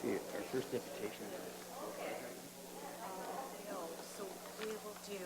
actually our first deputation. No, so we will do.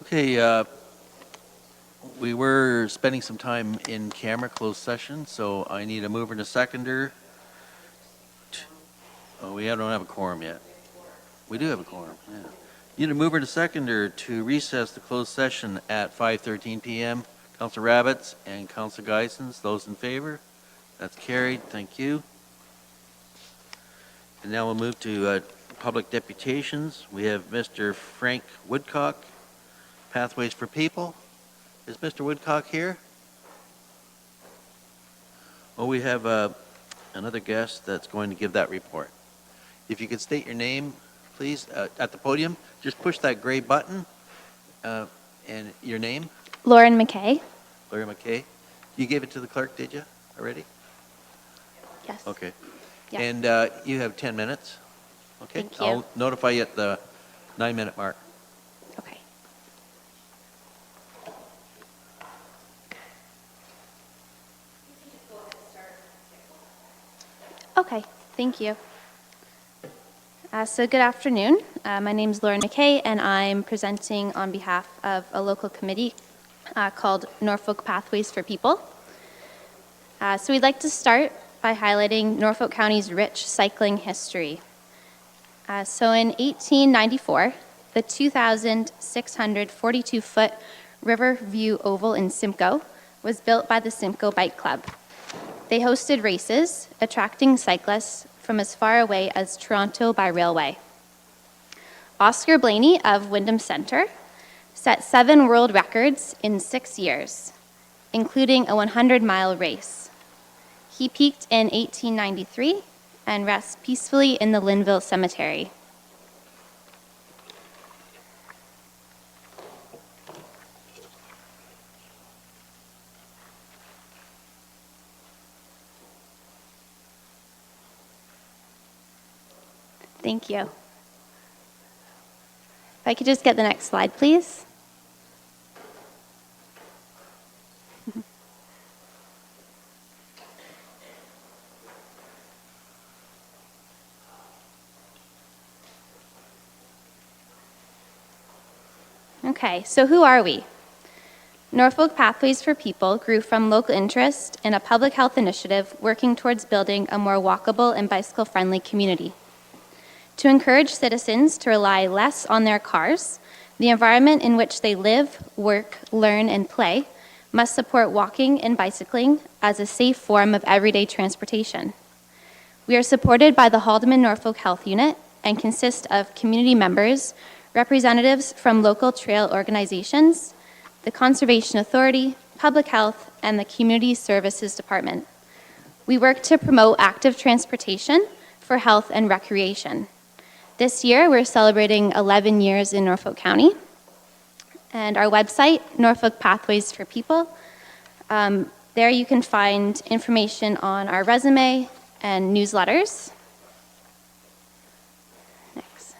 Okay, we were spending some time in camera closed session, so I need a mover and a seconder. Oh, we don't have a quorum yet. We do have a quorum, yeah. Need a mover and a seconder to recess the closed session at 5:13 PM. Council Rabbits and Council Geisens, those in favor? That's carried, thank you. And now we'll move to public deputations. We have Mr. Frank Woodcock, Pathways for People. Is Mr. Woodcock here? Well, we have another guest that's going to give that report. If you could state your name, please, at the podium. Just push that gray button and your name. Lauren McKay. Larry McKay. You gave it to the clerk, did you, already? Yes. Okay. Yeah. And you have 10 minutes. Okay. Thank you. I'll notify you at the 9-minute mark. Okay. Okay, thank you. So good afternoon. My name is Lauren McKay, and I'm presenting on behalf of a local committee called Norfolk Pathways for People. So we'd like to start by highlighting Norfolk County's rich cycling history. So in 1894, the 2,642-foot Riverview Oval in Simcoe was built by the Simcoe Bike Club. They hosted races, attracting cyclists from as far away as Toronto by railway. Oscar Blaney of Wyndham Center set 7 world records in 6 years, including a 100-mile race. He peaked in 1893 and rests peacefully in the Linville Cemetery. Thank you. If I could just get the next slide, please. Okay, so who are we? Norfolk Pathways for People grew from local interest in a public health initiative working towards building a more walkable and bicycle-friendly community. To encourage citizens to rely less on their cars, the environment in which they live, work, learn, and play must support walking and bicycling as a safe form of everyday transportation. We are supported by the Haldeman Norfolk Health Unit and consist of community members, representatives from local trail organizations, the Conservation Authority, Public Health, and the Community Services Department. We work to promote active transportation for health and recreation. This year, we're celebrating 11 years in Norfolk County. And our website, Norfolk Pathways for People, there you can find information on our resume and newsletters. Next.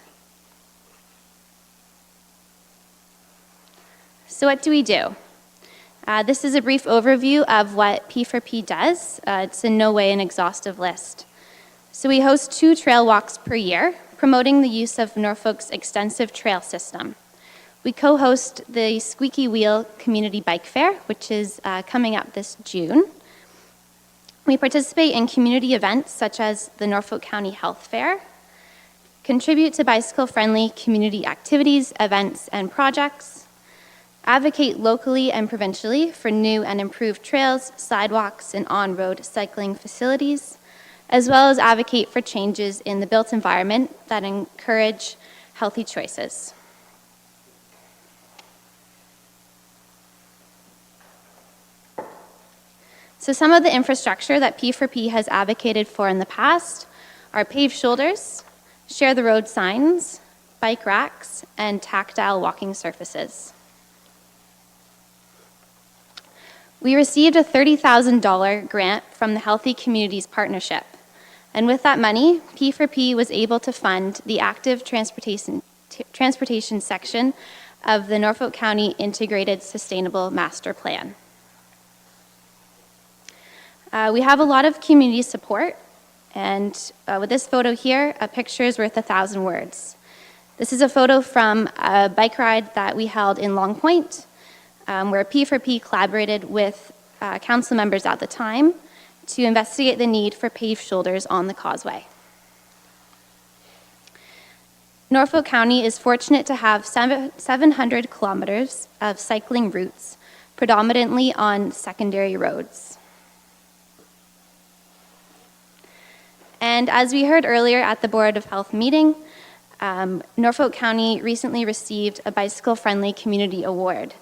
So what do we do? This is a brief overview of what P4P does. It's in no way an exhaustive list. So we host 2 trail walks per year, promoting the use of Norfolk's extensive trail system. We co-host the Squeaky Wheel Community Bike Fair, which is coming up this June. We participate in community events such as the Norfolk County Health Fair, contribute to bicycle-friendly community activities, events, and projects, advocate locally and provincially for new and improved trails, sidewalks, and on-road cycling facilities, as well as advocate for changes in the built environment that encourage healthy choices. So some of the infrastructure that P4P has advocated for in the past are paved shoulders, share the road signs, bike racks, and tactile walking surfaces. We received a $30,000 grant from the Healthy Communities Partnership, and with that money, P4P was able to fund the active transportation section of the Norfolk County Integrated Sustainable Master Plan. We have a lot of community support, and with this photo here, a picture is worth 1,000 words. This is a photo from a bike ride that we held in Long Point, where P4P collaborated with council members at the time to investigate the need for paved shoulders on the causeway. Norfolk County is fortunate to have 700 kilometers of cycling routes, predominantly on secondary roads. And as we heard earlier at the Board of Health meeting, Norfolk County recently received a bicycle-friendly community award.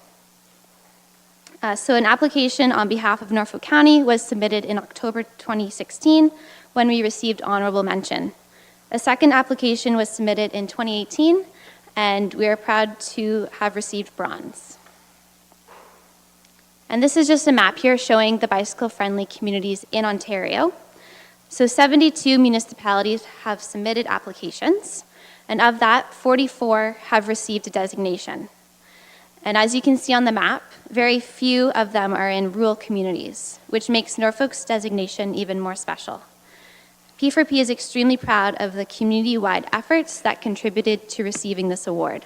So an application on behalf of Norfolk County was submitted in October 2016 when we received honorable mention. A second application was submitted in 2018, and we are proud to have received bronze. And this is just a map here showing the bicycle-friendly communities in Ontario. So 72 municipalities have submitted applications, and of that, 44 have received a designation. And as you can see on the map, very few of them are in rural communities, which makes Norfolk's designation even more special. P4P is extremely proud of the community-wide efforts that contributed to receiving this award.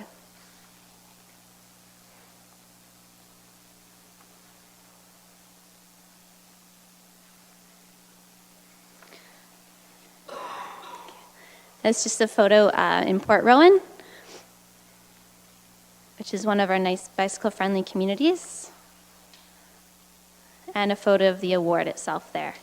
That's just a photo in Port Rowan, which is one of our nice bicycle-friendly communities, and a photo of the award itself there.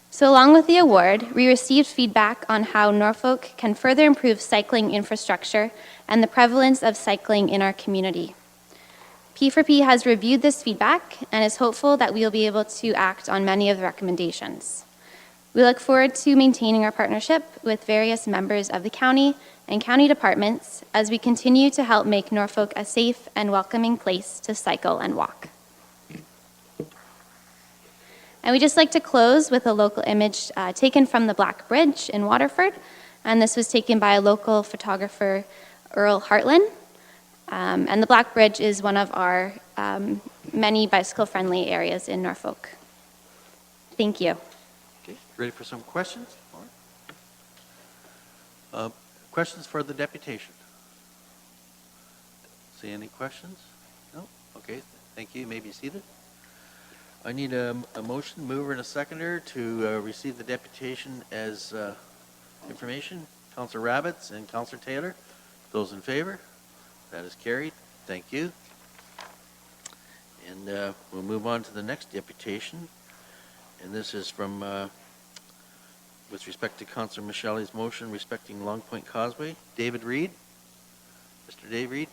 So along with the award, we received feedback on how Norfolk can further improve cycling infrastructure and the prevalence of cycling in our community. P4P has reviewed this feedback and is hopeful that we will be able to act on many of the recommendations. We look forward to maintaining our partnership with various members of the county and county departments as we continue to help make Norfolk a safe and welcoming place to cycle and walk. And we'd just like to close with a local image taken from the Black Bridge in Waterford, and this was taken by a local photographer, Earl Hartland. And the Black Bridge is one of our many bicycle-friendly areas in Norfolk. Thank you. Okay, ready for some questions? Questions for the deputation? See any questions? No? Okay, thank you. You may be seated. I need a motion, mover and a seconder to receive the deputation as information. Councillor Rabbits and Councillor Taylor. Those in favor? That is carried. Thank you. And we'll move on to the next deputation. And this is from, with respect to Councillor Michelle's motion respecting Long Point Causeway. David Reed. Mr. Dave Reed.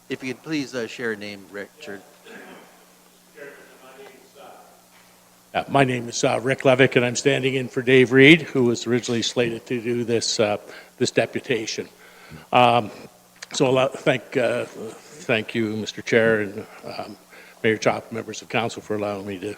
If you could please share a name, Richard. My name is Rick Levick, and I'm standing in for Dave Reed, who was originally slated to do this this deputation. So thank you, Mr. Chair, and Mayor Chop, members of council, for allowing me to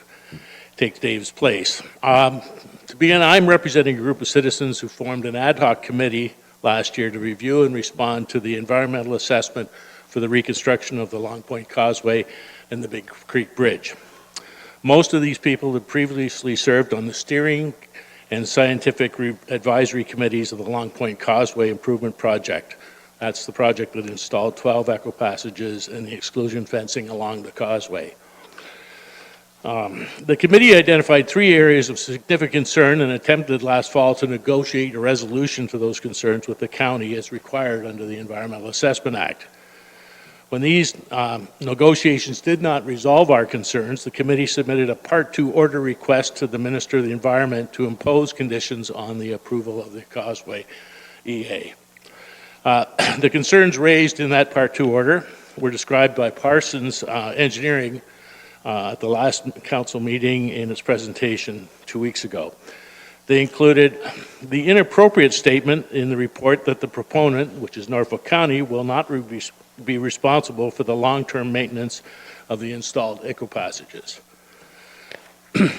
take Dave's place. To begin, I'm representing a group of citizens who formed an ad hoc committee last year to review and respond to the environmental assessment for the reconstruction of the Long Point Causeway and the Big Creek Bridge. Most of these people had previously served on the steering and scientific advisory committees of the Long Point Causeway Improvement Project. That's the project that installed 12 eco passages and the exclusion fencing along the causeway. The committee identified 3 areas of significant concern and attempted last fall to negotiate a resolution to those concerns with the county as required under the Environmental Assessment Act. When these negotiations did not resolve our concerns, the committee submitted a Part 2 order request to the Minister of the Environment to impose conditions on the approval of the Causeway EA. The concerns raised in that Part 2 order were described by Parsons Engineering at the last council meeting in its presentation 2 weeks ago. They included the inappropriate statement in the report that the proponent, which is Norfolk County, will not be responsible for the long-term maintenance of the installed ecopassages.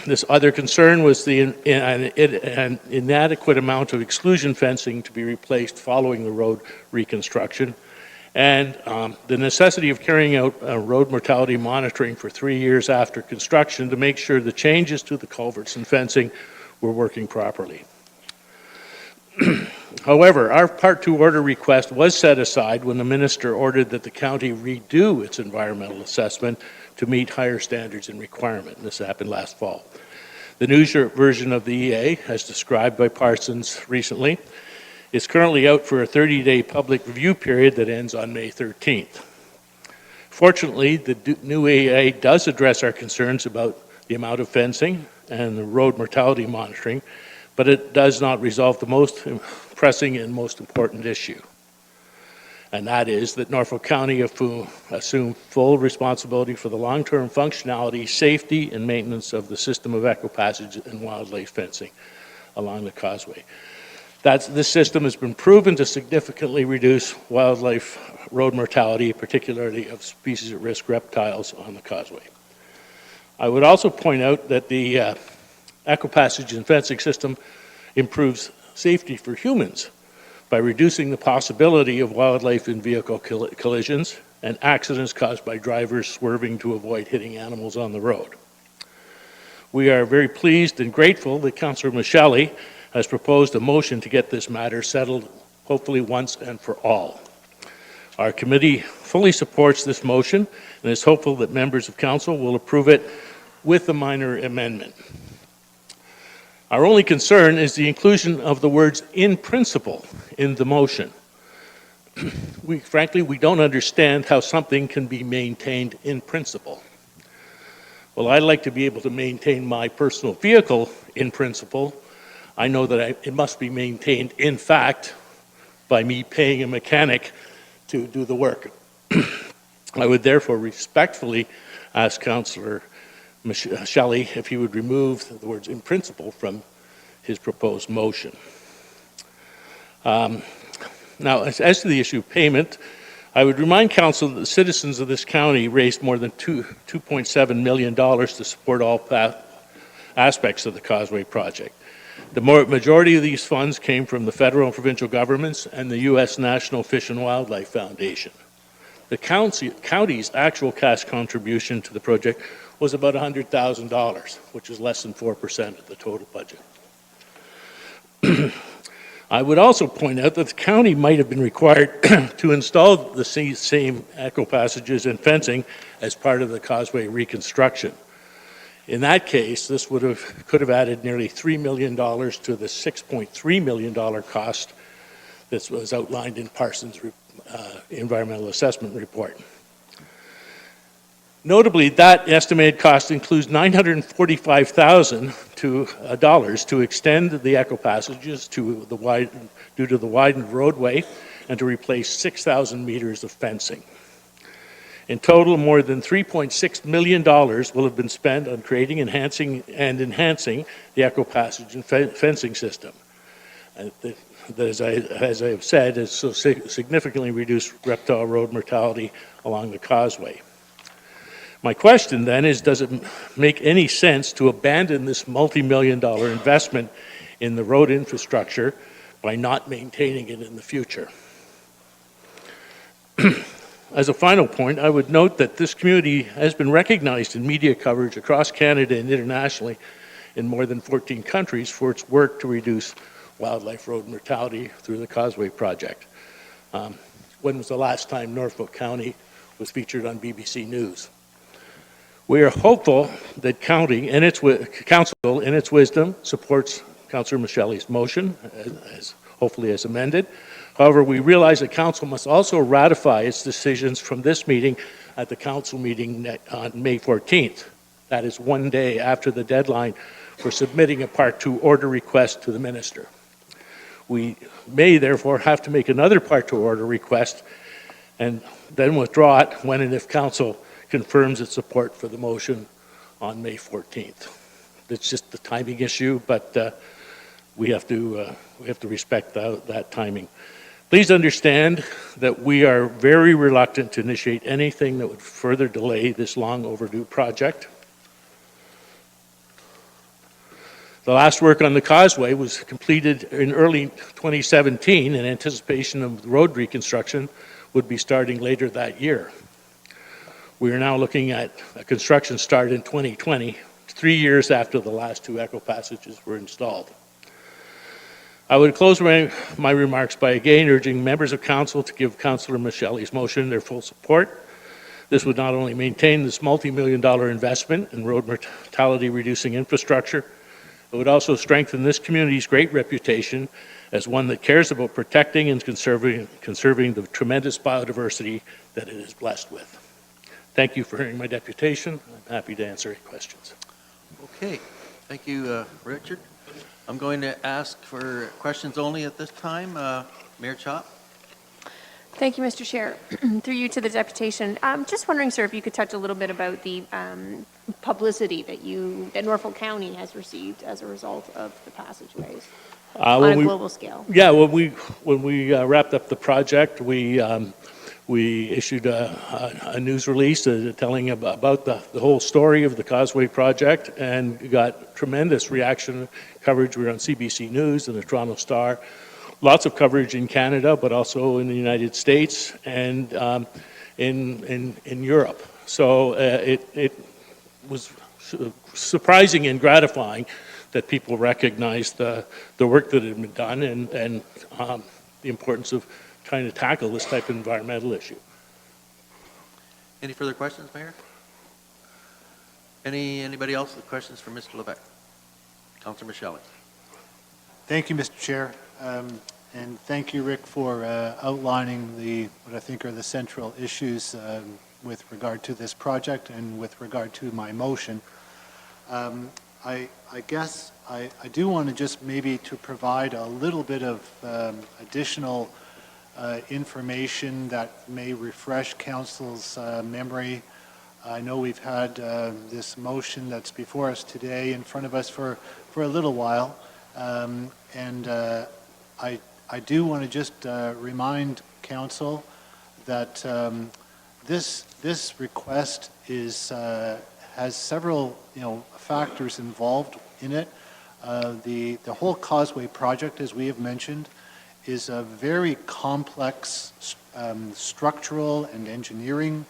This other concern was an inadequate amount of exclusion fencing to be replaced following the road reconstruction, and the necessity of carrying out road mortality monitoring for 3 years after construction to make sure the changes to the culverts and fencing were working properly. However, our Part 2 order request was set aside when the minister ordered that the county redo its environmental assessment to meet higher standards and requirement. This happened last fall. The new version of the EA, as described by Parsons recently, is currently out for a 30-day public review period that ends on May 13th. Fortunately, the new EA does address our concerns about the amount of fencing and the road mortality monitoring, but it does not resolve the most pressing and most important issue. And that is that Norfolk County assume full responsibility for the long-term functionality, safety, and maintenance of the system of ecopassage and wildlife fencing along the causeway. This system has been proven to significantly reduce wildlife road mortality, particularly of species at risk reptiles on the causeway. I would also point out that the ecopassage and fencing system improves safety for humans by reducing the possibility of wildlife and vehicle collisions and accidents caused by drivers swerving to avoid hitting animals on the road. We are very pleased and grateful that Councillor Michelli has proposed a motion to get this matter settled, hopefully once and for all. Our committee fully supports this motion and is hopeful that members of council will approve it with a minor amendment. Our only concern is the inclusion of the words "in principle" in the motion. Frankly, we don't understand how something can be maintained in principle. Well, I'd like to be able to maintain my personal vehicle in principle. I know that it must be maintained in fact by me paying a mechanic to do the work. I would therefore respectfully ask Councillor Shelley if he would remove the words "in principle" from his proposed motion. Now, as to the issue of payment, I would remind Council that the citizens of this county raised more than $2.7 million to support all aspects of the Causeway project. The majority of these funds came from the federal and provincial governments and the U.S. National Fish and Wildlife Foundation. The county's actual cash contribution to the project was about $100,000, which is less than 4% of the total budget. I would also point out that the county might have been required to install the same ecopassages and fencing as part of the causeway reconstruction. In that case, this could have added nearly $3 million to the $6.3 million cost that was outlined in Parsons' environmental assessment report. Notably, that estimated cost includes $945,000 to extend the ecopassages due to the widened roadway and to replace 6,000 meters of fencing. In total, more than $3.6 million will have been spent on creating, enhancing the ecopassage and fencing system. That, as I have said, has so significantly reduced reptile road mortality along the causeway. My question then is, does it make any sense to abandon this multi-million-dollar investment in the road infrastructure by not maintaining it in the future? As a final point, I would note that this community has been recognized in media coverage across Canada and internationally in more than 14 countries for its work to reduce wildlife road mortality through the Causeway Project. When was the last time Norfolk County was featured on BBC News? We are hopeful that council, in its wisdom, supports Councillor Michelli's motion, hopefully as amended. However, we realize that council must also ratify its decisions from this meeting at the council meeting on May 14th. That is one day after the deadline for submitting a Part 2 order request to the minister. We may therefore have to make another Part 2 order request and then withdraw it when and if council confirms its support for the motion on May 14th. It's just the timing issue, but we have to respect that timing. Please understand that we are very reluctant to initiate anything that would further delay this long overdue project. The last work on the causeway was completed in early 2017 in anticipation of the road reconstruction would be starting later that year. We are now looking at a construction start in 2020, 3 years after the last 2 echo passages were installed. I would close my remarks by again urging members of council to give Councillor Michelle's motion their full support. This would not only maintain this multi-million-dollar investment in road mortality reducing infrastructure, it would also strengthen this community's great reputation as one that cares about protecting and conserving the tremendous biodiversity that it is blessed with. Thank you for hearing my deputation. I'm happy to answer any questions. Okay, thank you, Richard. I'm going to ask for questions only at this time. Mayor Chop? Thank you, Mr. Chair. Through you to the deputation. Just wondering, sir, if you could touch a little bit about the publicity that Norfolk County has received as a result of the passageways on a global scale. Yeah, when we wrapped up the project, we issued a news release telling about the whole story of the Causeway project and got tremendous reaction coverage. We were on CBC News and the Toronto Star. Lots of coverage in Canada, but also in the United States and in Europe. So it was surprising and gratifying that people recognized the work that had been done and the importance of trying to tackle this type of environmental issue. Any further questions, Mayor? Anybody else with questions for Mr. Levesque? Councillor Michelle. Thank you, Mr. Chair. And thank you, Rick, for outlining what I think are the central issues with regard to this project and with regard to my motion. I guess I do want to just maybe to provide a little bit of additional information that may refresh Council's memory. I know we've had this motion that's before us today in front of us for a little while. And I do want to just remind Council that this request has several factors involved in it. The whole Causeway project, as we have mentioned, is a very complex structural and engineering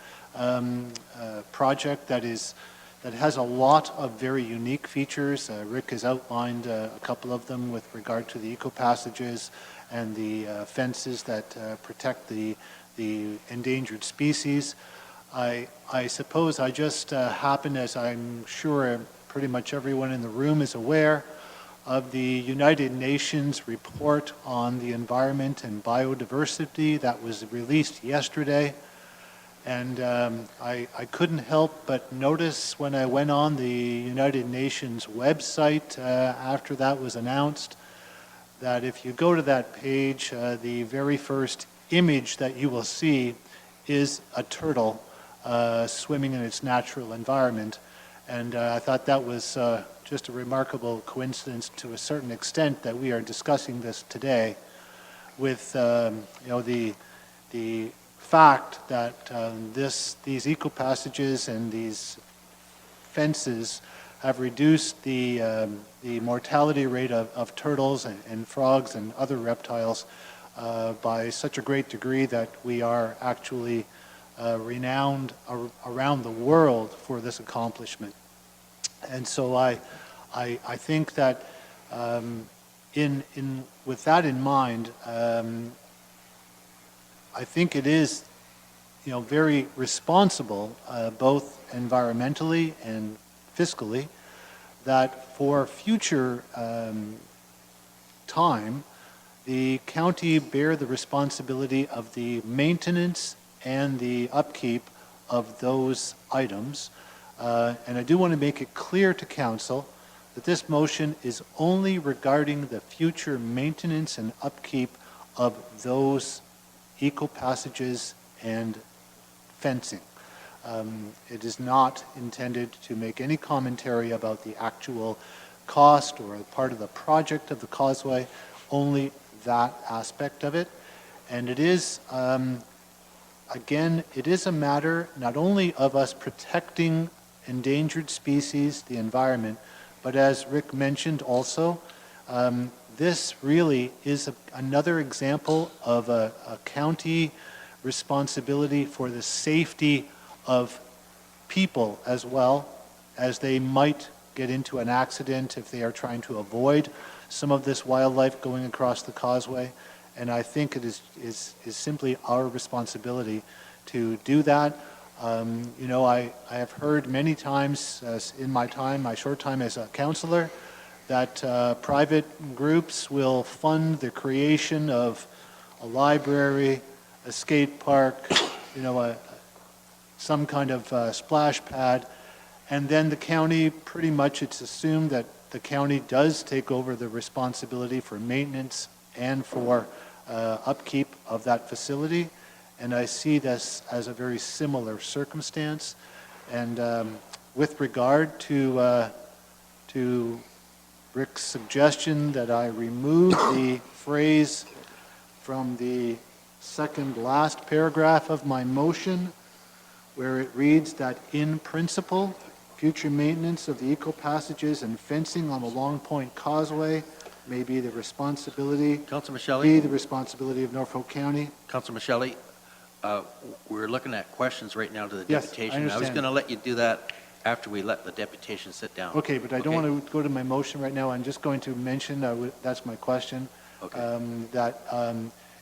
project that has a lot of very unique features. Rick has outlined a couple of them with regard to the eco-passages and the fences that protect the endangered species. I suppose I just happen, as I'm sure pretty much everyone in the room is aware, of the United Nations report on the environment and biodiversity that was released yesterday. And I couldn't help but notice when I went on the United Nations website after that was announced, that if you go to that page, the very first image that you will see is a turtle swimming in its natural environment. And I thought that was just a remarkable coincidence to a certain extent that we are discussing this today with the fact that these eco-passages and these fences have reduced the mortality rate of turtles and frogs and other reptiles by such a great degree that we are actually renowned around the world for this accomplishment. And so I think that with that in mind, I think it is very responsible, both environmentally and fiscally, that for future time the county bear the responsibility of the maintenance and the upkeep of those items. And I do want to make it clear to council that this motion is only regarding the future maintenance and upkeep of those eco-passages and fencing. It is not intended to make any commentary about the actual cost or part of the project of the causeway, only that aspect of it. And it is, again, it is a matter not only of us protecting endangered species, the environment, but as Rick mentioned also, this really is another example of a county responsibility for the safety of people as well, as they might get into an accident if they are trying to avoid some of this wildlife going across the causeway. And I think it is simply our responsibility to do that. You know, I have heard many times in my short time as a councillor, that private groups will fund the creation of a library, a skate park, you know, some kind of splash pad, and then the county, pretty much it's assumed that the county does take over the responsibility for maintenance and for upkeep of that facility. And I see this as a very similar circumstance. And with regard to Rick's suggestion that I remove the phrase from the second last paragraph of my motion, where it reads that in principle, future maintenance of the eco-passages and fencing on the Long Point Causeway may be the responsibility, Councilor Michelli? of Norfolk County. Councilor Michelli, we're looking at questions right now to the Yes, I deputation. I was understand. going to let you do that after we let the deputation sit down. Okay, but I don't want to go to my motion right now. I'm just going to mention, that's my question, Okay. that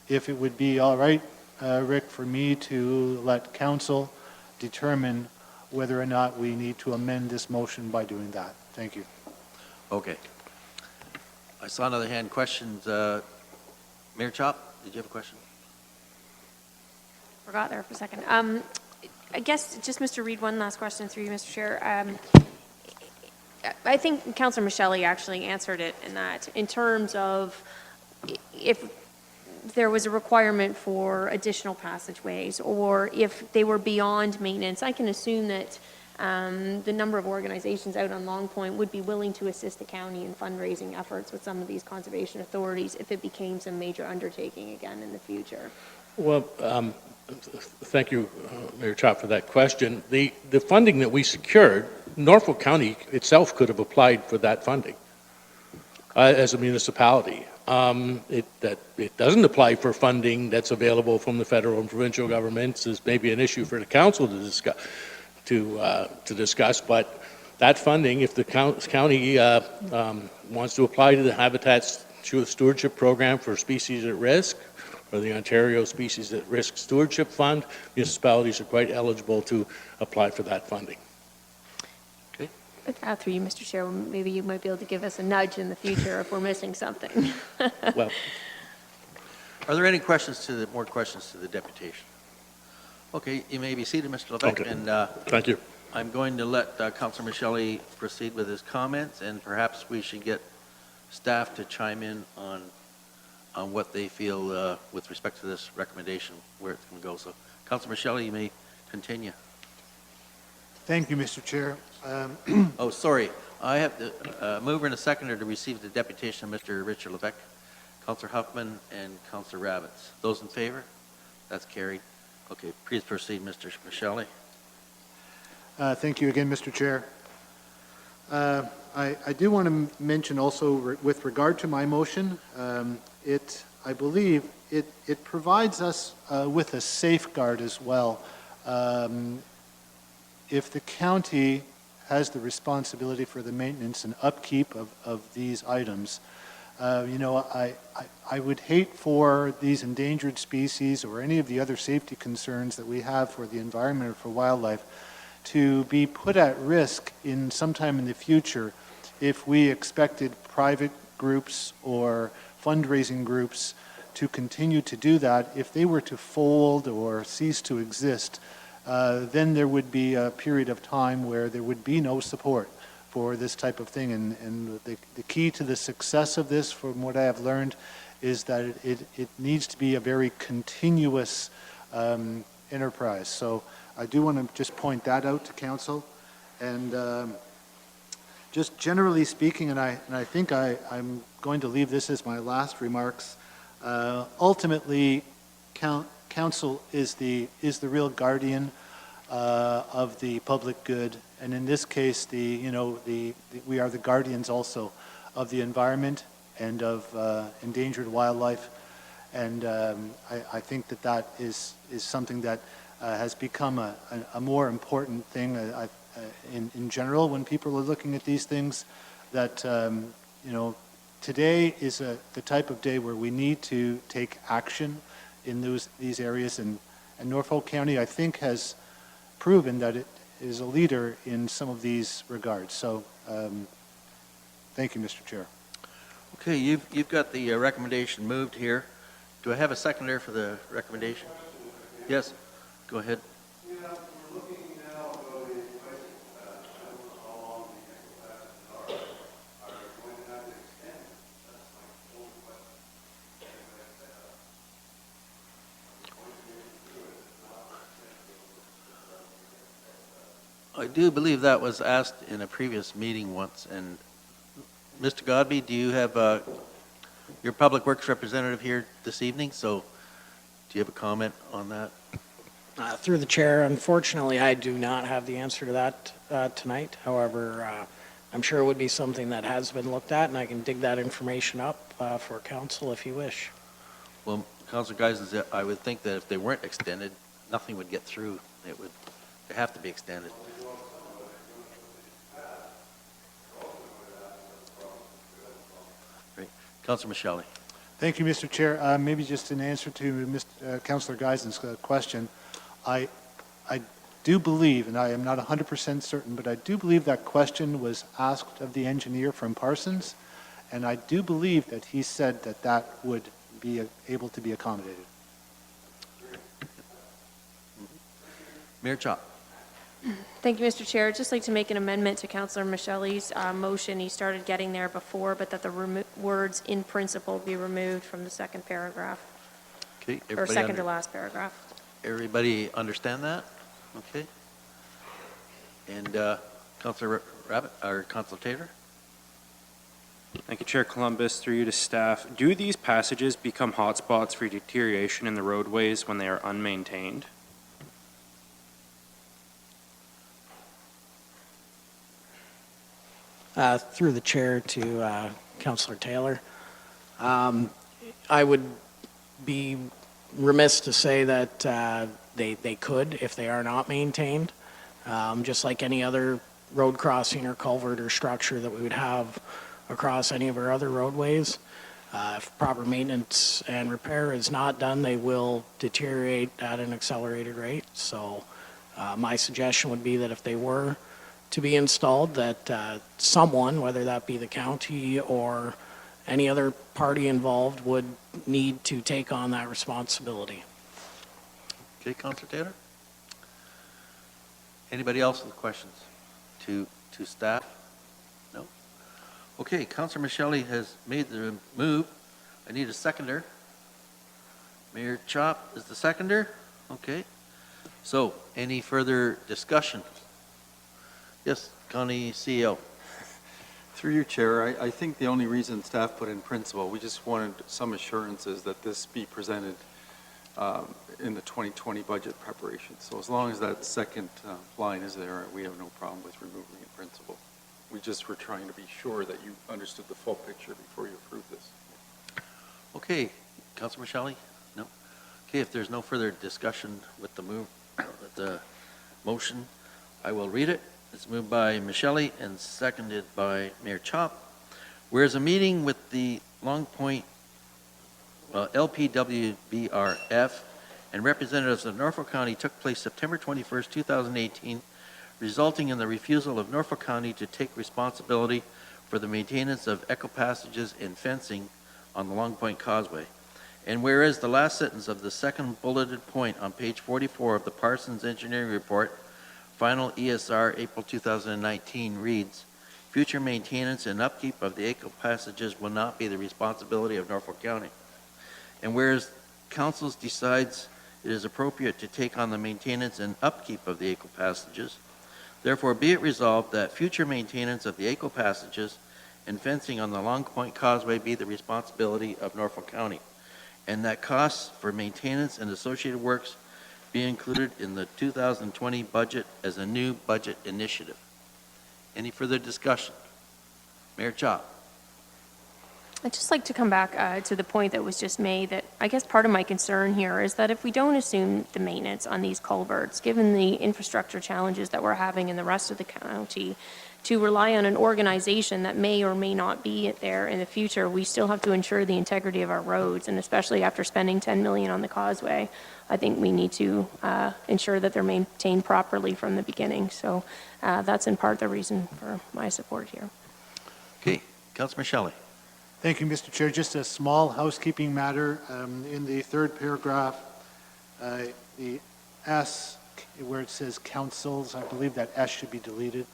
if it would be all right, Rick, for me to let council determine whether or not we need to amend this motion by doing that. Thank you. Okay. I saw another hand. Questions. Mayor Chop, did you have a question? Forgot there for a second. I guess just Mr. Reid, one last question through you, Mr. Chair. I think Councillor Michelli actually answered it in that, in terms of if there was a requirement for additional passageways, or if they were beyond maintenance, I can assume that the number of organizations out on Long Point would be willing to assist the county in fundraising efforts with some of these conservation authorities if it became some major undertaking again in the future. Well, thank you, Mayor Chop, for that question. The funding that we secured, Norfolk County itself could have applied for that funding as a municipality. It doesn't apply for funding that's available from the federal and provincial governments is maybe an issue for the council to discuss, but that funding, if the county wants to apply to the Habitat Stewardship Program for species at risk, or the Ontario Species at Risk Stewardship Fund, municipalities are quite eligible to apply for that funding. Okay. Through you, Mr. Chair, maybe you might be able to give us a nudge in the future if we're missing something. Well, Are there any more questions to the deputation? Okay, you may be seated, Mr. Levesque. Okay. And thank you. I'm going to let Councilor Michelli proceed with his comments, and perhaps we should get staff to chime in on what they feel with respect to this recommendation, where it's going to go. So, Councilor Michelli, you may continue. Thank you, Mr. Chair. Oh, sorry. I have the mover and a seconder to receive the deputation of Mr. Richard Levesque, Councilor Huffman, and Councilor Rabbits. Those in favor? That's carried. Okay, please proceed, Mr. Michelli. Thank you again, Mr. Chair. I do want to mention also with regard to my motion, I believe it provides us with a safeguard as well. If the county has the responsibility for the maintenance and upkeep of these items, you know, I would hate for these endangered species or any of the other safety concerns that we have for the environment or for wildlife to be put at risk sometime in the future if we expected private groups or fundraising groups to continue to do that. If they were to fold or cease to exist, then there would be a period of time where there would be no support for this type of thing. And the key to the success of this, from what I have learned, is that it needs to be a very continuous enterprise. So I do want to just point that out to council. And just generally speaking, and I think I'm going to leave this as my last remarks, ultimately, council is the real guardian of the public good, and in this case, we are the guardians also of the environment and of endangered wildlife, and I think that is something that has become a more important thing in general when people are looking at these things. That today is the type of day where we need to take action in these areas, and Norfolk County, I think, has proven that it is a leader in some of these regards. So thank you, Mr. Chair. Okay, you've got the recommendation moved here. Do I have a seconder for the recommendation? Yes, go ahead. I do believe that was asked in a previous meeting once, and Mr. Godby, do you have your Public Works representative here this evening, so do you have a comment on that? Through the chair, unfortunately, I do not have the answer to that tonight. However, I'm sure it would be something that has been looked at, and I can dig that information up for council if you wish. Well, Councilor Geisens, I would think that if they weren't extended, nothing would get through. They have to be extended. Great. Councilor Michele. Thank you, Mr. Chair. Maybe just an answer to Councilor Geisen's question. I do believe, and I am not 100% certain, but I do believe that question was asked of the engineer from Parsons, and I do believe that he said that that would be able to be accommodated. Mayor Chop. Thank you, Mr. Chair. I'd just like to make an amendment to Councillor Michele's motion. He started getting there before, but that the words "in principle" be removed from the second paragraph, Okay, or second to last paragraph. Everybody understand that? Okay. And Councilor Rabbit, or Councilor Taylor? Thank you, Chair Columbus. Through you to staff, do these passages become hotspots for deterioration in the roadways when they are unmaintained? Through the chair to Councillor Taylor, I would be remiss to say that they could if they are not maintained, just like any other road crossing or culvert or structure that we would have across any of our other roadways. If proper maintenance and repair is not done, they will deteriorate at an accelerated rate. So my suggestion would be that if they were to be installed, that someone, whether that be the county or any other party involved, would need to take on that responsibility. Okay, Councilor Taylor? Anybody else with questions to staff? No? Okay, Councilor Michele has made the move. I need a seconder. Mayor Chop is the seconder. Okay. So, any further discussion? Yes, County CEO. Through your chair, I think the only reason staff put in principle, we just wanted some assurances that this be presented in the 2020 budget preparation. So as long as that second line is there, we have no problem with removing in principle. We just were trying to be sure that you understood the full picture before you approve this. Okay, Councilor Michele? No? Okay, if there's no further discussion with the move, with the motion, I will read it. It's moved by Michele and seconded by Mayor Chop. Whereas a meeting with the Long Point LPWBRF and representatives of Norfolk County took place September 21st, 2018, resulting in the refusal of Norfolk County to take responsibility for the maintenance of eco passages and fencing on the Long Point Causeway. And whereas the last sentence of the second bulleted point on page 44 of the Parsons Engineering Report, final ESR April 2019 reads, future maintenance and upkeep of the ACO passages will not be the responsibility of Norfolk County. And whereas Council decides it is appropriate to take on the maintenance and upkeep of the ACO passages, therefore be it resolved that future maintenance of the ACO passages and fencing on the Long Point Causeway be the responsibility of Norfolk County, and that costs for maintenance and associated works be included in the 2020 budget as a new budget initiative. Any further discussion? Mayor Chop. I'd just like to come back to the point that was just made, that I guess part of my concern here is that if we don't assume the maintenance on these culverts, given the infrastructure challenges that we're having in the rest of the county, to rely on an organization that may or may not be there in the future, we still have to ensure the integrity of our roads, and especially after spending $10 million on the causeway, I think we need to ensure that they're maintained properly from the beginning. So that's in part the reason for my support here. Okay, Councilor Shelley. Thank you, Mr. Chair. Just a small housekeeping matter. In the third paragraph, the S, where it says councils, I believe that S should be deleted.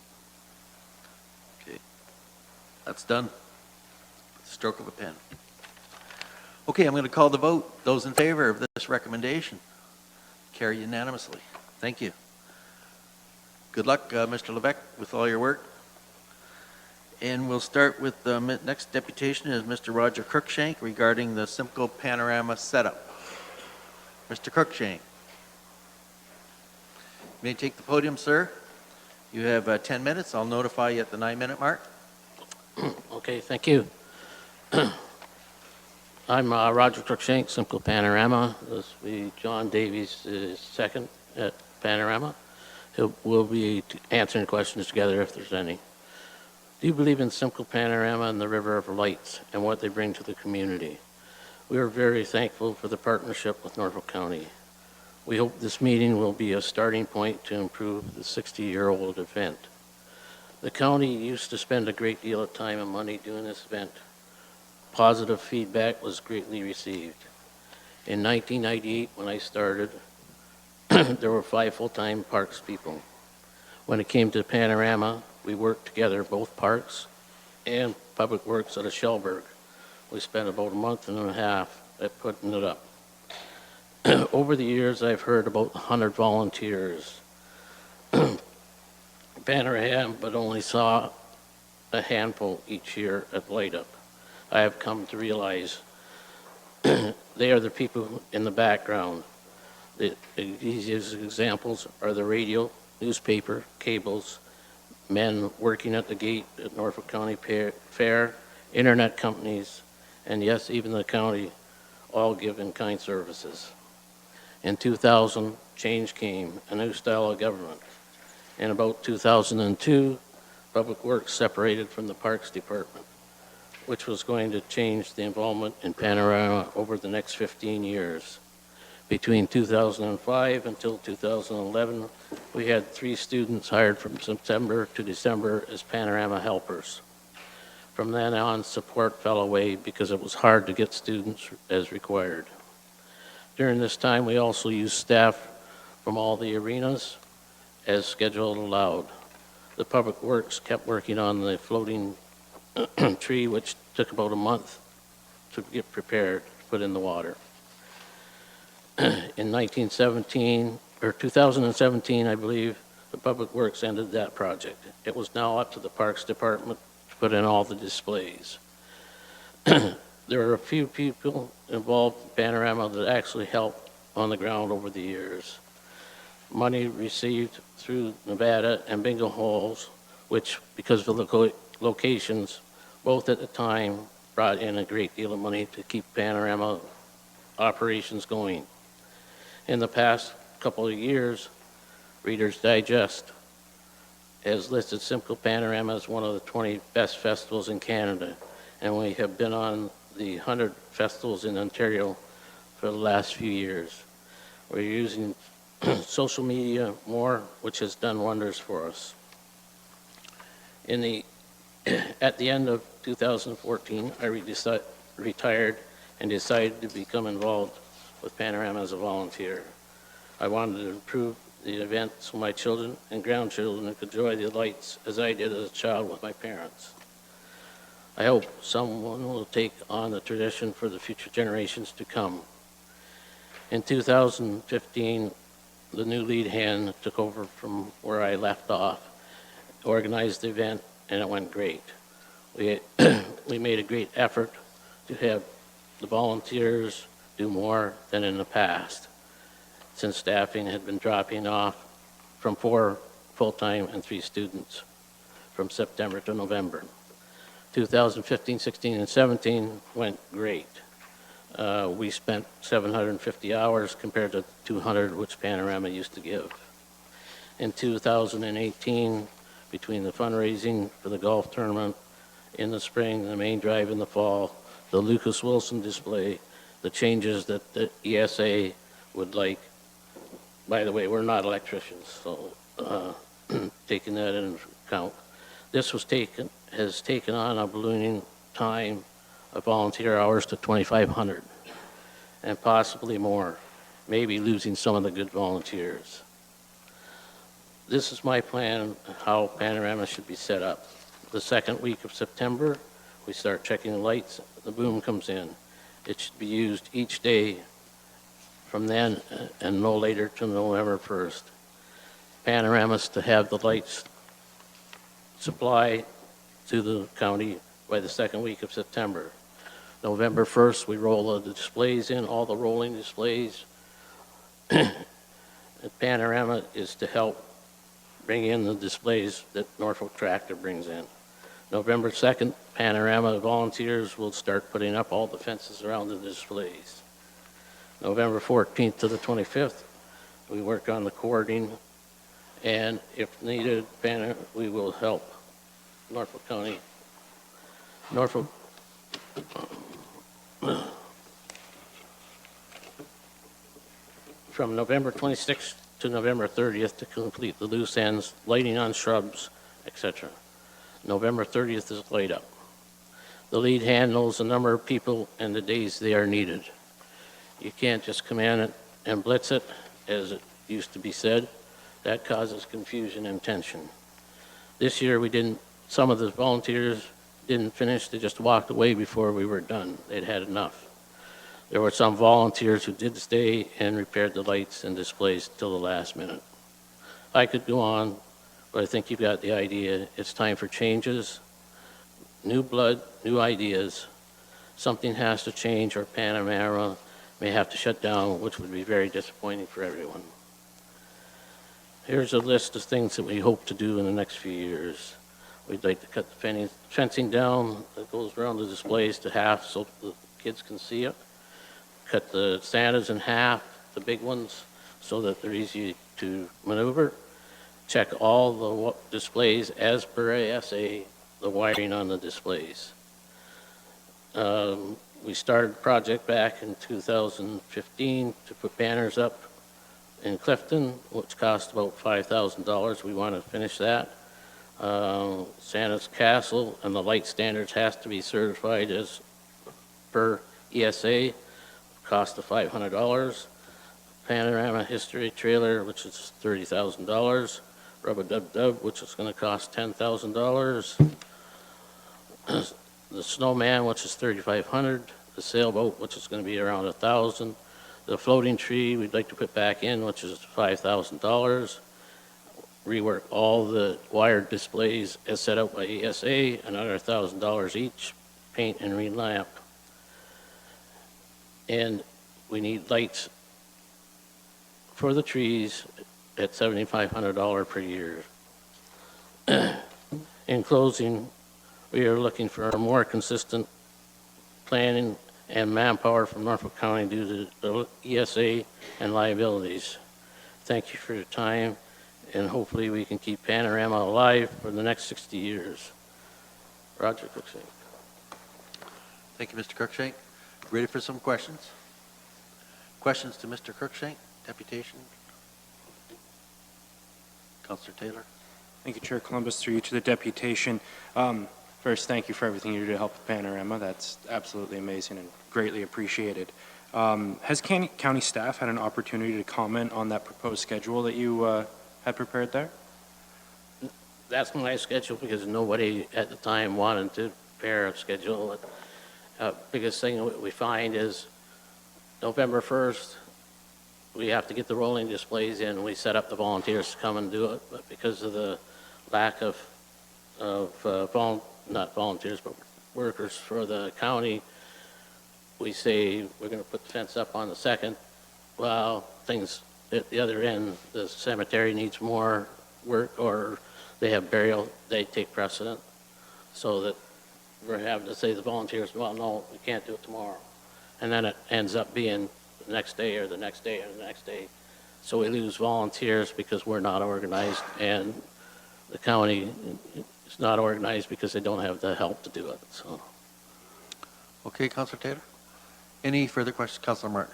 Okay, that's done. Stroke of a pen. Okay, I'm going to call the vote. Those in favor of this recommendation? Carry unanimously. Thank you. Good luck, Mr. Levesque, with all your work. And we'll start with the next deputation is Mr. Roger Cruikshank regarding the Simcoe Panorama setup. Mr. Cruikshank. You may take the podium, sir. You have 10 minutes. I'll notify you at the 9-minute mark. Okay, thank you. I'm Roger Cruikshank, Simcoe Panorama. This will be John Davies' second at Panorama. We'll be answering questions together if there's any. Do you believe in Simcoe Panorama and the River of Lights and what they bring to the community? We are very thankful for the partnership with Norfolk County. We hope this meeting will be a starting point to improve the 60-year-old event. The county used to spend a great deal of time and money doing this event. Positive feedback was greatly received. In 1998, when I started, there were 5 full-time parks people. When it came to Panorama, we worked together, both parks and Public Works out of Shellburg. We spent about a month and a half at putting it up. Over the years, I've heard about 100 volunteers. Panorama, but only saw a handful each year at Light Up. I have come to realize they are the people in the background. The easiest examples are the radio, newspaper, cables, men working at the gate at Norfolk County Fair, internet companies, and yes, even the county, all give in-kind services. In 2000, change came, a new style of government. In about 2002, Public Works separated from the Parks Department, which was going to change the involvement in Panorama over the next 15 years. Between 2005 until 2011, we had 3 students hired from September to December as Panorama helpers. From then on, support fell away because it was hard to get students as required. During this time, we also used staff from all the arenas as schedule allowed. The Public Works kept working on the floating tree, which took about a month to get prepared to put in the water. In 2017, I believe, the Public Works ended that project. It was now up to the Parks Department to put in all the displays. There are a few people involved in Panorama that actually helped on the ground over the years. Money received through Nevada and bingo halls, which, because of the locations, both at the time brought in a great deal of money to keep Panorama operations going. In the past couple of years, Reader's Digest has listed Simcoe Panorama as one of the 20 best festivals in Canada, and we have been on the 100 festivals in Ontario for the last few years. We're using social media more, which has done wonders for us. At the end of 2014, I retired and decided to become involved with Panorama as a volunteer. I wanted to improve the event so my children and grandchildren could enjoy the lights as I did as a child with my parents. I hope someone will take on the tradition for the future generations to come. In 2015, the new lead hand took over from where I left off, organized the event, and it went great. We made a great effort to have the volunteers do more than in the past, since staffing had been dropping off from 4 full-time and 3 students from September to November. 2015, 16, and 17 went great. We spent 750 hours compared to 200 which Panorama used to give. In 2018, between the fundraising for the golf tournament in the spring, the main drive in the fall, the Lucas Wilson display, the changes that the ESA would like. By the way, we're not electricians, so taking that into account. This has taken on a ballooning time of volunteer hours to 2,500 and possibly more, maybe losing some of the good volunteers. This is my plan how Panorama should be set up. The second week of September, we start checking the lights, the boom comes in. It should be used each day from then and no later to November 1st. Panoramas to have the lights supply to the county by the second week of September. November 1st, we roll the displays in, all the rolling displays. And Panorama is to help bring in the displays that Norfolk Tractor brings in. November 2nd, Panorama volunteers will start putting up all the fences around the displays. November 14th to the 25th, we work on the cording, and if needed, we will help Norfolk County. From November 26th to November 30th to complete the loose ends, lighting on shrubs, etc. November 30th is light up. The lead handles the number of people and the days they are needed. You can't just come in and blitz it, as it used to be said. That causes confusion and tension. This year some of the volunteers didn't finish, they just walked away before we were done. They'd had enough. There were some volunteers who did stay and repaired the lights and displays till the last minute. I could go on, but I think you've got the idea. It's time for changes, new blood, new ideas. Something has to change or Panorama may have to shut down, which would be very disappointing for everyone. Here's a list of things that we hope to do in the next few years. We'd like to cut the fencing down that goes around the displays to half so the kids can see it. Cut the Santas in half, the big ones, so that they're easy to maneuver. Check all the displays as per ASA, the wiring on the displays. We started the project back in 2015 to put banners up in Clifton, which cost about $5,000. We want to finish that. Santa's Castle and the light standards has to be certified as per ESA, cost of $500. Panorama History Trailer, which is $30,000. Rub-a-dub-dub, which is going to cost $10,000. The Snowman, which is $3,500. The sailboat, which is going to be around $1,000. The floating tree we'd like to put back in, which is $5,000. Rework all the wired displays as set out by ESA, another $1,000 each. Paint and relamp. And we need lights for the trees at $7,500 per year. In closing, we are looking for a more consistent planning and manpower from Norfolk County due to the ESA and liabilities. Thank you for your time, and hopefully we can keep Panorama alive for the next 60 years. Roger Cruikshank. Thank you, Mr. Cruikshank. Ready for some questions? Questions to Mr. Cruikshank, deputation? Councillor Taylor. Thank you, Chair Columbus. Through you to the deputation. First, thank you for everything you do to help with Panorama. That's absolutely amazing and greatly appreciated. Has county staff had an opportunity to comment on that proposed schedule that you had prepared there? That's my schedule because nobody at the time wanted to prepare a schedule. Biggest thing we find is November 1st, we have to get the rolling displays in. We set up the volunteers to come and do it, but because of the lack of not volunteers, but workers for the county, we say we're going to put the fence up on the 2nd. Well, things at the other end, the cemetery needs more work, or they have burial, they take precedent, so that we're having to say to the volunteers, well, no, we can't do it tomorrow. And then it ends up being the next day or the next day or the next day. So we lose volunteers because we're not organized, and the county is not organized because they don't have the help to do it, so. Okay, Councilor Taylor? Any further questions, Councilor Martin?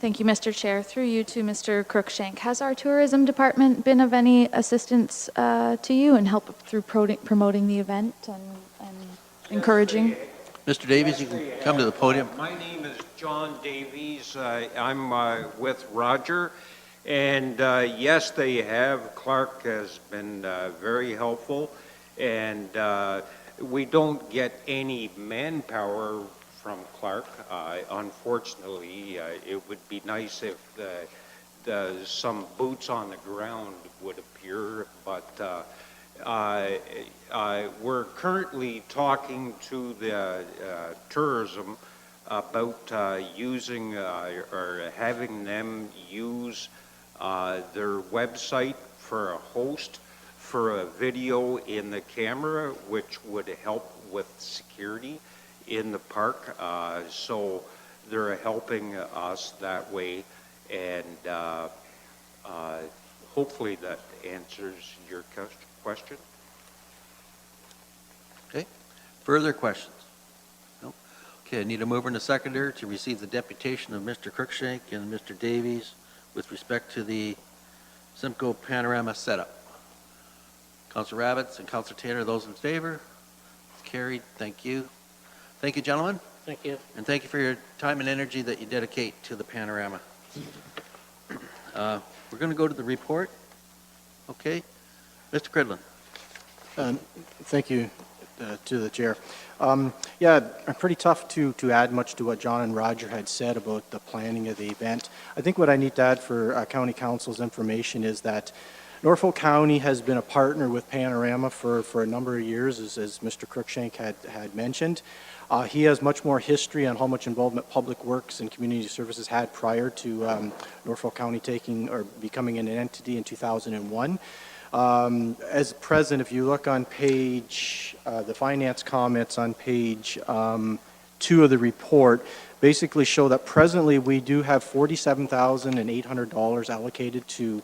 Thank you, Mr. Chair. Through you to Mr. Crookshank. Has our tourism department been of any assistance to you and help through promoting the event and encouraging? Mr. Davies, you can come to the podium. My name is John Davies. I'm with Roger. And yes, they have. Clark has been very helpful. And we don't get any manpower from Clark. Unfortunately, it would be nice if some boots on the ground would appear, but we're currently talking to the tourism about using or having them use their website for a host for a video in the camera, which would help with security in the park. So they're helping us that way, and hopefully that answers your question. Okay. Further questions? No? Okay, I need a mover and a seconder to receive the deputation of Mr. Crookshank and Mr. Davies with respect to the Simcoe Panorama setup. Councilor Rabbits and Councilor Taylor, those in favor? It's carried. Thank you. Thank you, gentlemen. Thank you. And thank you for your time and energy that you dedicate to the Panorama. We're going to go to the report. Okay. Mr. Cridlin. Thank you to the chair. Yeah, pretty tough to add much to what John and Roger had said about the planning of the event. I think what I need to add for county council's information is that Norfolk County has been a partner with Panorama for a number of years, as Mr. Crookshank had mentioned. He has much more history on how much involvement Public Works and Community Services had prior to Norfolk County taking or becoming an entity in 2001. As present, if you look on page, the finance comments on page 2 of the report, basically show that presently we do have $47,800 allocated to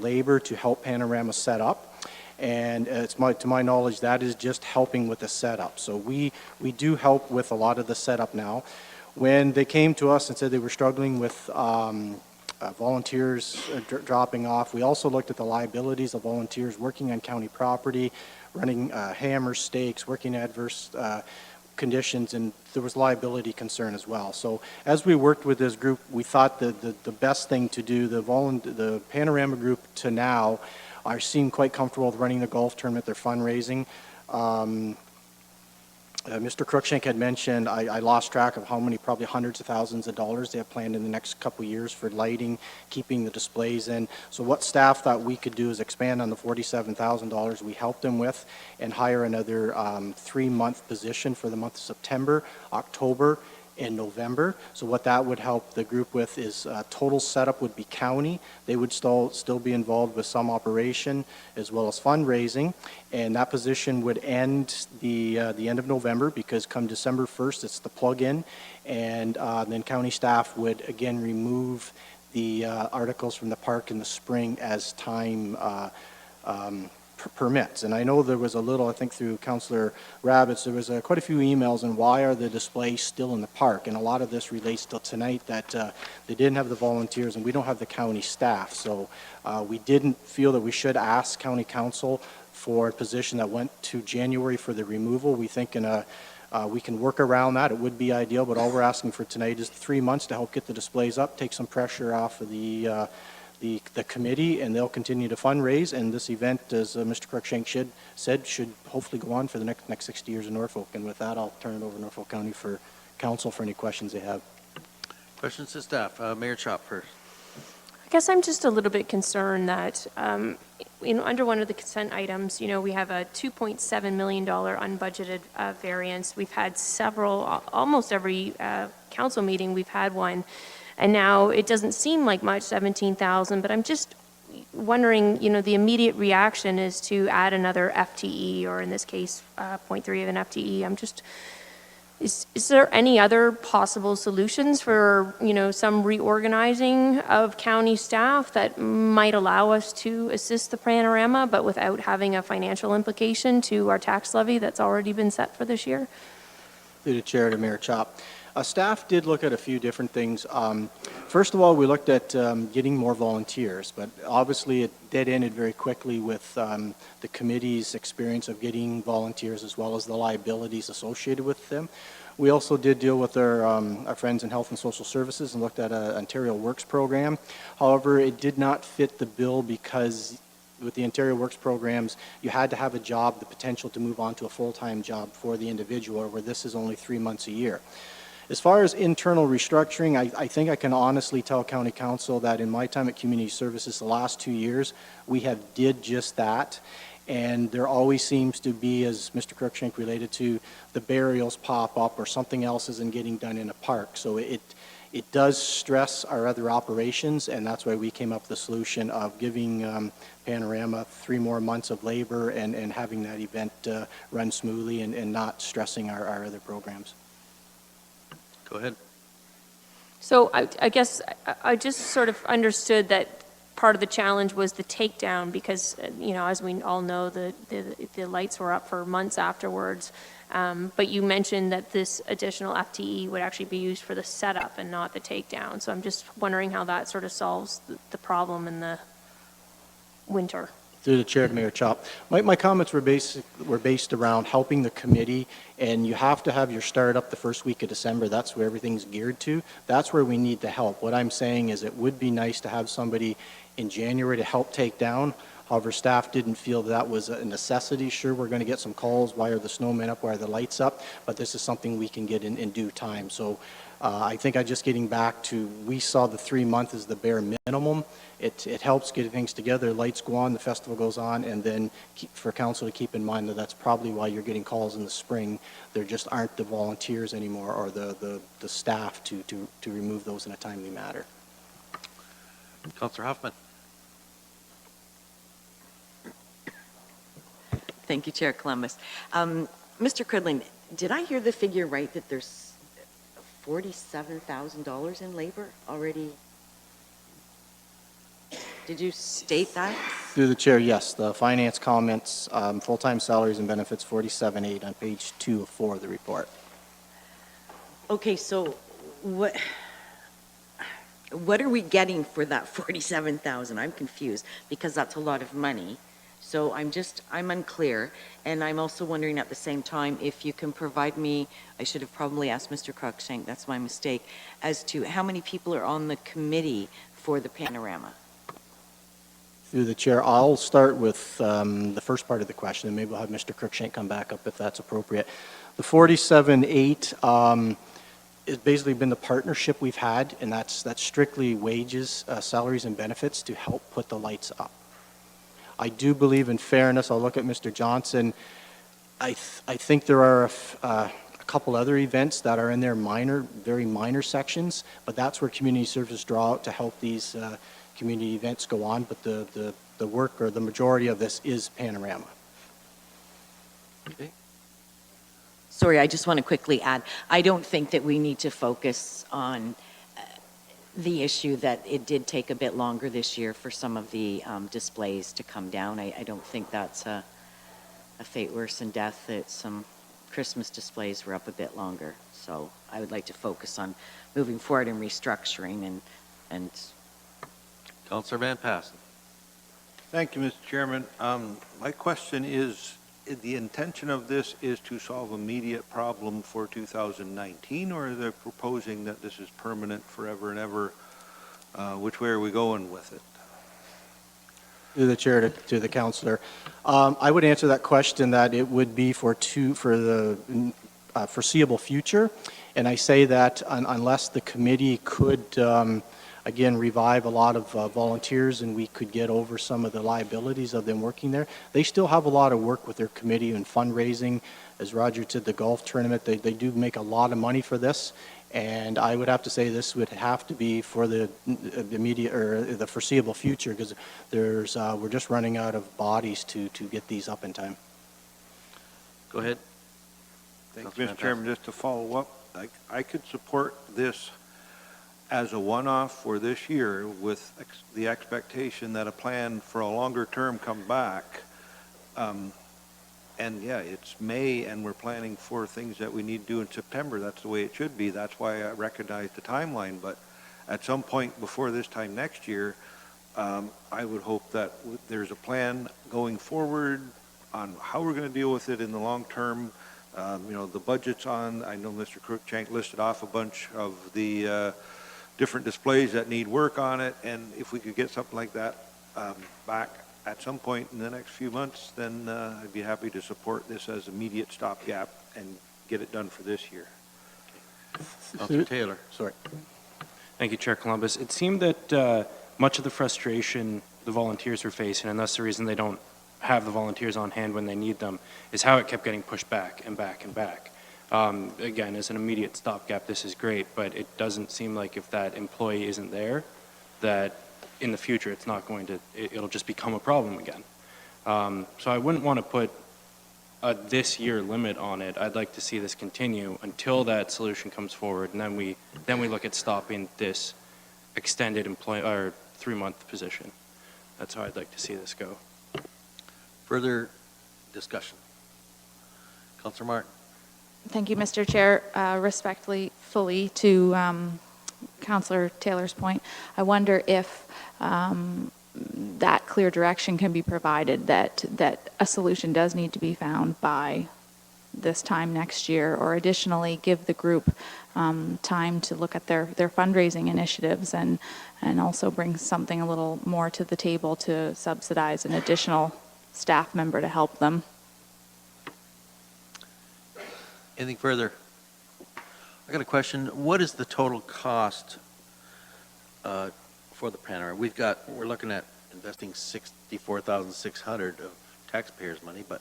labor to help Panorama set up. And to my knowledge, that is just helping with the setup. So we do help with a lot of the setup now. When they came to us and said they were struggling with volunteers dropping off, we also looked at the liabilities of volunteers working on county property, running hammers, stakes, working adverse conditions, and there was liability concern as well. So as we worked with this group, we thought that the best thing to do, the Panorama group to now seem quite comfortable with running the golf tournament, their fundraising. Mr. Crookshank had mentioned, I lost track of how many, probably hundreds of thousands of dollars they have planned in the next couple of years for lighting, keeping the displays in. So what staff thought we could do is expand on the $47,000 we helped them with and hire another 3-month position for the month of September, October, in November. So what that would help the group with is total setup would be county. They would still be involved with some operation as well as fundraising, and that position would end the end of November, because come December 1st it's the plug-in, and then county staff would again remove the articles from the park in the spring as time permits. And I know there was a little, I think through Councillor Rabbits, there was quite a few emails on why are the displays still in the park, and a lot of this relates to tonight that they didn't have the volunteers and we don't have the county staff. So we didn't feel that we should ask county council for a position that went to January for the removal. We think we can work around that. It would be ideal, but all we're asking for tonight is 3 months to help get the displays up, take some pressure off of the committee, and they'll continue to fundraise. And this event, as Mr. Cruikshank said, should hopefully go on for the next 60 years in Norfolk. And with that, I'll turn it over to Norfolk County for council for any questions they have. Questions to staff. Mayor Chop first. I guess I'm just a little bit concerned that, under one of the consent items, we have a $2.7 million unbudgeted variance. We've had several, almost every council meeting we've had one, and now it doesn't seem like much, 17,000, but I'm just wondering, the immediate reaction is to add another FTE, or in this case, 0.3 of an FTE. I'm just, is there any other possible solutions for, some reorganizing of county staff that might allow us to assist the panorama, but without having a financial implication to our tax levy that's already been set for this year? Through the chair to Mayor Chop. Staff did look at a few different things. First of all, we looked at getting more volunteers, but obviously it dead-ended very quickly with the committee's experience of getting volunteers as well as the liabilities associated with them. We also did deal with our friends in Health and Social Services and looked at an Ontario Works program. However, it did not fit the bill because with the Ontario Works programs, you had to have a job, the potential to move on to a full-time job for the individual, where this is only 3 months a year. As far as internal restructuring, I think I can honestly tell County Council that in my time at Community Services the last 2 years, we have did just that. And there always seems to be, as Mr. Cruikshank related to, the burials pop up or something else isn't getting done in a park. So it does stress our other operations, and that's why we came up with the solution of giving Panorama 3 more months of labor and having that event run smoothly and not stressing our other programs. Go ahead. So I guess I just sort of understood that part of the challenge was the takedown because, as we all know, the lights were up for months afterwards. But you mentioned that this additional FTE would actually be used for the setup and not the takedown. So I'm just wondering how that sort of solves the problem in the winter. Through the chair to Mayor Chop. My comments were based around helping the committee, and you have to have your start up the first week of December. That's where everything's geared to. That's where we need the help. What I'm saying is it would be nice to have somebody in January to help take down. However, staff didn't feel that was a necessity. Sure, we're going to get some calls, why are the snowmen up, why are the lights up, but this is something we can get in due time. So I think I'm just getting back to, we saw the 3 months as the bare minimum. It helps get things together, lights go on, the festival goes on, and then for council to keep in mind that that's probably why you're getting calls in the spring. There just aren't the volunteers anymore or the staff to remove those in a timely manner. Councillor Huffman. Thank you, Chair Columbus. Mr. Cridling, did I hear the figure right that there's $47,000 in labor already? Did you state that? Through the chair, yes. The finance comments, full-time salaries and benefits, 47.8 on page 2 of 4 of the report. Okay, so what are we getting for that $47,000? I'm confused because that's a lot of money. So I'm unclear, and I'm also wondering at the same time if you can provide me, I should have probably asked Mr. Cruikshank, that's my mistake, as to how many people are on the committee for the panorama. Through the chair, I'll start with the first part of the question, and maybe we'll have Mr. Cruikshank come back up if that's appropriate. The 47.8 has basically been the partnership we've had, and that's strictly wages, salaries, and benefits to help put the lights up. I do believe in fairness. I'll look at Mr. Johnson. I think there are a couple other events that are in their very minor sections, but that's where community services draw out to help these community events go on. But the work or the majority of this is panorama. Okay. Sorry, I just want to quickly add, I don't think that we need to focus on the issue that it did take a bit longer this year for some of the displays to come down. I don't think that's a fate worse than death, that some Christmas displays were up a bit longer. So I would like to focus on moving forward and restructuring and Councillor Van Passen. Thank you, Mr. Chairman. My question is, the intention of this is to solve immediate problem for 2019, or are they proposing that this is permanent forever and ever? Which way are we going with it? Through the chair to the councillor. I would answer that question that it would be for the foreseeable future. And I say that unless the committee could, again, revive a lot of volunteers and we could get over some of the liabilities of them working there. They still have a lot of work with their committee and fundraising. As Roger said, the golf tournament, they do make a lot of money for this. And I would have to say this would have to be for the immediate or the foreseeable future, because we're just running out of bodies to get these up in time. Go ahead. Thank you, Mr. Chairman. Just to follow up, I could support this as a one-off for this year with the expectation that a plan for a longer term come back. And yeah, it's May and we're planning for things that we need to do in September. That's the way it should be. That's why I recognize the timeline. But at some point before this time next year, I would hope that there's a plan going forward on how we're going to deal with it in the long term. The budget's on. I know Mr. Cruikshank listed off a bunch of the different displays that need work on it. And if we could get something like that back at some point in the next few months, then I'd be happy to support this as immediate stopgap and get it done for this year. Councilor Taylor. Sorry. Thank you, Chair Columbus. It seemed that much of the frustration the volunteers were facing, and thus the reason they don't have the volunteers on hand when they need them, is how it kept getting pushed back and back and back. Again, as an immediate stopgap, this is great, but it doesn't seem like if that employee isn't there, that in the future it's not going to, it'll just become a problem again. So I wouldn't want to put a this year limit on it. I'd like to see this continue until that solution comes forward, and then we look at stopping this extended 3-month position. That's how I'd like to see this go. Further discussion. Councilor Martin. Thank you, Mr. Chair. Respectfully, fully to Councillor Taylor's point, I wonder if that clear direction can be provided that a solution does need to be found by this time next year, or additionally give the group time to look at their fundraising initiatives and also bring something a little more to the table to subsidize an additional staff member to help them. Anything further? I got a question. What is the total cost for the panorama? We're looking at investing $64,600 of taxpayers' money, but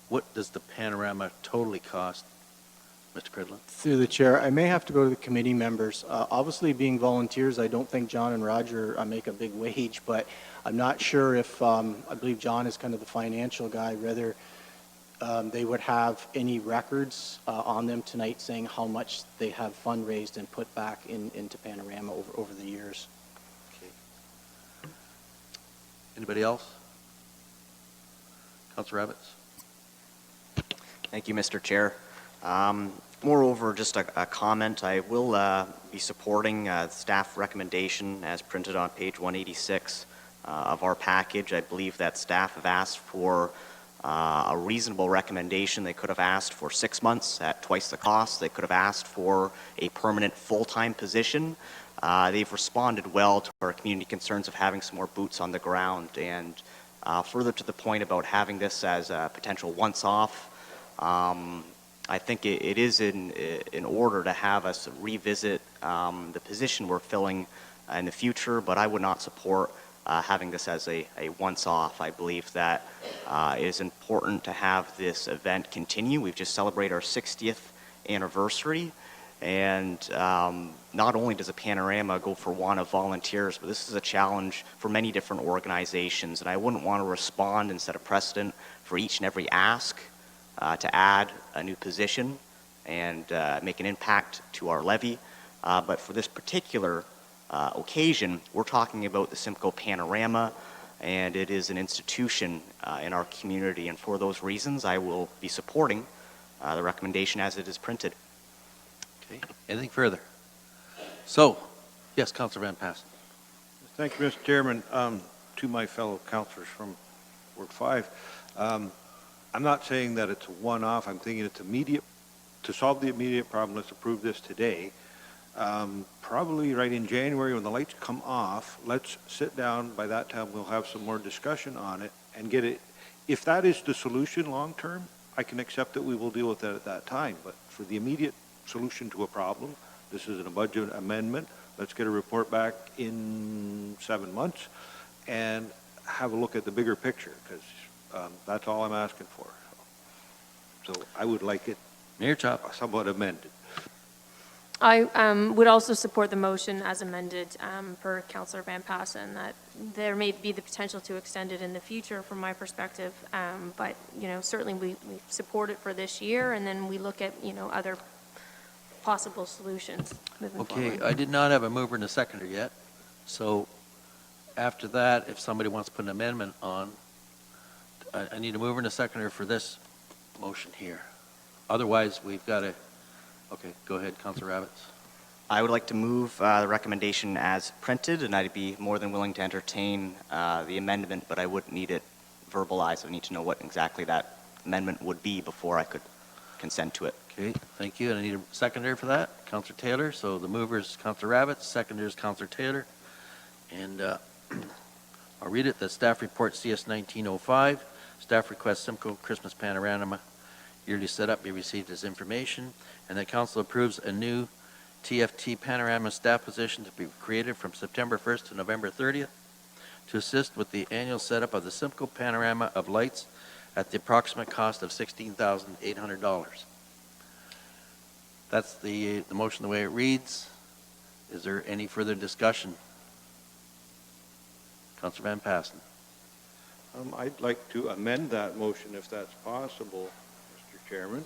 what does the panorama totally cost, Mr. Cridlin? Through the chair, I may have to go to the committee members. Obviously, being volunteers, I don't think John and Roger make a big wage, but I'm not sure if, I believe John is kind of the financial guy, whether they would have any records on them tonight saying how much they have fundraised and put back into Panorama over the years. Okay. Anybody else? Councilor Rabbits? Thank you, Mr. Chair. Moreover, just a comment, I will be supporting staff recommendation as printed on page 186 of our package. I believe that staff have asked for a reasonable recommendation. They could have asked for 6 months at twice the cost. They could have asked for a permanent full-time position. They've responded well to our community concerns of having some more boots on the ground. And further to the point about having this as a potential once-off, I think it is in order to have us revisit the position we're filling in the future, but I would not support having this as a once-off. I believe that it is important to have this event continue. We've just celebrated our 60th anniversary, and not only does a panorama go for want of volunteers, but this is a challenge for many different organizations, and I wouldn't want to respond and set a precedent for each and every ask to add a new position and make an impact to our levy. But for this particular occasion, we're talking about the Simcoe Panorama, and it is an institution in our community, and for those reasons I will be supporting the recommendation as it is printed. Okay, anything further? So, yes, Councilor Van Passen. Thank you, Mr. Chairman. to my fellow councillors from Ward 5, I'm not saying that it's a one-off. I'm thinking it's immediate. To solve the immediate problem, let's approve this today. Probably right in January when the lights come off, let's sit down. By that time, we'll have some more discussion on it and get it. If that is the solution long-term, I can accept that we will deal with that at that time. But for the immediate solution to a problem, this isn't a budget amendment. Let's get a report back in 7 months and have a look at the bigger picture, because that's all I'm asking for. So I would like it Mayor Chop. somewhat amended. I would also support the motion as amended per Councillor Van Passen, that there may be the potential to extend it in the future from my perspective. But, you know, certainly we support it for this year, and then we look at, you know, other possible solutions moving forward. Okay, I did not have a mover and a seconder yet. So after that, if somebody wants to put an amendment on, I need a mover and a seconder for this motion here. Otherwise, we've got to, okay, go ahead, Councillor Rabbits. I would like to move the recommendation as printed, and I'd be more than willing to entertain the amendment, but I wouldn't need it verbalized. I need to know what exactly that amendment would be before I could consent to it. Okay, thank you. And I need a seconder for that, Councillor Taylor. So the mover is Councillor Rabbits, seconder is Councillor Taylor. And I'll read it. The staff report CS 1905. Staff requests Simcoe Christmas Panorama yearly setup be received as information, and that council approves a new TFT Panorama staff position to be created from September 1st to November 30th to assist with the annual setup of the Simcoe Panorama of lights at the approximate cost of $16,800. That's the motion the way it reads. Is there any further discussion? Councillor Van Passen. I'd like to amend that motion if that's possible, Mr. Chairman.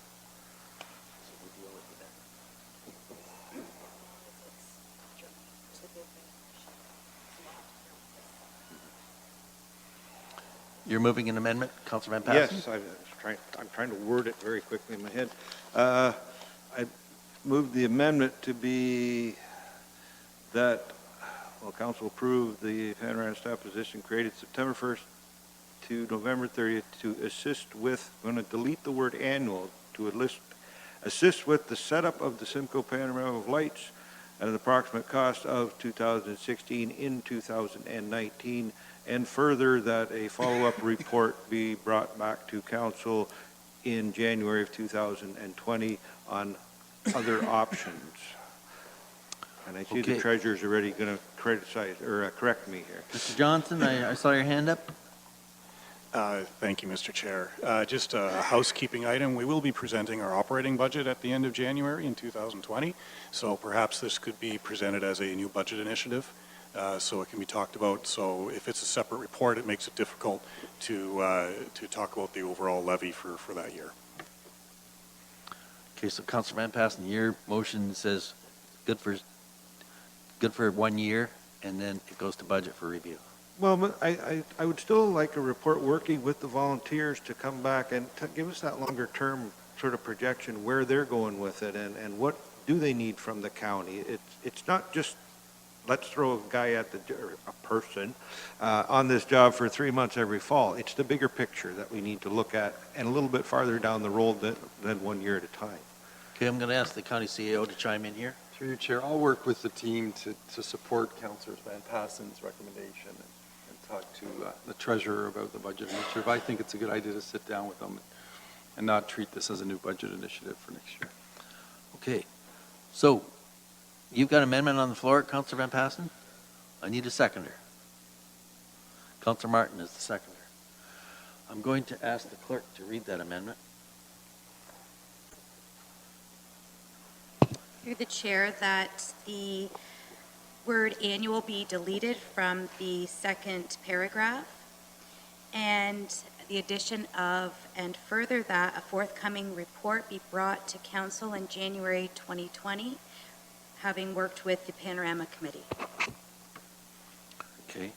You're moving an amendment, Councillor Van Passen? Yes, I'm trying to word it very quickly in my head. I moved the amendment to be that, well, council approved the panorama staff position created September 1st to November 30th to assist with, I'm going to delete the word annual, to assist with the setup of the Simcoe Panorama of Lights at an approximate cost of $2,016 in 2019, and further that a follow-up report be brought back to council in January of 2020 on other options. And I see the Okay. treasurer's already going to criticize or correct me here. Mr. Johnson, I saw your hand up. Thank you, Mr. Chair. Just a housekeeping item. We will be presenting our operating budget at the end of January in 2020. So perhaps this could be presented as a new budget initiative, so it can be talked about. So if it's a separate report, it makes it difficult to talk about the overall levy for that year. Okay, so Councillor Van Passen, your motion says good for 1 year, and then it goes to budget for review. Well, but I would still like a report working with the volunteers to come back and give us that longer term sort of projection where they're going with it and what do they need from the county. It's not just let's throw a guy at or a person on this job for 3 months every fall. It's the bigger picture that we need to look at and a little bit farther down the road than 1 year at a time. Okay, I'm going to ask the county CEO to chime in here. Through your chair, I'll work with the team to support Councillor Van Passen's recommendation and talk to the treasurer about the budget initiative. I think it's a good idea to sit down with them and not treat this as a new budget initiative for next year. Okay, so you've got amendment on the floor, Councillor Van Passen? I need a seconder. Councillor Martin is the seconder. I'm going to ask the clerk to read that amendment. Through the chair, that the word annual be deleted from the second paragraph, and the addition of, and further that a forthcoming report be brought to council in January 2020, having worked with the Panorama Committee. Okay.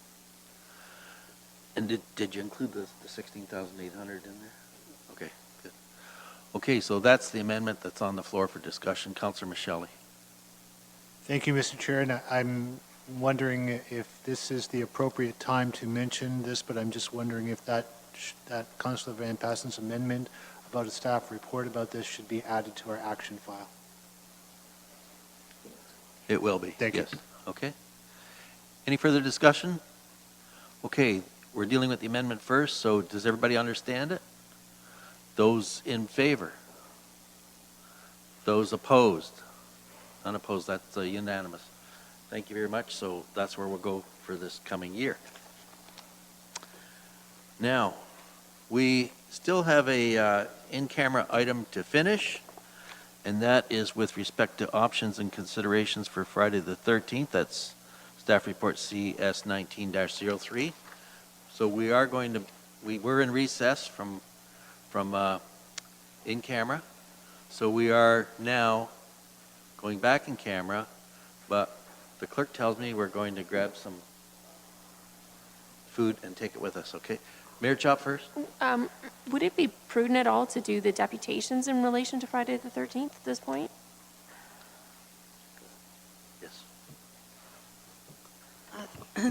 And did you include the 16,800 in there? Okay, good. Okay, so that's the amendment that's on the floor for discussion. Councillor Michelli. Thank you, Mr. Chair. And I'm wondering if this is the appropriate time to mention this, but I'm just wondering if that Councillor Van Passen's amendment about a staff report about this should be added to our action file. It will be. Thank you. Yes. Okay. Any further discussion? Okay, we're dealing with the amendment first, so does everybody understand it? Those in favor? Those opposed? Unopposed, that's unanimous. Thank you very much. So that's where we'll go for this coming year. Now, we still have a in-camera item to finish, and that is with respect to options and considerations for Friday the 13th. That's Staff Report CS 19-03. So we were in recess from in-camera. So we are now going back in camera, but the clerk tells me we're going to grab some food and take it with us, okay? Mayor Chop first? Would it be prudent at all to do the deputations in relation to Friday the 13th at this point? Yes.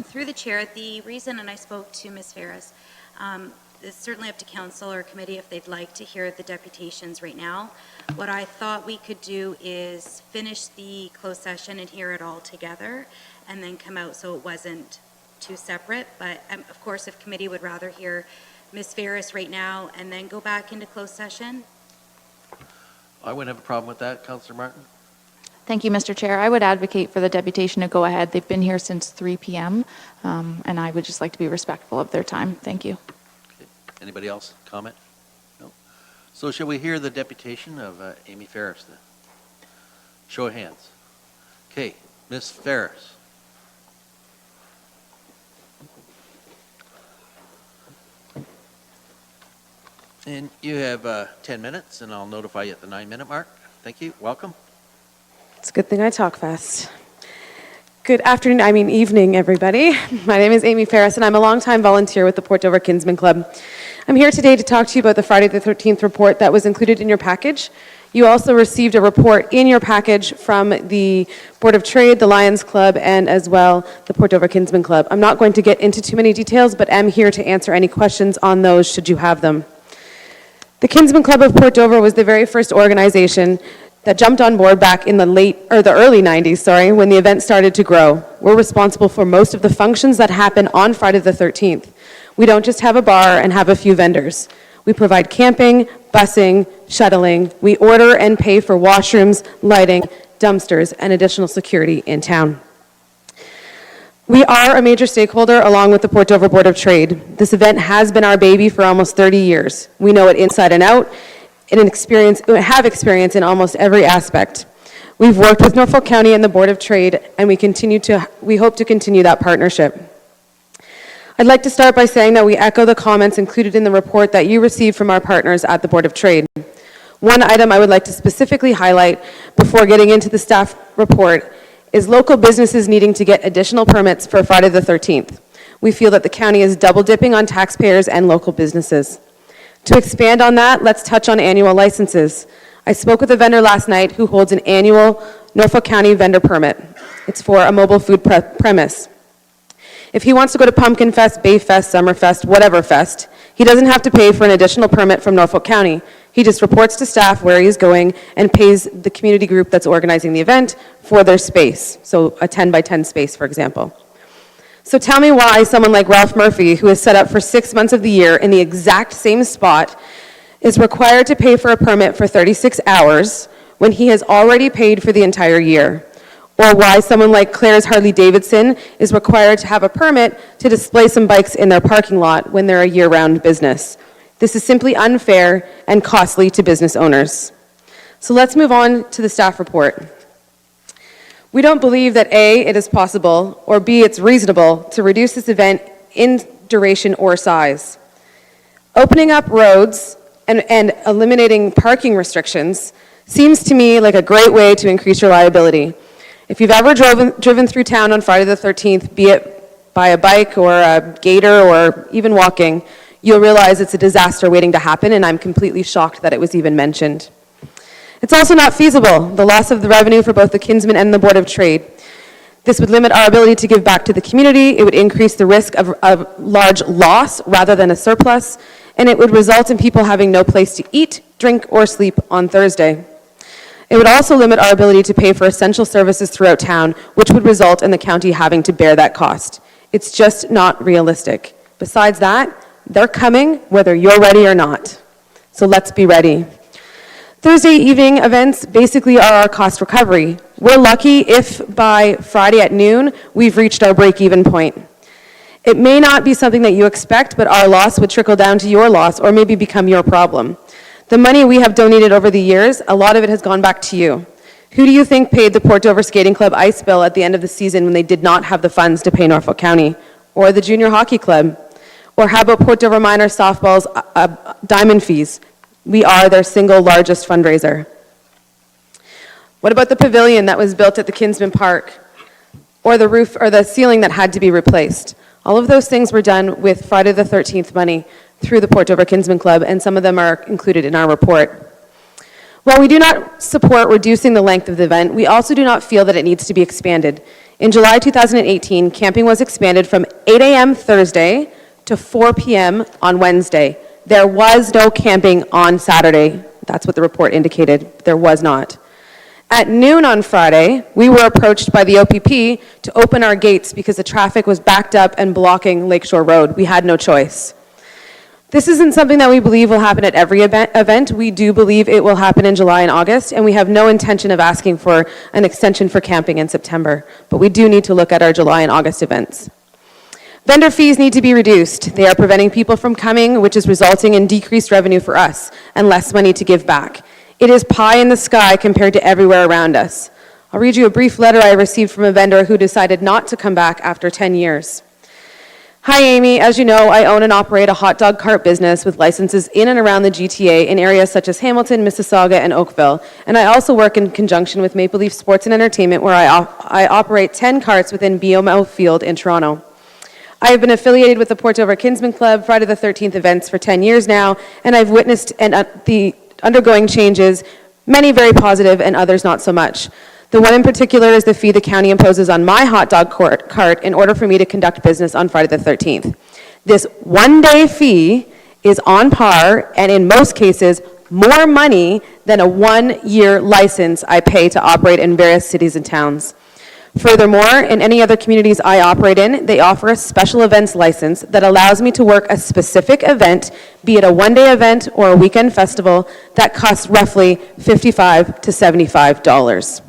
Through the chair, the reason, and I spoke to Ms. Ferris, it's certainly up to council or committee if they'd like to hear the deputations right now. What I thought we could do is finish the closed session and hear it all together and then come out so it wasn't too separate. But of course, if committee would rather hear Ms. Ferris right now and then go back into closed session. I wouldn't have a problem with that, Councillor Martin. Thank you, Mr. Chair. I would advocate for the deputation to go ahead. They've been here since 3 p.m., and I would just like to be respectful of their time. Thank you. Okay. Anybody else comment? No. So shall we hear the deputation of Amy Ferris then? Show of hands. Okay, Ms. Ferris. And you have 10 minutes, and I'll notify you at the 9-minute mark. Thank you. Welcome. It's a good thing I talk fast. Good afternoon, evening, everybody. My name is Amy Ferris, and I'm a longtime volunteer with the Port Dover Kinsman Club. I'm here today to talk to you about the Friday the 13th report that was included in your package. You also received a report in your package from the Board of Trade, the Lions Club, and as well the Port Dover Kinsman Club. I'm not going to get into too many details, but am here to answer any questions on those should you have them. The Kinsman Club of Port Dover was the very first organization that jumped on board back in the early 90s, when the event started to grow. We're responsible for most of the functions that happen on Friday the 13th. We don't just have a bar and have a few vendors. We provide camping, busing, shuttling. We order and pay for washrooms, lighting, dumpsters, and additional security in town. We are a major stakeholder along with the Port Dover Board of Trade. This event has been our baby for almost 30 years. We know it inside and out, and have experience in almost every aspect. We've worked with Norfolk County and the Board of Trade, and we hope to continue that partnership. I'd like to start by saying that we echo the comments included in the report that you received from our partners at the Board of Trade. One item I would like to specifically highlight before getting into the staff report is local businesses needing to get additional permits for Friday the 13th. We feel that the county is double dipping on taxpayers and local businesses. To expand on that, let's touch on annual licenses. I spoke with a vendor last night who holds an annual Norfolk County vendor permit. It's for a mobile food premise. If he wants to go to Pumpkin Fest, Bay Fest, Summer Fest, whatever fest, he doesn't have to pay for an additional permit from Norfolk County. He just reports to staff where he's going and pays the community group that's organizing the event for their space. So a 10 by 10 space, for example. So tell me why someone like Ralph Murphy, who is set up for 6 months of the year in the exact same spot, is required to pay for a permit for 36 hours when he has already paid for the entire year. Or why someone like Claire's Harley-Davidson is required to have a permit to display some bikes in their parking lot when they're a year-round business. This is simply unfair and costly to business owners. So let's move on to the staff report. We don't believe that A, it is possible, or B, it's reasonable to reduce this event in duration or size. Opening up roads and eliminating parking restrictions seems to me like a great way to increase reliability. If you've ever driven through town on Friday the 13th, be it by a bike or a gator or even walking, you'll realize it's a disaster waiting to happen, and I'm completely shocked that it was even mentioned. It's also not feasible, the loss of the revenue for both the Kinsman and the Board of Trade. This would limit our ability to give back to the community, it would increase the risk of a large loss rather than a surplus, and it would result in people having no place to eat, drink, or sleep on Thursday. It would also limit our ability to pay for essential services throughout town, which would result in the county having to bear that cost. It's just not realistic. Besides that, they're coming whether you're ready or not. So let's be ready. Thursday evening events basically are our cost recovery. We're lucky if by Friday at noon, we've reached our break-even point. It may not be something that you expect, but our loss would trickle down to your loss or maybe become your problem. The money we have donated over the years, a lot of it has gone back to you. Who do you think paid the Port Dover Skating Club ice bill at the end of the season when they did not have the funds to pay Norfolk County? Or the Junior Hockey Club? Or how about Port Dover Minor Softball's diamond fees? We are their single largest fundraiser. What about the pavilion that was built at the Kinsman Park? Or the roof or the ceiling that had to be replaced? All of those things were done with Friday the 13th money through the Port Dover Kinsman Club, and some of them are included in our report. While we do not support reducing the length of the event, we also do not feel that it needs to be expanded. In July 2018, camping was expanded from 8 a.m. Thursday to 4 p.m. on Wednesday. There was no camping on Saturday. That's what the report indicated. There was not. At noon on Friday, we were approached by the OPP to open our gates because the traffic was backed up and blocking Lakeshore Road. We had no choice. This isn't something that we believe will happen at every event. We do believe it will happen in July and August, and we have no intention of asking for an extension for camping in September. But we do need to look at our July and August events. Vendor fees need to be reduced. They are preventing people from coming, which is resulting in decreased revenue for us and less money to give back. It is pie in the sky compared to everywhere around us. I'll read you a brief letter I received from a vendor who decided not to come back after 10 years. Hi, Amy. As you know, I own and operate a hot dog cart business with licenses in and around the GTA in areas such as Hamilton, Mississauga, and Oakville. And I also work in conjunction with Maple Leaf Sports and Entertainment, where I operate 10 carts within BMO Field in Toronto. I have been affiliated with the Port Dover Kinsman Club, Friday the 13th events for 10 years now, and I've witnessed the undergoing changes, many very positive and others not so much. The one in particular is the fee the county imposes on my hot dog cart in order for me to conduct business on Friday the 13th. This one-day fee is on par, and in most cases, more money than a one-year license I pay to operate in various cities and towns. Furthermore, in any other communities I operate in, they offer a special events license that allows me to work a specific event, be it a one-day event or a weekend festival, that costs roughly $55 to $75.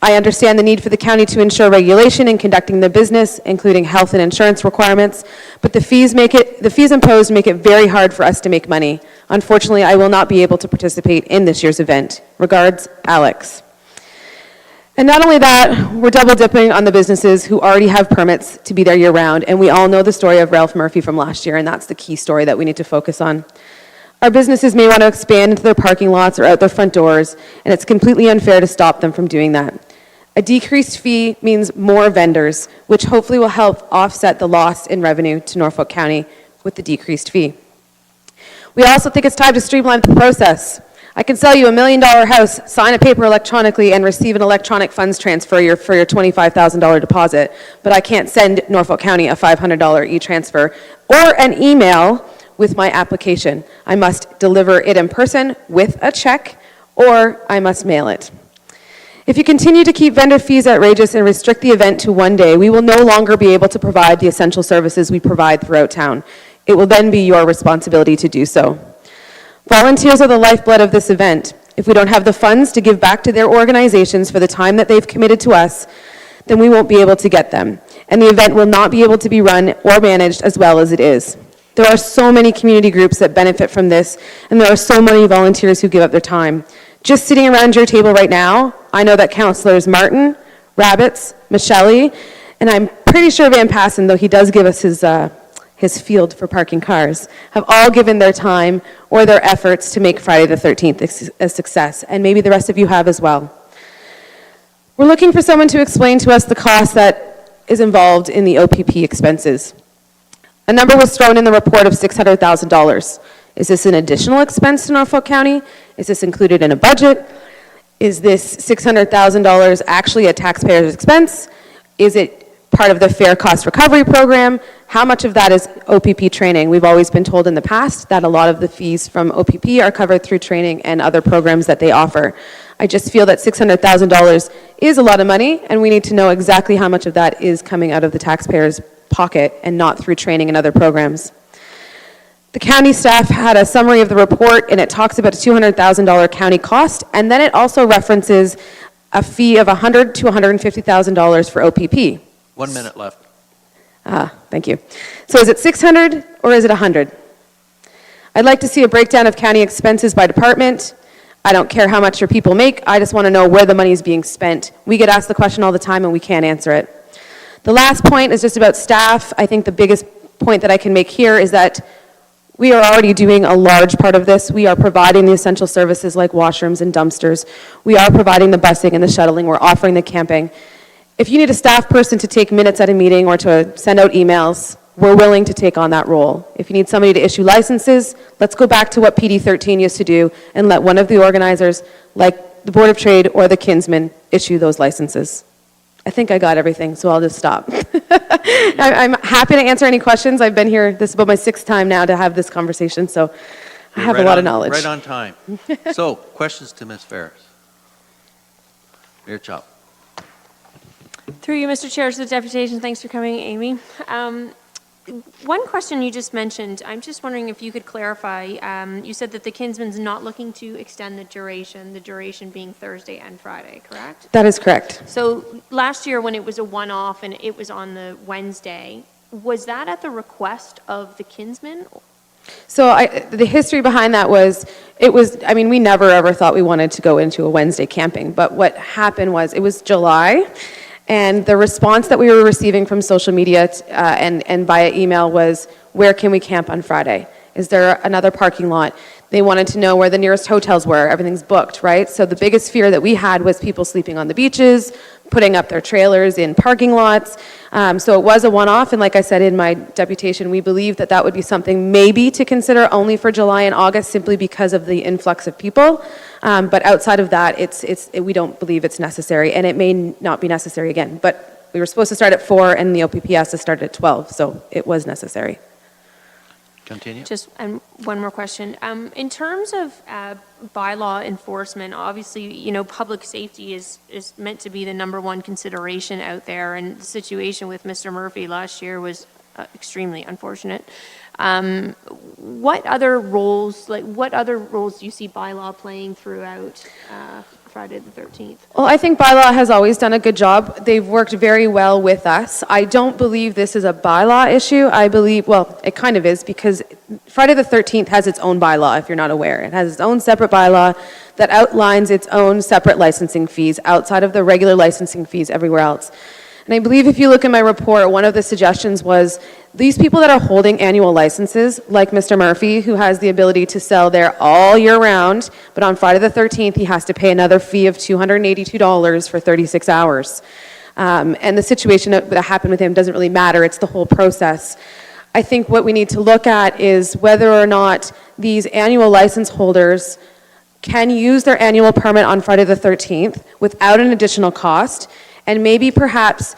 I understand the need for the county to ensure regulation in conducting the business, including health and insurance requirements, but the fees imposed make it very hard for us to make money. Unfortunately, I will not be able to participate in this year's event. Regards, Alex. And not only that, we're double dipping on the businesses who already have permits to be there year-round, and we all know the story of Ralph Murphy from last year, and that's the key story that we need to focus on. Our businesses may want to expand into their parking lots or out their front doors, and it's completely unfair to stop them from doing that. A decreased fee means more vendors, which hopefully will help offset the loss in revenue to Norfolk County with the decreased fee. We also think it's time to streamline the process. I can sell you $1 million house, sign a paper electronically, and receive an electronic funds transfer for your $25,000 deposit, but I can't send Norfolk County a $500 e-transfer or an email with my application. I must deliver it in person with a check, or I must mail it. If you continue to keep vendor fees outrageous and restrict the event to one day, we will no longer be able to provide the essential services we provide throughout town. It will then be your responsibility to do so. Volunteers are the lifeblood of this event. If we don't have the funds to give back to their organizations for the time that they've committed to us, then we won't be able to get them. And the event will not be able to be run or managed as well as it is. There are so many community groups that benefit from this, and there are so many volunteers who give up their time. Just sitting around your table right now, I know that Councillors Martin, Rabbits, Michele, and I'm pretty sure Van Passen, though he does give us his field for parking cars, have all given their time or their efforts to make Friday the 13th a success, and maybe the rest of you have as well. We're looking for someone to explain to us the cost that is involved in the OPP expenses. A number was thrown in the report of $600,000. Is this an additional expense to Norfolk County? Is this included in a budget? Is this $600,000 actually a taxpayer's expense? Is it part of the fair cost recovery program? How much of that is OPP training? We've always been told in the past that a lot of the fees from OPP are covered through training and other programs that they offer. I just feel that $600,000 is a lot of money, and we need to know exactly how much of that is coming out of the taxpayer's pocket and not through training and other programs. The county staff had a summary of the report, and it talks about a $200,000 county cost, and then it also references a fee of $100,000 to $150,000 for OPP. 1 minute left. Thank you. So is it 600 or is it 100? I'd like to see a breakdown of county expenses by department. I don't care how much your people make. I just want to know where the money is being spent. We get asked the question all the time and we can't answer it. The last point is just about staff. I think the biggest point that I can make here is that we are already doing a large part of this. We are providing the essential services like washrooms and dumpsters. We are providing the busing and the shuttling. We're offering the camping. If you need a staff person to take minutes at a meeting or to send out emails, we're willing to take on that role. If you need somebody to issue licenses, let's go back to what PD 13 used to do and let one of the organizers, like the Board of Trade or the Kinsmen, issue those licenses. I think I got everything, so I'll just stop. I'm happy to answer any questions. I've been here, this is about my 6th time now to have this conversation, so I have a lot of knowledge. Right on time. So, questions to Ms. Ferris? Mayor Chop. Through you, Mr. Chair, to the deputation. Thanks for coming, Amy. One question you just mentioned, I'm just wondering if you could clarify. You said that the Kinsman's not looking to extend the duration being Thursday and Friday, correct? That is correct. So last year when it was a one-off and it was on the Wednesday, was that at the request of the Kinsman? So the history behind that was, we never ever thought we wanted to go into a Wednesday camping, but what happened was, it was July, and the response that we were receiving from social media and via email was, where can we camp on Friday? Is there another parking lot? They wanted to know where the nearest hotels were. Everything's booked, right? So the biggest fear that we had was people sleeping on the beaches, putting up their trailers in parking lots. So it was a one-off, and like I said in my deputation, we believe that that would be something maybe to consider only for July and August simply because of the influx of people. But outside of that, we don't believe it's necessary, and it may not be necessary again. But we were supposed to start at 4, and the OPP has to start at 12, so it was necessary. Continue. Just one more question. In terms of bylaw enforcement, obviously, public safety is meant to be the 2 consideration out there, and the situation with Mr. Murphy last year was extremely unfortunate. What other roles do you see bylaw playing throughout Friday the 13th? Well, I think bylaw has always done a good job. They've worked very well with us. I don't believe this is a bylaw issue. I believe, well, it kind of is, because Friday the 13th has its own bylaw, if you're not aware. It has its own separate bylaw that outlines its own separate licensing fees outside of the regular licensing fees everywhere else. And I believe if you look in my report, one of the suggestions was these people that are holding annual licenses, like Mr. Murphy, who has the ability to sell there all year round, but on Friday the 13th, he has to pay another fee of $282 for 36 hours. And the situation that happened with him doesn't really matter. It's the whole process. I think what we need to look at is whether or not these annual license holders can use their annual permit on Friday the 13th without an additional cost. And maybe perhaps,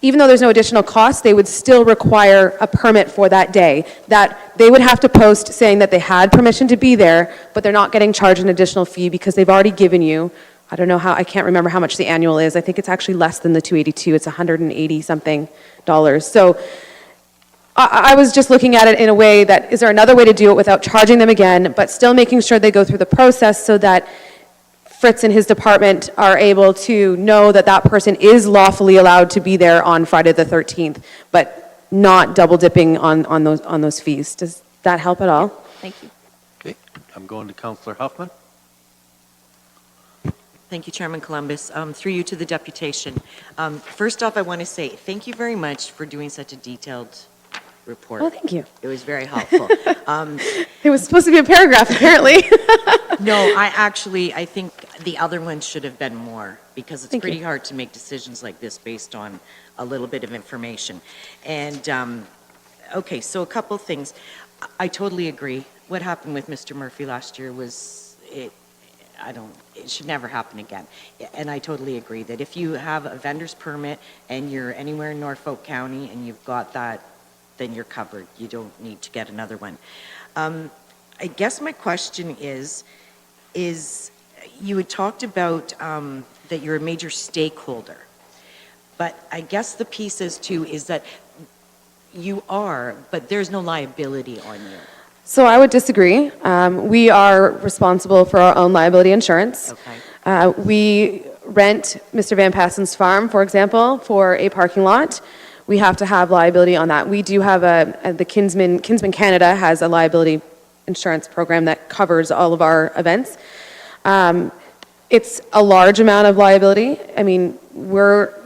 even though there's no additional cost, they would still require a permit for that day. That they would have to post saying that they had permission to be there, but they're not getting charged an additional fee because they've already given you, I can't remember how much the annual is. I think it's actually less than the $282. It's $180 something. So I was just looking at it in a way that, is there another way to do it without charging them again, but still making sure they go through the process so that Fritz and his department are able to know that that person is lawfully allowed to be there on Friday the 13th, but not double dipping on those fees. Does that help at all? Thank you. Okay, I'm going to Councillor Huffman. Thank you, Chairman Columbus. Through you to the deputation. First off, I want to say thank you very much for doing such a detailed report. Oh, thank you. It was very helpful. It was supposed to be a paragraph, apparently. No, I think the other one should have been more, because it's pretty hard to make decisions like this based on a little bit of information. And, okay, so a couple things. I totally agree. What happened with Mr. Murphy last year was, it should never happen again. And I totally agree that if you have a vendor's permit and you're anywhere in Norfolk County and you've got that, then you're covered. You don't need to get another one. I guess my question is you had talked about that you're a major stakeholder, but I guess the piece is too is that you are, but there's no liability on you. So I would disagree. We are responsible for our own liability insurance. Okay. We rent Mr. Van Passen's farm, for example, for a parking lot. We have to have liability on that. We do have the Kinsman Canada has a liability insurance program that covers all of our events. It's a large amount of liability. I mean,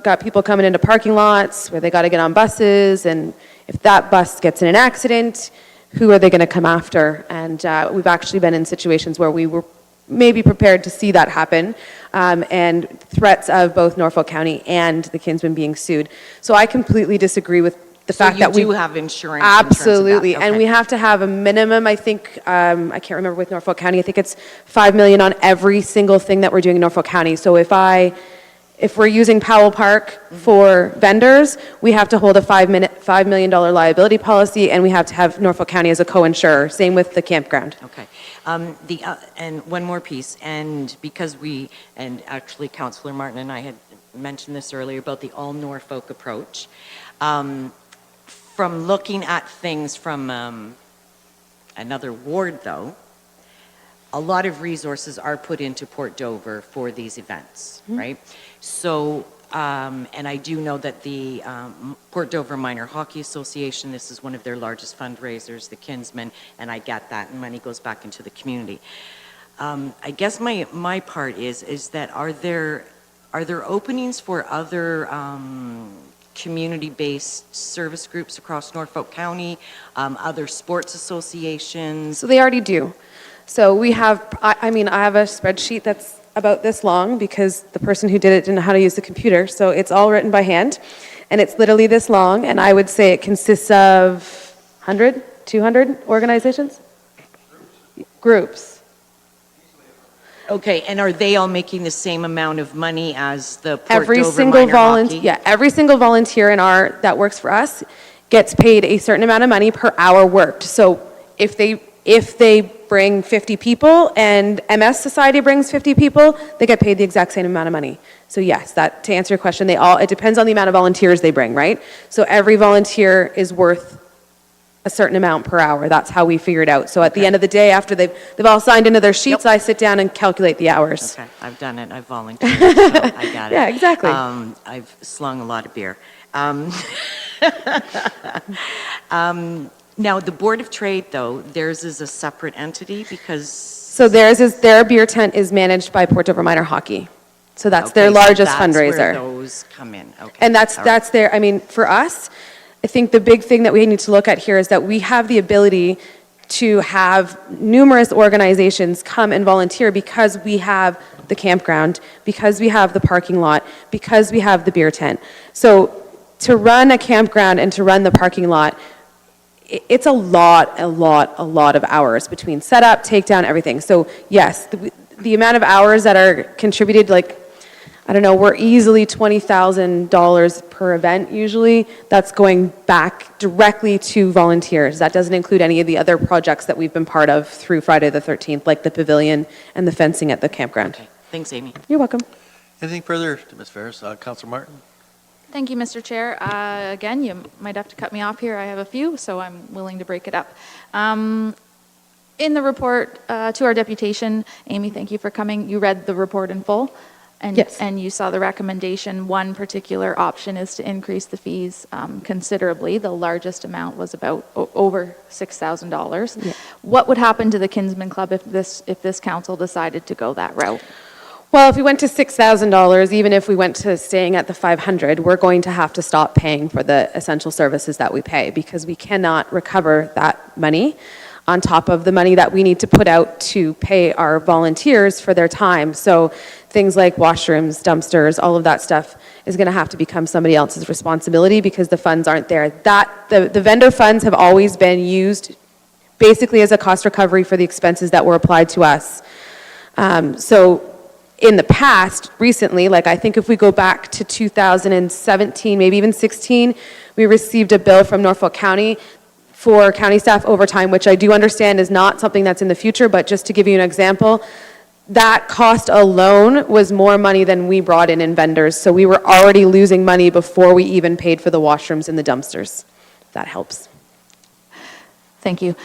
got people coming into parking lots where they got to get on buses, and if that bus gets in an accident, who are they going to come after? And we've actually been in situations where we were maybe prepared to see that happen, and threats of both Norfolk County and the Kinsman being sued. So I completely disagree with the fact that we do have insurance. Absolutely, Okay. and we have to have a minimum. I think I can't remember with Norfolk County. I think it's $5 million on every single thing that we're doing in Norfolk County. So if we're using Powell Park for vendors, we have to hold a $5 million liability policy, and we have to have Norfolk County as a co-insurer. Same with the campground. Okay. And one more piece, and because and actually Councillor Martin and I had mentioned this earlier about the all Norfolk approach. From looking at things from another ward, though, a lot of resources are put into Port Dover for these events, right? So, and I do know that the Port Dover Minor Hockey Association, this is one of their largest fundraisers, the Kinsman, and I get that, and money goes back into the community. I guess my part is that are there openings for other community-based service groups across Norfolk County, other sports associations? So they already do. So we have, I have a spreadsheet that's about this long because the person who did it didn't know how to use the computer. So it's all written by hand, and it's literally this long, and I would say it consists of 100, 200 organizations? Groups. Okay, and are they all making the same amount of money as the Port Every Dover single Minor Hockey? Yeah, every single volunteer that works for us gets paid a certain amount of money per hour worked. So if they bring 50 people and MS Society brings 50 people, they get paid the exact same amount of money. So yes, to answer your question, it depends on the amount of volunteers they bring, right? So every volunteer is worth a certain amount per hour. That's how we figure it out. So at the end of the day, after they've all signed into their sheets, I sit down and calculate the hours. Okay, I've done it. I've volunteered, so I got it. Yeah, exactly. I've slung a lot of beer. Now, the Board of Trade, though, theirs is a separate entity because... So their beer tent is managed by Port Dover Minor Hockey. So that's their largest fundraiser. That's where those come in. Okay. And that's their, for us, I think the big thing that we need to look at here is that we have the ability to have numerous organizations come and volunteer because we have the campground, because we have the parking lot, because we have the beer tent. So to run a campground and to run the parking lot, it's a lot of hours between setup, takedown, everything. So yes, the amount of hours that are contributed, we're easily $20,000 per event usually. That's going back directly to volunteers. That doesn't include any of the other projects that we've been part of through Friday the 13th, like the pavilion and the fencing at the campground. Okay. Thanks, Amy. You're welcome. Anything further to Ms. Ferris? Councilor Martin? Thank you, Mr. Chair. Again, you might have to cut me off here. I have a few, so I'm willing to break it up. In the report to our deputation, Amy, thank you for coming. You read the report in full. And, yes. And you saw the recommendation. One particular option is to increase the fees considerably. The largest amount was about over $6,000. Yeah. What would happen to the Kinsman Club if this council decided to go that route? Well, if we went to $6,000, even if we went to staying at the 500, we're going to have to stop paying for the essential services that we pay because we cannot recover that money on top of the money that we need to put out to pay our volunteers for their time. So things like washrooms, dumpsters, all of that stuff is going to have to become somebody else's responsibility because the funds aren't there. The vendor funds have always been used basically as a cost recovery for the expenses that were applied to us. So in the past, recently, like I think if we go back to 2017, maybe even 16, we received a bill from Norfolk County for county staff overtime, which I do understand is not something that's in the future, but just to give you an example, that cost alone was more money than we brought in vendors. So we were already losing money before we even paid for the washrooms and the dumpsters. That helps. Thank you.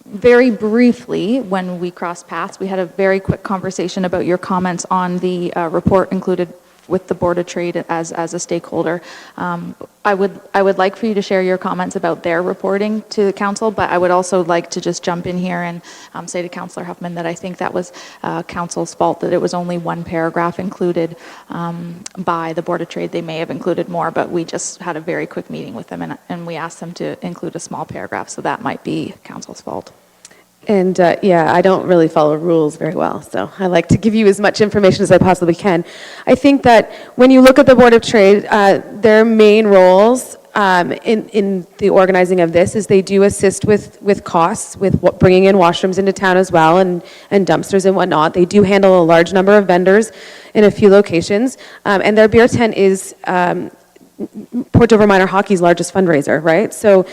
Very briefly, when we crossed paths, we had a very quick conversation about your comments on the report included with the Board of Trade as a stakeholder. I would like for you to share your comments about their reporting to the council, but I would also like to just jump in here and say to Councillor Huffman that I think that was council's fault, that it was only one paragraph included by the Board of Trade. They may have included more, but we just had a very quick meeting with them and we asked them to include a small paragraph, so that might be council's fault. And yeah, I don't really follow rules very well, so I like to give you as much information as I possibly can. I think that when you look at the Board of Trade, their main roles in the organizing of this is they do assist with costs, with bringing in washrooms into town as well, and dumpsters and whatnot. They do handle a large number of vendors in a few locations, and their beer tent is Port Dover Minor Hockey's largest fundraiser, right? So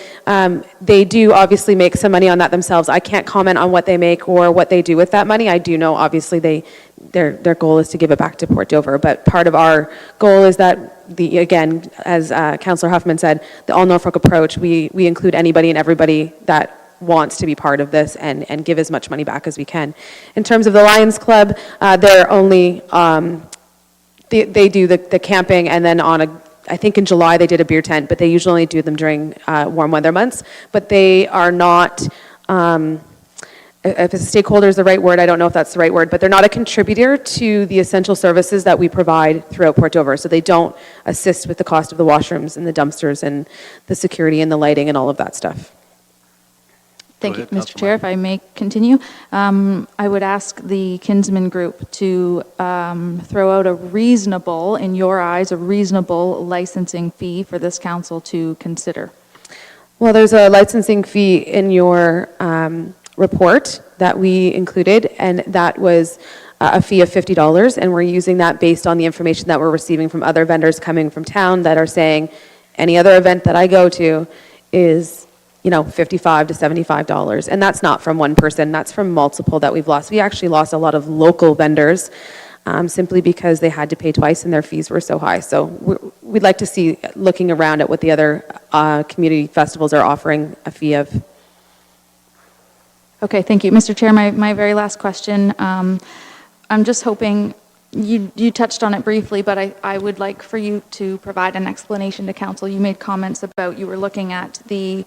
they do obviously make some money on that themselves. I can't comment on what they make or what they do with that money. I do know obviously their goal is to give it back to Port Dover, but part of our goal is that again, as Councillor Huffman said, the all Norfolk approach, we include anybody and everybody that wants to be part of this and give as much money back as we can. In terms of the Lions Club, they're only, they do the camping, and then I think in July they did a beer tent, but they usually only do them during warm weather months. But they are not, if a stakeholder is the right word, I don't know if that's the right word, but they're not a contributor to the essential services that we provide throughout Port Dover. So they don't assist with the cost of the washrooms and the dumpsters and the security and the lighting and all of that stuff. Thank you, Mr. Chair. If I may continue, I would ask the Kinsman Group to throw out a reasonable, in your eyes, a reasonable licensing fee for this council to consider. Well, there's a licensing fee in your report that we included, and that was a fee of $50, and we're using that based on the information that we're receiving from other vendors coming from town that are saying any other event that I go to is $55 to $75. And that's not from one person, that's from multiple that we've lost. We actually lost a lot of local vendors simply because they had to pay twice and their fees were so high. So we'd like to see, looking around at what the other community festivals are offering a fee of. Okay, thank you. Mr. Chair, my very last question. I'm just hoping, you touched on it briefly, but I would like for you to provide an explanation to council. You made comments about you were looking at the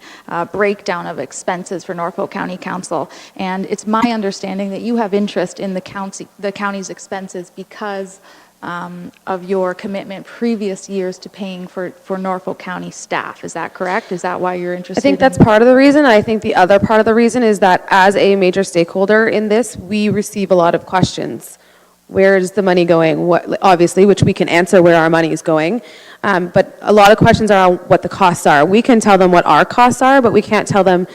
breakdown of expenses for Norfolk County Council, and it's my understanding that you have interest in the county's expenses because of your commitment previous years to paying for Norfolk County staff. Is that correct? Is that why you're interested? I think that's part of the reason. I think the other part of the reason is that as a major stakeholder in this, we receive a lot of questions. Where is the money going? What, obviously, which we can answer where our money is going. But a lot of questions are on what the costs are. We can tell them what our costs are, but we can't tell them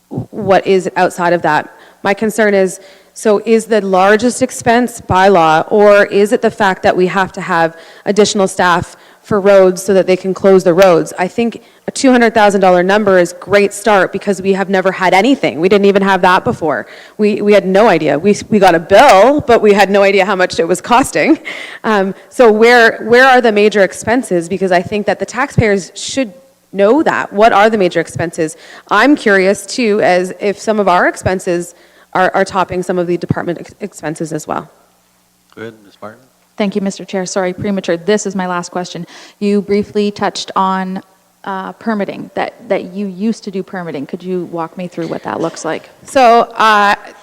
what is outside of that. My concern is, so is the largest expense by law, or is it the fact that we have to have additional staff for roads so that they can close the roads? I think a $200,000 number is a great start because we have never had anything. We didn't even have that before. We had no idea. We got a bill, but we had no idea how much it was costing. So where are the major expenses? Because I think that the taxpayers should know that. What are the major expenses? I'm curious too, as if some of our expenses are topping some of the department expenses as well. Good, Ms. Martin. Thank you, Mr. Chair. Sorry, premature. This is my last question. You briefly touched on permitting, that you used to do permitting. Could you walk me through what that looks like? So I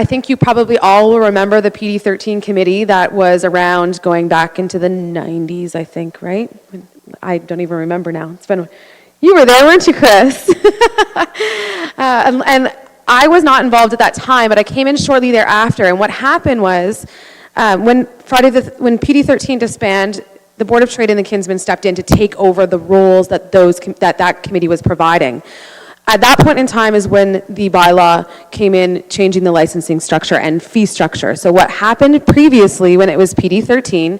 think you probably all will remember the PD13 committee that was around going back into the 90s, I think, right? I don't even remember now. It's been, you were there, weren't you, Chris? And I was not involved at that time, but I came in shortly thereafter. And what happened was, when PD13 disbanded, the Board of Trade and the Kinsmen stepped in to take over the roles that that committee was providing. At that point in time is when the bylaw came in, changing the licensing structure and fee structure. So what happened previously when it was PD 13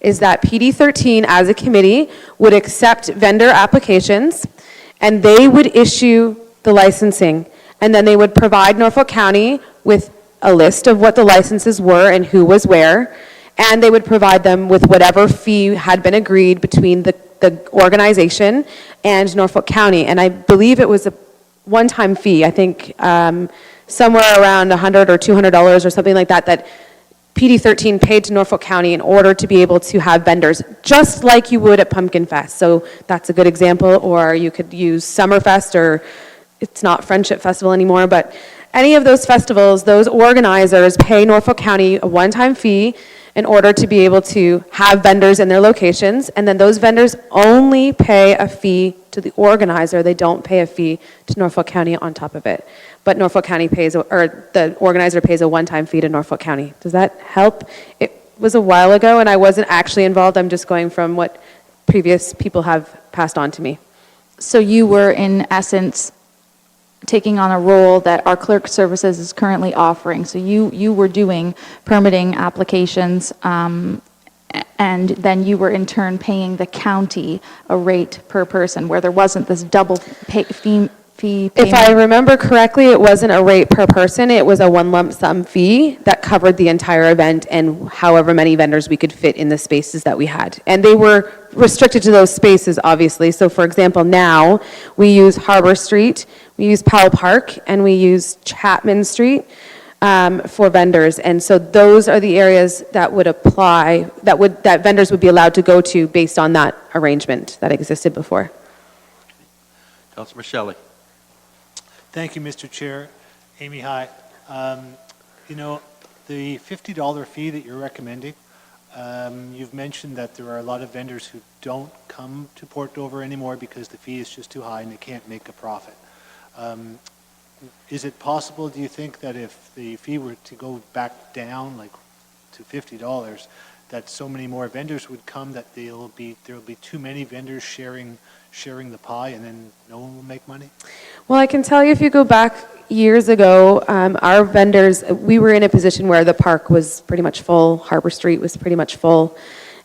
is that PD 13 as a committee would accept vendor applications and they would issue the licensing. And then they would provide Norfolk County with a list of what the licenses were and who was where. And they would provide them with whatever fee had been agreed between the organization and Norfolk County. And I believe it was a one-time fee, I think somewhere around $100 or $200 or something like that, that PD 13 paid to Norfolk County in order to be able to have vendors, just like you would at Pumpkin Fest. So that's a good example, or you could use Summerfest, or it's not Friendship Festival anymore, but any of those festivals, those organizers pay Norfolk County a one-time fee in order to be able to have vendors in their locations, and then those vendors only pay a fee to the organizer. They don't pay a fee to Norfolk County on top of it. But Norfolk County pays, or the organizer pays a one-time fee to Norfolk County. Does that help? It was a while ago, and I wasn't actually involved. I'm just going from what previous people have passed on to me. So you were, in essence, taking on a role that our clerk services is currently offering. So you were doing permitting applications, and then you were in turn paying the county a rate per person, where there wasn't this double fee payment. If I remember correctly, it wasn't a rate per person. It was a one lump sum fee that covered the entire event and however many vendors we could fit in the spaces that we had. And they were restricted to those spaces, obviously. So for example, now we use Harbor Street, we use Powell Park, and we use Chapman Street for vendors. And so those are the areas that would apply, that vendors would be allowed to go to based on that arrangement that existed before. Councilor Shelley. Thank you, Mr. Chair. Amy, hi. You know, the $50 fee that you're recommending, you've mentioned that there are a lot of vendors who don't come to Port Dover anymore because the fee is just too high and they can't make a profit. Is it possible, do you think, that if the fee were to go back down, like to $50, that so many more vendors would come that there will be too many vendors sharing the pie, and then no one will make money? Well, I can tell you, if you go back years ago, our vendors, we were in a position where the park was pretty much full, Harbor Street was pretty much full,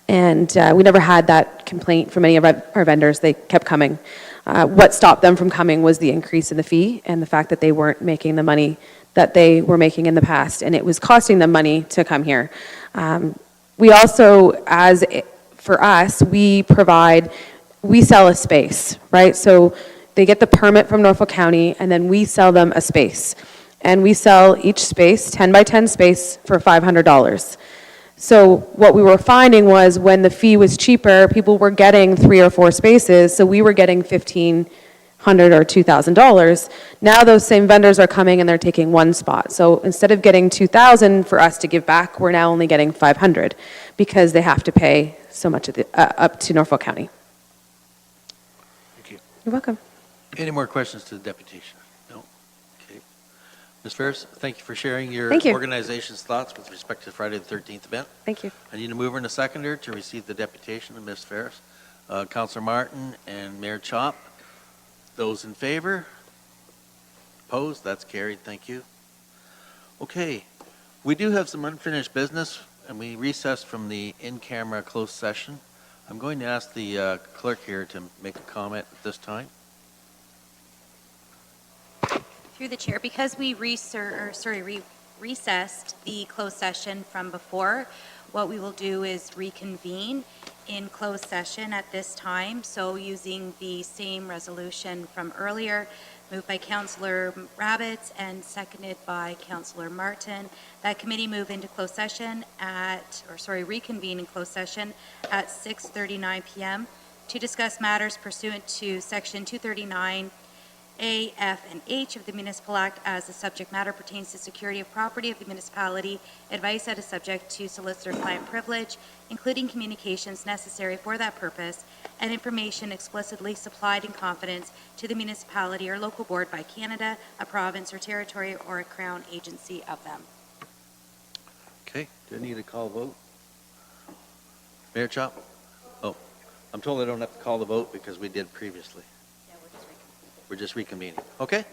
and we never had that complaint from any of our vendors. They kept coming. What stopped them from coming was the increase in the fee and the fact that they weren't making the money that they were making in the past, and it was costing them money to come here. We also, for us, we sell a space, right? So they get the permit from Norfolk County, and then we sell them a space. And we sell each space, 10 by 10 space, for $500. So what we were finding was when the fee was cheaper, people were getting 3 or 4 spaces, so we were getting $1,500 or $2,000. Now those same vendors are coming and they're taking one spot. So instead of getting $2,000 for us to give back, we're now only getting $500 because they have to pay so much up to Norfolk County. Thank you. You're welcome. Any more questions to the deputation? No? Okay. Ms. Ferris, thank you for sharing your Thank you. organization's thoughts with respect to the Friday the 13th event. Thank you. I need a mover and a seconder to receive the deputation of Ms. Ferris. Councilor Martin and Mayor Chop. Those in favor? Opposed? That's carried. Thank you. Okay. We do have some unfinished business, and we recessed from the in-camera closed session. I'm going to ask the clerk here to make a comment at this time. Through the chair, because we recessed the closed session from before, what we will do is reconvene in closed session at this time. So using the same resolution from earlier, moved by Councillor Rabbits and seconded by Councillor Martin, that committee move into closed session reconvene in closed session at 6:39 p.m. to discuss matters pursuant to Section 239 A, F, and H of the Municipal Act as the subject matter pertains to security of property of the municipality, advice that is subject to solicitor-client privilege, including communications necessary for that purpose, and information explicitly supplied in confidence to the municipality or local board by Canada, a province or territory, or a crown agency of them. Okay. Do I need to call a vote? Mayor Chop? Oh, I'm told I don't have to call the vote because we did previously. We're just reconvening. Okay?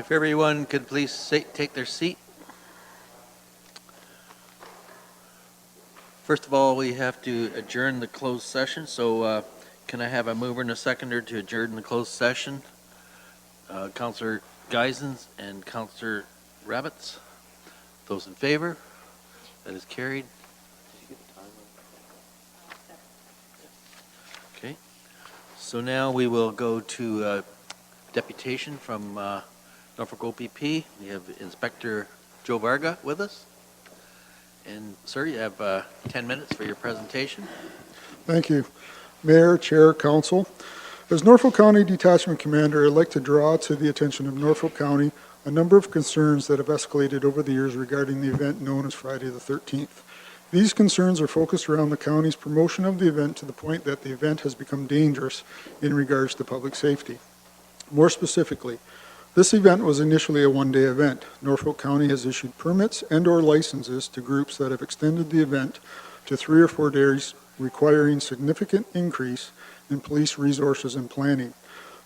If everyone could please take their seat. First of all, we have to adjourn the closed session, so can I have a mover and a seconder to adjourn the closed session? Councillor Geisens and Councillor Rabbits. Those in favor? That is carried. Okay. So now we will go to deputation from Norfolk OPP. We have Inspector Joe Varga with us. And sir, you have 10 minutes for your presentation. Thank you. Mayor, Chair, Council. As Norfolk County Detachment Commander, I'd like to draw to the attention of Norfolk County a number of concerns that have escalated over the years regarding the event known as Friday the 13th. These concerns are focused around the county's promotion of the event to the point that the event has become dangerous in regards to public safety. More specifically, this event was initially a one-day event. Norfolk County has issued permits and/or licenses to groups that have extended the event to 3 or 4 days, requiring significant increase in police resources and planning,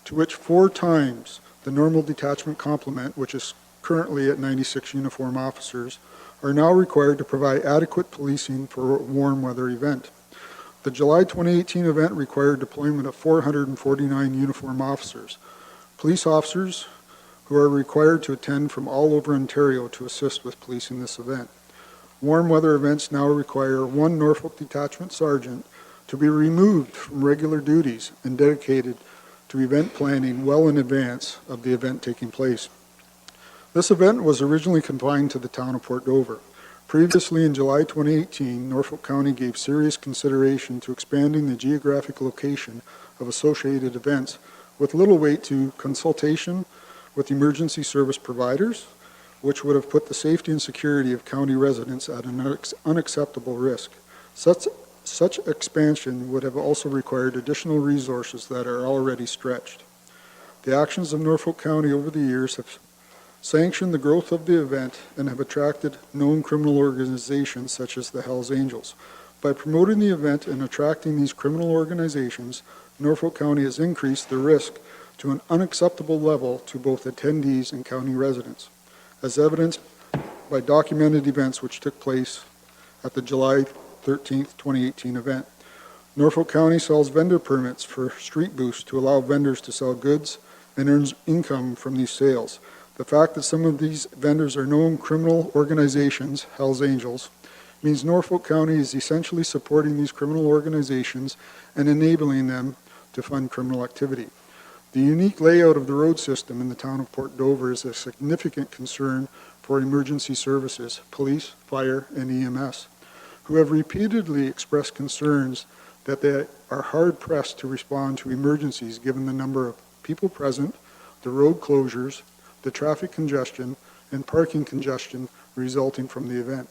to which 4 times the normal detachment complement, which is currently at 96 uniform officers, are now required to provide adequate policing for a warm weather event. The July 2018 event required deployment of 449 uniform officers. Police officers who are required to attend from all over Ontario to assist with policing this event. Warm weather events now require 1 Norfolk Detachment Sergeant to be removed from regular duties and dedicated to event planning well in advance of the event taking place. This event was originally confined to the town of Port Dover. Previously, in July 2018, Norfolk County gave serious consideration to expanding the geographic location of associated events with little weight to consultation with emergency service providers, which would have put the safety and security of county residents at an unacceptable risk. Such expansion would have also required additional resources that are already stretched. The actions of Norfolk County over the years have sanctioned the growth of the event and have attracted known criminal organizations such as the Hells Angels. By promoting the event and attracting these criminal organizations, Norfolk County has increased the risk to an unacceptable level to both attendees and county residents, as evidenced by documented events which took place at the July 13th, 2018 event. Norfolk County sells vendor permits for street booths to allow vendors to sell goods and earns income from these sales. The fact that some of these vendors are known criminal organizations, Hells Angels, means Norfolk County is essentially supporting these criminal organizations and enabling them to fund criminal activity. The unique layout of the road system in the town of Port Dover is a significant concern for emergency services, police, fire, and EMS, who have repeatedly expressed concerns that they are hard-pressed to respond to emergencies given the number of people present, the road closures, the traffic congestion, and parking congestion resulting from the event.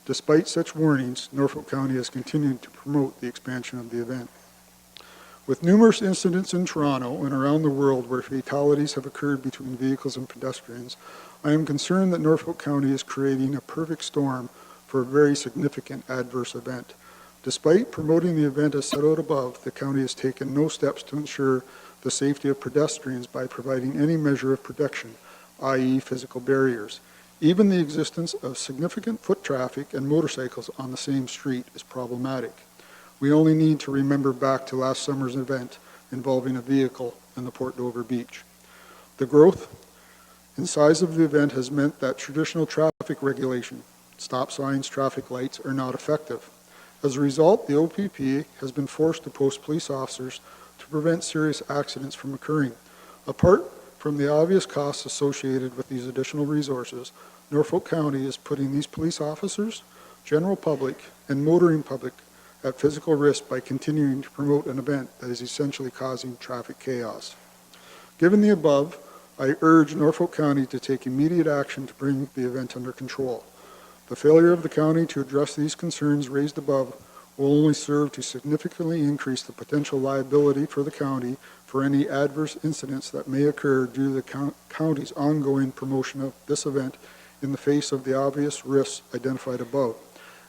Despite such warnings, Norfolk County has continued to promote the expansion of the event. With numerous incidents in Toronto and around the world where fatalities have occurred between vehicles and pedestrians, I am concerned that Norfolk County is creating a perfect storm for a very significant adverse event. Despite promoting the event as set out above, the county has taken no steps to ensure the safety of pedestrians by providing any measure of protection, i.e. physical barriers. Even the existence of significant foot traffic and motorcycles on the same street is problematic. We only need to remember back to last summer's event involving a vehicle in the Port Dover beach. The growth and size of the event has meant that traditional traffic regulation, stop signs, traffic lights, are not effective. As a result, the OPP has been forced to post police officers to prevent serious accidents from occurring. Apart from the obvious costs associated with these additional resources, Norfolk County is putting these police officers, general public, and motoring public at physical risk by continuing to promote an event that is essentially causing traffic chaos. Given the above, I urge Norfolk County to take immediate action to bring the event under control. The failure of the county to address these concerns raised above will only serve to significantly increase the potential liability for the county for any adverse incidents that may occur due to the county's ongoing promotion of this event in the face of the obvious risks identified above.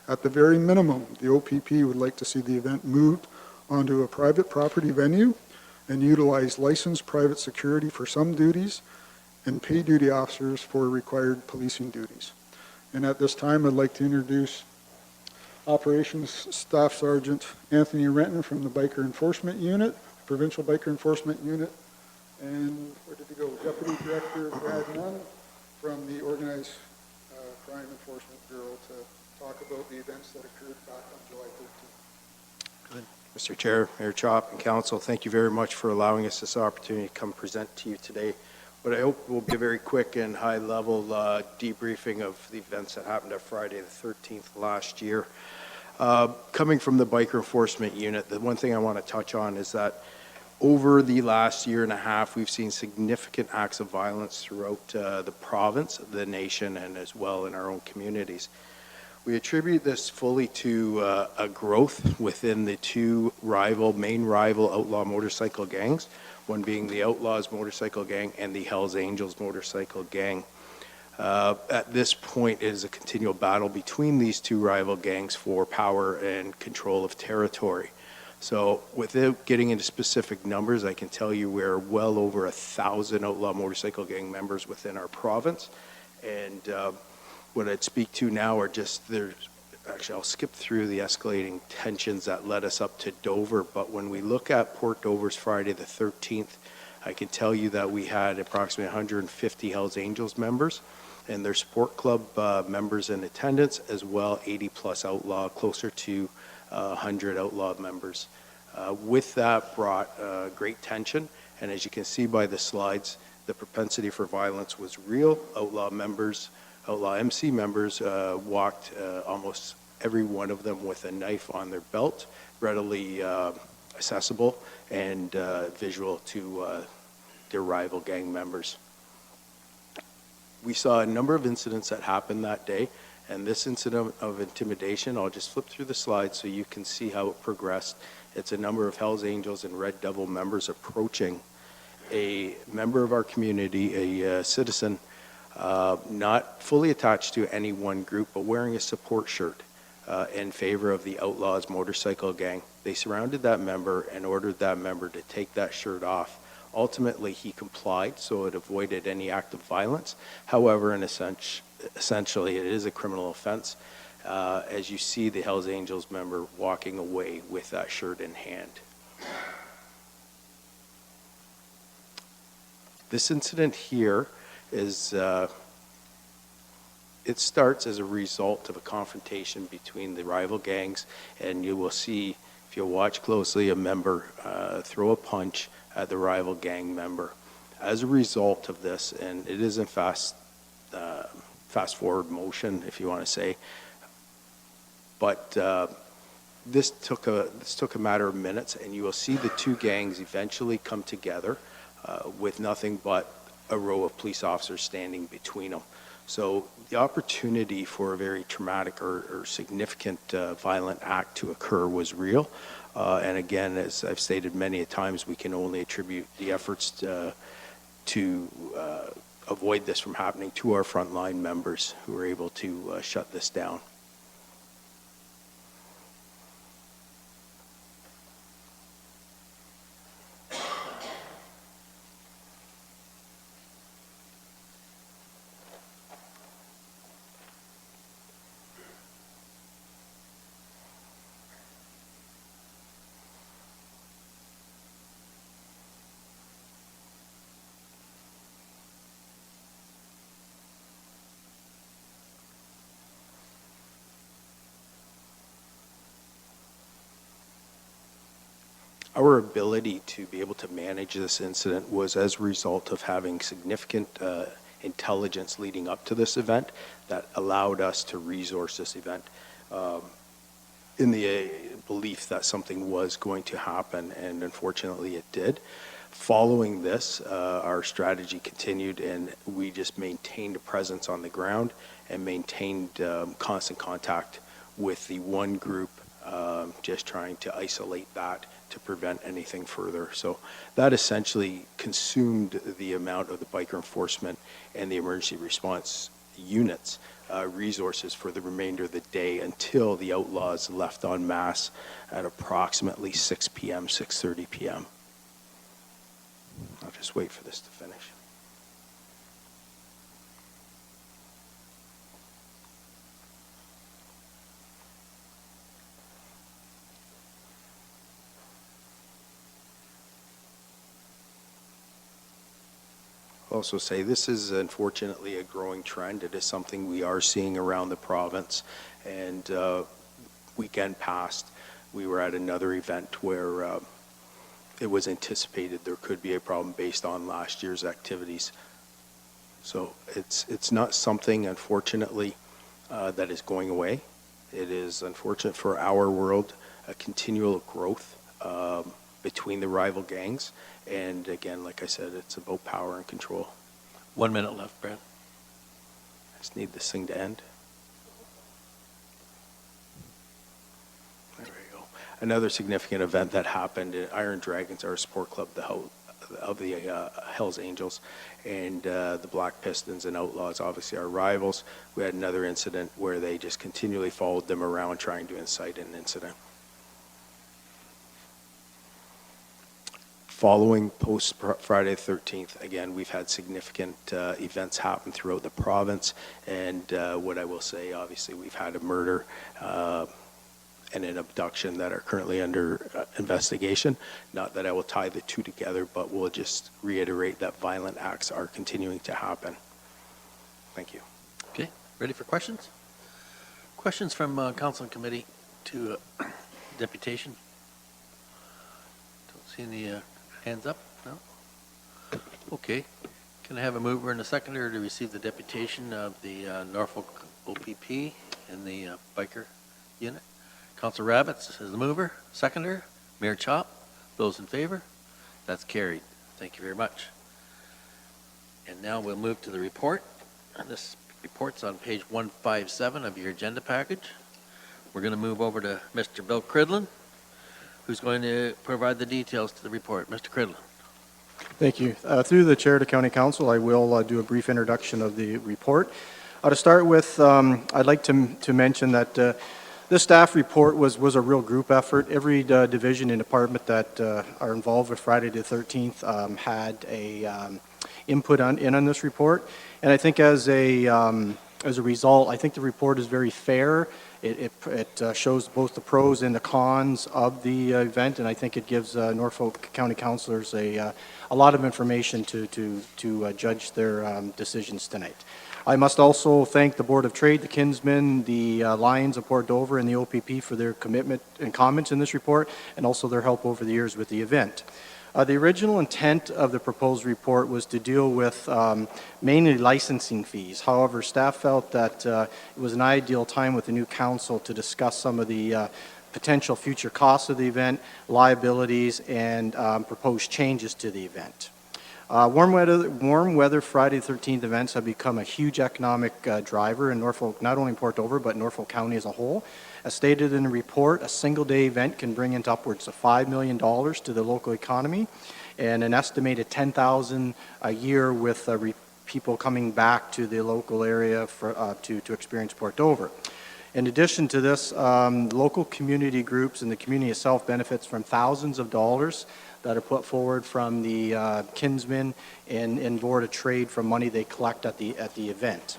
At the very minimum, the OPP would like to see the event moved onto a private property venue and utilize licensed private security for some duties and pay duty officers for required policing duties. And at this time, I'd like to introduce Operations Staff Sergeant Anthony Renton from the Biker Enforcement Unit, Provincial Biker Enforcement Unit, and where did he go? Deputy Director Brad Nunn from the Organized Crime Enforcement Bureau to talk about the events that occurred back on July 13th. Mr. Chair, Mayor Chop, and Council, thank you very much for allowing us this opportunity to come present to you today. But I hope will be a very quick and high-level debriefing of the events that happened on Friday the 13th last year. Coming from the Biker Enforcement Unit, the one thing I want to touch on is that over the last year and a half, we've seen significant acts of violence throughout the province, the nation, and as well in our own communities. We attribute this fully to a growth within the two main rival outlaw motorcycle gangs, one being the Outlaws Motorcycle Gang and the Hells Angels Motorcycle Gang. At this point, it is a continual battle between these two rival gangs for power and control of territory. So without getting into specific numbers, I can tell you we're well over 1,000 outlaw motorcycle gang members within our province. And what I'd speak to now are actually I'll skip through the escalating tensions that led us up to Dover. But when we look at Port Dover's Friday the 13th, I can tell you that we had approximately 150 Hells Angels members and their support club members in attendance, as well 80 plus outlaw, closer to 100 outlaw members. With that brought great tension, and as you can see by the slides, the propensity for violence was real. Outlaw MC members walked almost every one of them with a knife on their belt, readily accessible and visual to their rival gang members. We saw a number of incidents that happened that day, and this incident of intimidation, I'll just flip through the slides so you can see how it progressed. It's a number of Hells Angels and Red Devil members approaching a member of our community, a citizen, not fully attached to any one group, but wearing a support shirt in favor of the Outlaws Motorcycle Gang. They surrounded that member and ordered that member to take that shirt off. Ultimately, he complied, so it avoided any act of violence. However, essentially, it is a criminal offense. As you see the Hells Angels member walking away with that shirt in hand. This incident here is, it starts as a result of a confrontation between the rival gangs, and you will see, if you watch closely, a member throw a punch at the rival gang member. As a result of this, and it is in fast forward motion, if you want to say, but this took a matter of minutes, and you will see the two gangs eventually come together with nothing but a row of police officers standing between them. So the opportunity for a very traumatic or significant violent act to occur was real. And again, as I've stated many times, we can only attribute the efforts to avoid this from happening to our frontline members who were able to shut this down. Our ability to be able to manage this incident was as a result of having significant intelligence leading up to this event that allowed us to resource this event in the belief that something was going to happen, and unfortunately it did. Following this, our strategy continued, and we just maintained a presence on the ground and maintained constant contact with the one group, just trying to isolate that to prevent anything further. So that essentially consumed the amount of the biker enforcement and the emergency response units resources for the remainder of the day until the outlaws left en masse at approximately 6 p.m., 6:30 p.m. I'll just wait for this to finish. also say this is unfortunately a growing trend. It is something we are seeing around the province. And weekend past, we were at another event where it was anticipated there could be a problem based on last year's activities. So it's not something, unfortunately, that is going away. It is unfortunate for our world, a continual growth between the rival gangs. And again, like I said, it's about power and control. 1 minute left, Brad. I just need this thing to end. There we go. Another significant event that happened, Iron Dragons, our sport club, of the Hells Angels, and the Black Pistons and Outlaws, obviously our rivals. We had another incident where they just continually followed them around trying to incite an incident. Following post Friday the 13th, again, we've had significant events happen throughout the province, and what I will say, obviously, we've had a murder and an abduction that are currently under investigation. Not that I will tie the two together, but we'll just reiterate that violent acts are continuing to happen. Thank you. Okay, ready for questions? Questions from council and committee to deputation? Don't see any hands up, no? Okay, can I have a mover and a seconder to receive the deputation of the Norfolk OPP and the biker unit? Council Rabbits is the mover, seconder, Mayor Chop, those in favor? That's carried. Thank you very much. And now we'll move to the report. This report's on page 157 of your agenda package. We're going to move over to Mr. Bill Cridlin, who's going to provide the details to the report. Mr. Cridlin. Thank you. Through the Chair to County Council, I will do a brief introduction of the report. To start with, I'd like to mention that this staff report was a real group effort. Every division and department that are involved with Friday the 13th had a input on this report. And I think as a result, I think the report is very fair. It shows both the pros and the cons of the event, and I think it gives Norfolk County councilors a lot of information to judge their decisions tonight. I must also thank the Board of Trade, the Kinsmen, the Lions of Port Dover, and the OPP for their commitment and comments in this report, and also their help over the years with the event. The original intent of the proposed report was to deal with mainly licensing fees. However, staff felt that it was an ideal time with the new council to discuss some of the potential future costs of the event, liabilities, and proposed changes to the event. Warm weather Friday the 13th events have become a huge economic driver in Norfolk, not only Port Dover, but Norfolk County as a whole. As stated in the report, a single-day event can bring in upwards of $5 million to the local economy, and an estimated $10,000 a year with people coming back to the local area to experience Port Dover. In addition to this, local community groups and the community itself benefits from thousands of dollars that are put forward from the Kinsmen and Board of Trade from money they collect at the event.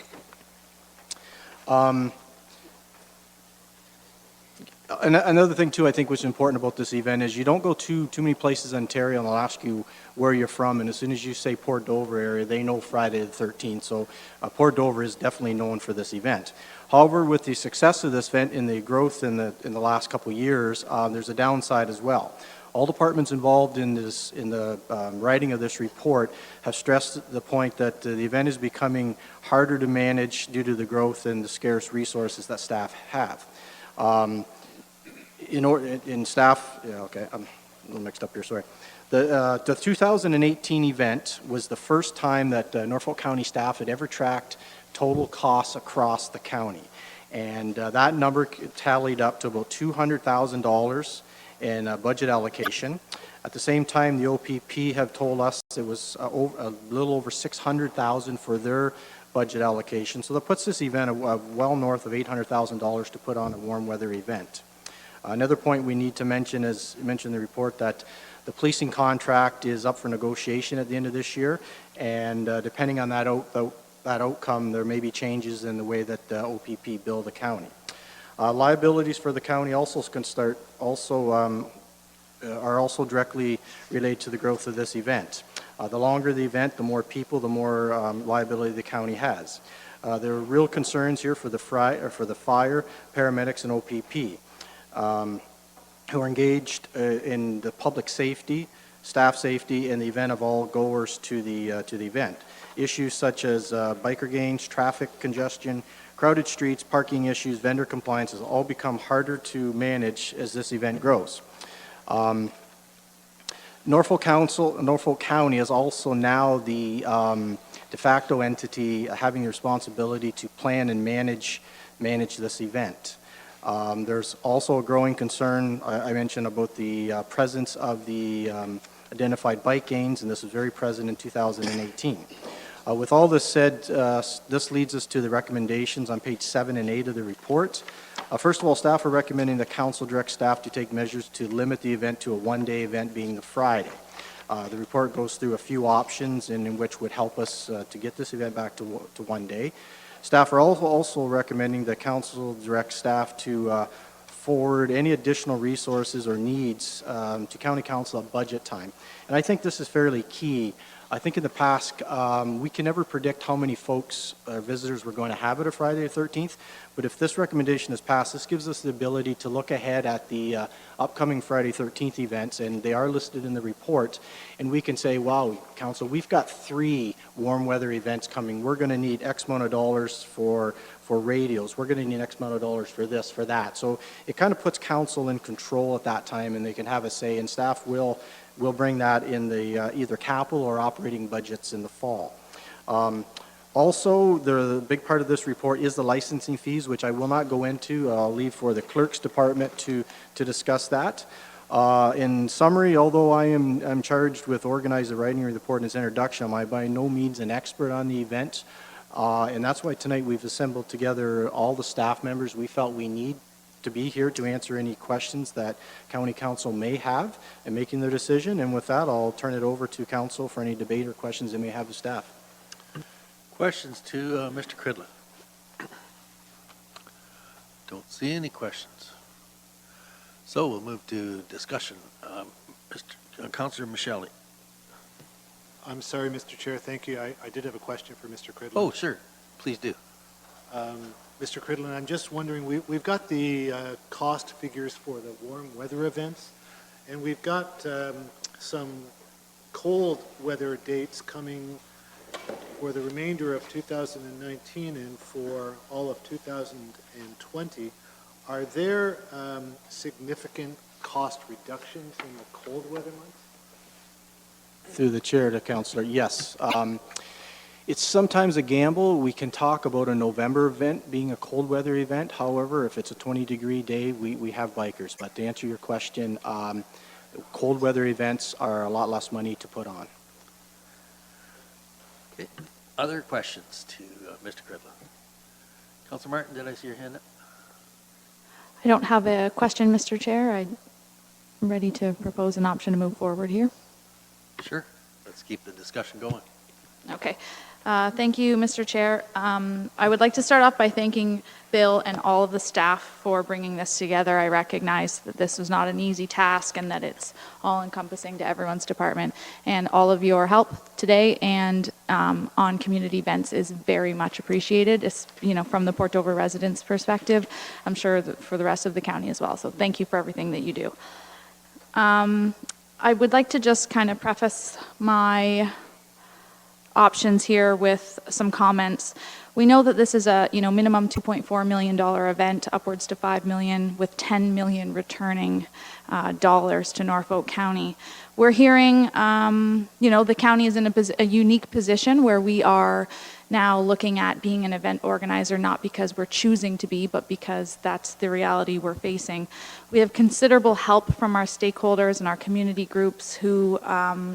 Another thing too I think was important about this event is you don't go too many places in Ontario and they'll ask you where you're from, and as soon as you say Port Dover area, they know Friday the 13th. So Port Dover is definitely known for this event. However, with the success of this event and the growth in the last couple of years, there's a downside as well. All departments involved in the writing of this report have stressed the point that the event is becoming harder to manage due to the growth and the scarce resources that staff have. In staff, yeah, okay, I'm a little mixed up here, sorry. The 2018 event was the first time that Norfolk County staff had ever tracked total costs across the county. And that number tallied up to about $200,000 in budget allocation. At the same time, the OPP have told us it was a little over $600,000 for their budget allocation. So that puts this event well north of $800,000 to put on a warm weather event. Another point we need to mention is mentioned in the report that the policing contract is up for negotiation at the end of this year, and depending on that outcome, there may be changes in the way that the OPP bill the county. Liabilities for the county also are also directly related to the growth of this event. The longer the event, the more people, the more liability the county has. There are real concerns here for the fire, paramedics, and OPP who are engaged in the public safety, staff safety, and the event of all goers to the event. Issues such as biker gangs, traffic congestion, crowded streets, parking issues, vendor compliance has all become harder to manage as this event grows. Norfolk County is also now the de facto entity having the responsibility to plan and manage this event. There's also a growing concern, I mentioned, about the presence of the identified bike gangs, and this was very present in 2018. With all this said, this leads us to the recommendations on page 7 and 8 of the report. First of all, staff are recommending that council direct staff to take measures to limit the event to a one-day event, being the Friday. The report goes through a few options in which would help us to get this event back to one day. Staff are also recommending that council direct staff to forward any additional resources or needs to county council at budget time. And I think this is fairly key. I think in the past, we can never predict how many folks or visitors we're going to have at a Friday the 13th, but if this recommendation is passed, this gives us the ability to look ahead at the upcoming Friday 13th events, and they are listed in the report, and we can say, wow, council, we've got 3 warm weather events coming. We're going to need X amount of dollars for radios. We're going to need X amount of dollars for this, for that. So it kind of puts council in control at that time, and they can have a say, and staff will bring that in the either capital or operating budgets in the fall. Also, the big part of this report is the licensing fees, which I will not go into. I'll leave for the clerk's department to discuss that. In summary, although I'm charged with organizing the writing report and its introduction, I'm by no means an expert on the event. And that's why tonight we've assembled together all the staff members we felt we need to be here to answer any questions that county council may have in making their decision. And with that, I'll turn it over to council for any debate or questions they may have of staff. Questions to Mr. Cridlin? Don't see any questions. So we'll move to discussion. Councillor Michele. I'm sorry, Mr. Chair, thank you. I did have a question for Mr. Cridlin. Oh, sure. Please do. Mr. Cridlin, I'm just wondering, we've got the cost figures for the warm weather events, and we've got some cold weather dates coming for the remainder of 2019 and for all of 2020. Are there significant cost reductions in the cold weather months? Through the chair to Councillor, yes. It's sometimes a gamble. We can talk about a November event being a cold weather event. However, if it's a 20-degree day, we have bikers. But to answer your question, cold weather events are a lot less money to put on. Okay. Other questions to Mr. Cridlin? Councillor Martin, did I see your hand up? I don't have a question, Mr. Chair. I'm ready to propose an option to move forward here. Sure. Let's keep the discussion going. Okay. Thank you, Mr. Chair. I would like to start off by thanking Bill and all of the staff for bringing this together. I recognize that this was not an easy task and that it's all-encompassing to everyone's department. And all of your help today and on community events is very much appreciated, from the Port Dover residents' perspective. I'm sure that for the rest of the county as well. So thank you for everything that you do. I would like to just kind of preface my options here with some comments. We know that this is a minimum $2.4 million event, upwards to $5 million, with $10 million returning dollars to Norfolk County. We're hearing, the county is in a unique position where we are now looking at being an event organizer, not because we're choosing to be, but because that's the reality we're facing. We have considerable help from our stakeholders and our community groups who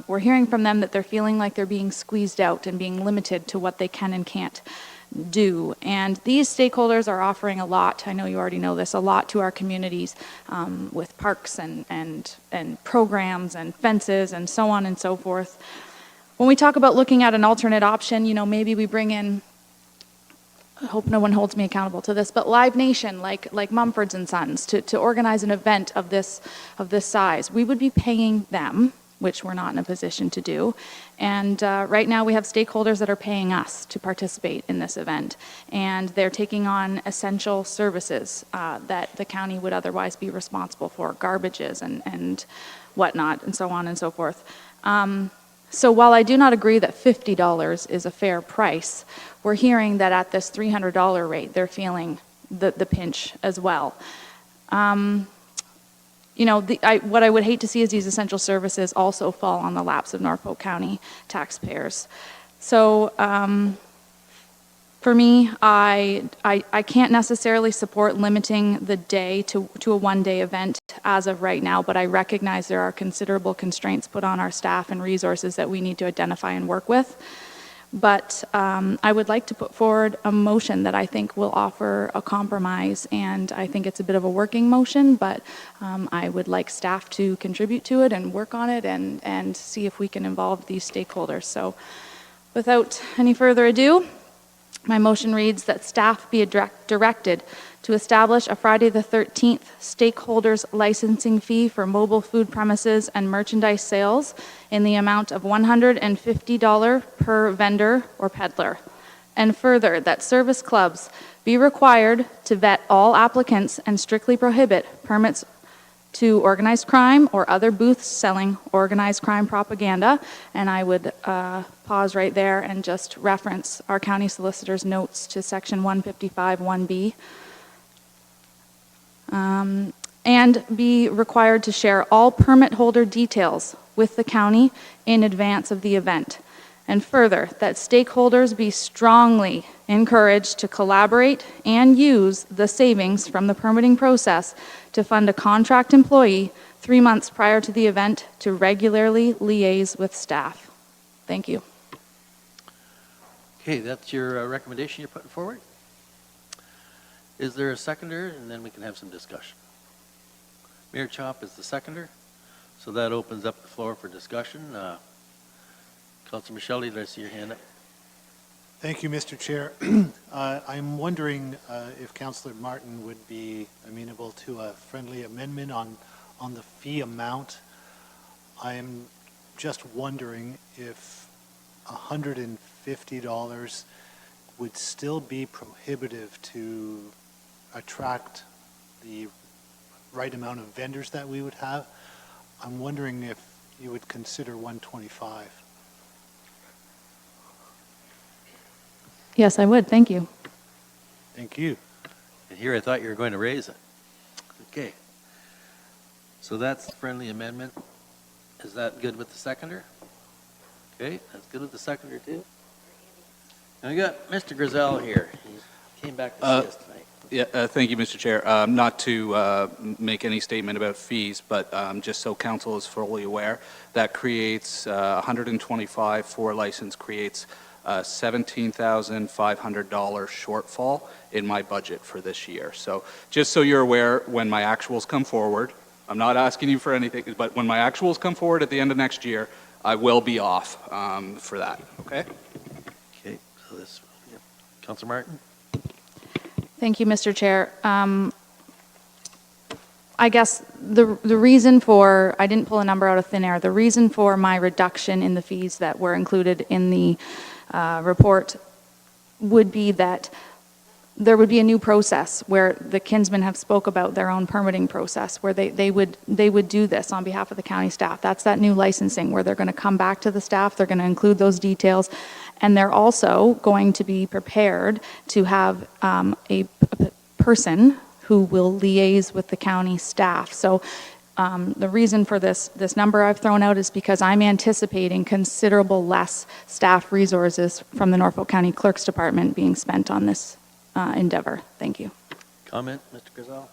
we're hearing from them that they're feeling like they're being squeezed out and being limited to what they can and can't do. And these stakeholders are offering a lot, I know you already know this, a lot to our communities with parks and programs and fences and so on and so forth. When we talk about looking at an alternate option, maybe we bring in, I hope no one holds me accountable to this, but Live Nation, like Mumford's and Sons, to organize an event of this size. We would be paying them which we're not in a position to do. And right now we have stakeholders that are paying us to participate in this event. And they're taking on essential services that the county would otherwise be responsible for, garbages and whatnot, and so on and so forth. So while I do not agree that $50 is a fair price, we're hearing that at this $300 rate, they're feeling the pinch as well. You know, what I would hate to see is these essential services also fall on the laps of Norfolk County taxpayers. So for me, I can't necessarily support limiting the day to a one-day event as of right now, but I recognize there are considerable constraints put on our staff and resources that we need to identify and work with. But I would like to put forward a motion that I think will offer a compromise, and I think it's a bit of a working motion, but I would like staff to contribute to it and work on it and see if we can involve these stakeholders. So without any further ado, my motion reads that staff be directed to establish a Friday the 13th stakeholders licensing fee for mobile food premises and merchandise sales in the amount of $150 per vendor or peddler. And further, that service clubs be required to vet all applicants and strictly prohibit permits to organized crime or other booths selling organized crime propaganda. And I would pause right there and just reference our county solicitor's notes to section 155 1B. And be required to share all permit holder details with the county in advance of the event. And further, that stakeholders be strongly encouraged to collaborate and use the savings from the permitting process to fund a contract employee 3 months prior to the event to regularly liaise with staff. Thank you. Okay, that's your recommendation you're putting forward? Is there a seconder? And then we can have some discussion. Mayor Chop is the seconder, so that opens up the floor for discussion. Councilor Michelle, did I see your hand up? Thank you, Mr. Chair. I'm wondering if Councillor Martin would be amenable to a friendly amendment on the fee amount. I'm just wondering if $150 would still be prohibitive to attract the right amount of vendors that we would have. I'm wondering if you would consider $125. Yes, I would. Thank you. Thank you. And here I thought you were going to raise it. Okay. So that's the friendly amendment. Is that good with the seconder? Okay, that's good with the seconder too. And we got Mr. Griselle here. He came back to see us tonight. Yeah, thank you, Mr. Chair. Not to make any statement about fees, but just so council is fully aware, that creates 125 for license creates $17,500 shortfall in my budget for this year. So just so you're aware, when my actuals come forward, I'm not asking you for anything, but when my actuals come forward at the end of next year, I will be off for that, okay? Okay, so this, yeah. Councilor Martin? Thank you, Mr. Chair. I guess the reason for, I didn't pull a number out of thin air, the reason for my reduction in the fees that were included in the report would be that there would be a new process where the Kinsmen have spoke about their own permitting process, where they would do this on behalf of the county staff. That's that new licensing where they're going to come back to the staff, they're going to include those details, and they're also going to be prepared to have a person who will liaise with the county staff. So the reason for this number I've thrown out is because I'm anticipating considerable less staff resources from the Norfolk County Clerk's Department being spent on this endeavor. Thank you. Comment, Mr. Griselle?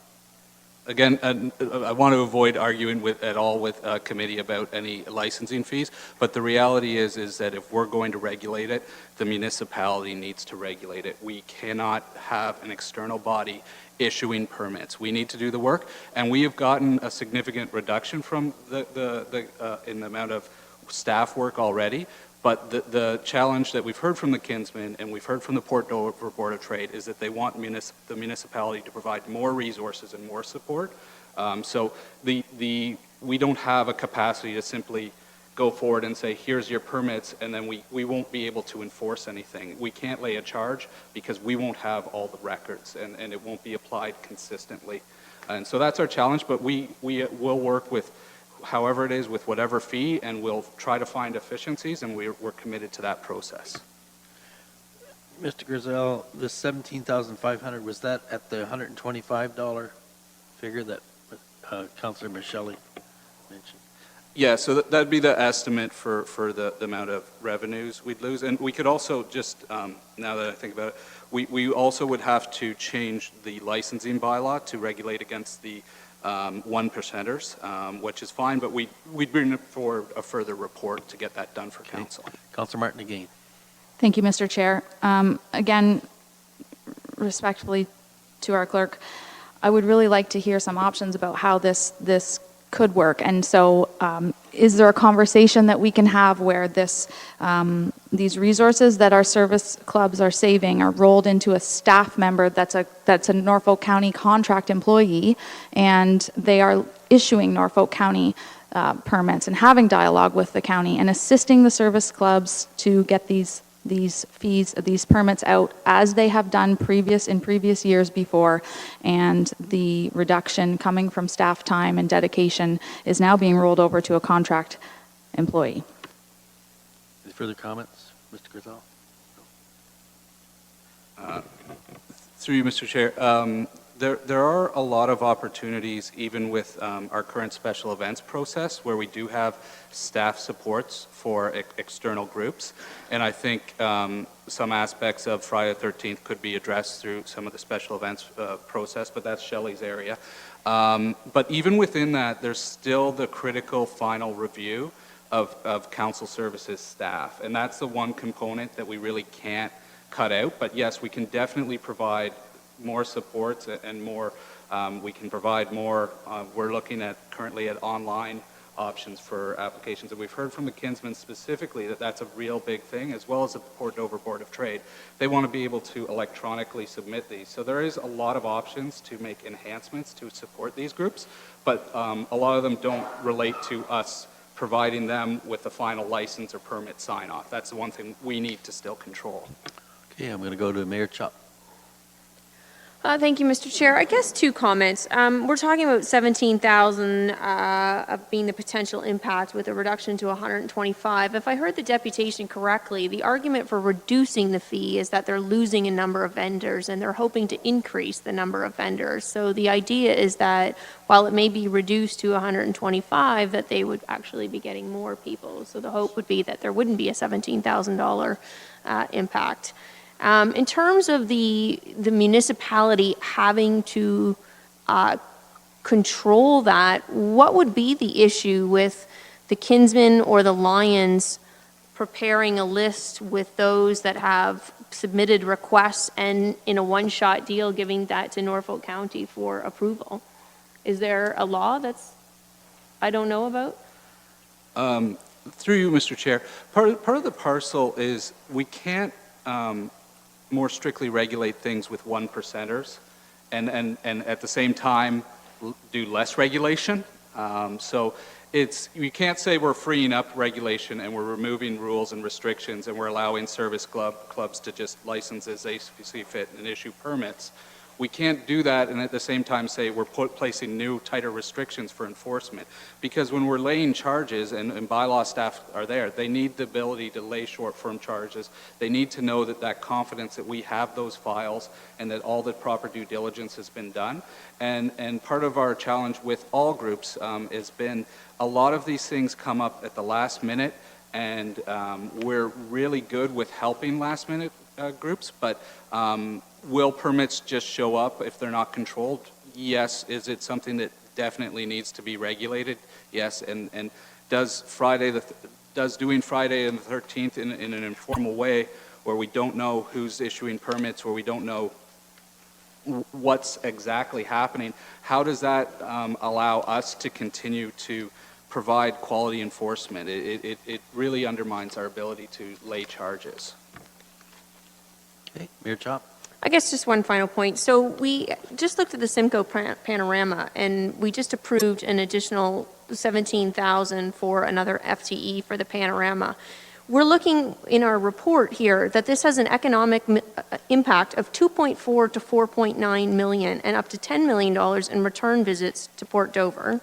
Again, I want to avoid arguing at all with committee about any licensing fees, but the reality is that if we're going to regulate it, the municipality needs to regulate it. We cannot have an external body issuing permits. We need to do the work, and we have gotten a significant reduction from in the amount of staff work already. But the challenge that we've heard from the Kinsmen and we've heard from the Port Dover Board of Trade is that they want the municipality to provide more resources and more support. So we don't have a capacity to simply go forward and say, here's your permits, and then we won't be able to enforce anything. We can't lay a charge because we won't have all the records, and it won't be applied consistently. And so that's our challenge, but we will work with however it is, with whatever fee, and we'll try to find efficiencies, and we're committed to that process. Mr. Griselle, the 17,500, was that at the $125 figure that Councilor Michelli mentioned? Yeah, so that'd be the estimate for the amount of revenues we'd lose. And we could also just, now that I think about it, we also would have to change the licensing bylaw to regulate against the 1%ers, which is fine, but we'd bring it for a further report to get that done for council. Councilor Martin again. Thank you, Mr. Chair. Again, respectfully to our clerk, I would really like to hear some options about how this could work. And so is there a conversation that we can have where these resources that our service clubs are saving are rolled into a staff member that's a Norfolk County contract employee, and they are issuing Norfolk County permits and having dialogue with the county and assisting the service clubs to get these permits out as they have done in previous years before, and the reduction coming from staff time and dedication is now being rolled over to a contract employee. Any further comments, Mr. Griselle? Through you, Mr. Chair, there are a lot of opportunities, even with our current special events process, where we do have staff supports for external groups. And I think some aspects of Friday the 13th could be addressed through some of the special events process, but that's Shelley's area. But even within that, there's still the critical final review of council services staff. And that's the one component that we really can't cut out. But yes, we can definitely provide more supports and more, we can provide more, we're looking at currently at online options for applications. And we've heard from the Kinsmen specifically that that's a real big thing, as well as the Port Dover Board of Trade. They want to be able to electronically submit these. So there is a lot of options to make enhancements to support these groups, but a lot of them don't relate to us providing them with the final license or permit sign off. That's the one thing we need to still control. Okay, I'm going to go to Mayor Chop. Thank you, Mr. Chair. I guess two comments. We're talking about 17,000 of being the potential impact with a reduction to 125. If I heard the deputation correctly, the argument for reducing the fee is that they're losing a number of vendors and they're hoping to increase the number of vendors. So the idea is that while it may be reduced to 125, that they would actually be getting more people. So the hope would be that there wouldn't be a $17,000 impact. In terms of the municipality having to control that, what would be the issue with the Kinsmen or the Lions preparing a list with those that have submitted requests and in a one-shot deal giving that to Norfolk County for approval? Is there a law that's I don't know about? Through you, Mr. Chair, part of the parcel is we can't more strictly regulate things with 1%ers and at the same time do less regulation. So you can't say we're freeing up regulation and we're removing rules and restrictions and we're allowing service clubs to just license as they see fit and issue permits. We can't do that and at the same time say we're placing new, tighter restrictions for enforcement. Because when we're laying charges, and bylaw staff are there, they need the ability to lay short-form charges. They need to know that confidence that we have those files and that all the proper due diligence has been done. And part of our challenge with all groups has been a lot of these things come up at the last minute, and we're really good with helping last-minute groups, but will permits just show up if they're not controlled? Yes. Is it something that definitely needs to be regulated? Yes. And does doing Friday and the 13th in an informal way, where we don't know who's issuing permits, where we don't know what's exactly happening, how does that allow us to continue to provide quality enforcement? It really undermines our ability to lay charges. Okay, Mayor Chop. I guess just one final point. So we just looked at the Simcoe panorama, and we just approved an additional 17,000 for another FTE for the panorama. We're looking in our report here that this has an economic impact of 2.4 to 4.9 million and up to $10 million in return visits to Port Dover.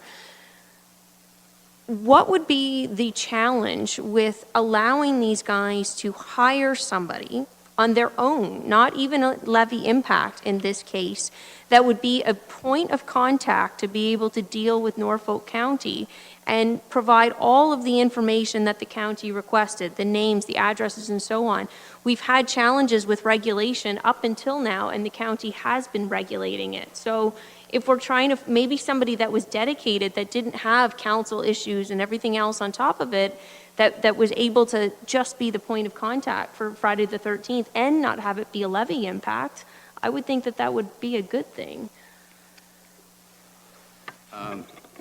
What would be the challenge with allowing these guys to hire somebody on their own, not even a levy impact in this case, that would be a point of contact to be able to deal with Norfolk County and provide all of the information that the county requested, the names, the addresses, and so on? We've had challenges with regulation up until now, and the county has been regulating it. So if we're trying to, maybe somebody that was dedicated, that didn't have council issues and everything else on top of it, that was able to just be the point of contact for Friday the 13th and not have it be a levy impact, I would think that that would be a good thing.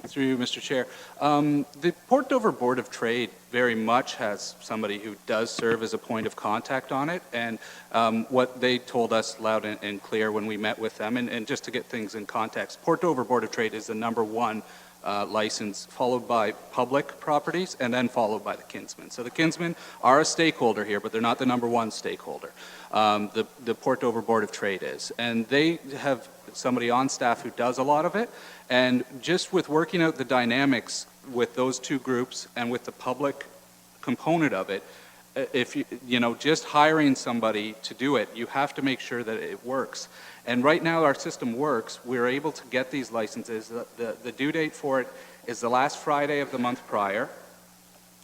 Through you, Mr. Chair. The Port Dover Board of Trade very much has somebody who does serve as a point of contact on it, and what they told us loud and clear when we met with them, and just to get things in context, Port Dover Board of Trade is the #1 license, followed by public properties, and then followed by the Kinsmen. So the Kinsmen are a stakeholder here, but they're not the #1 stakeholder. The Port Dover Board of Trade is, and they have somebody on staff who does a lot of it, and just with working out the dynamics with those two groups and with the public component of it, if you know, just hiring somebody to do it, you have to make sure that it works. And right now our system works. We're able to get these licenses. The due date for it is the last Friday of the month prior.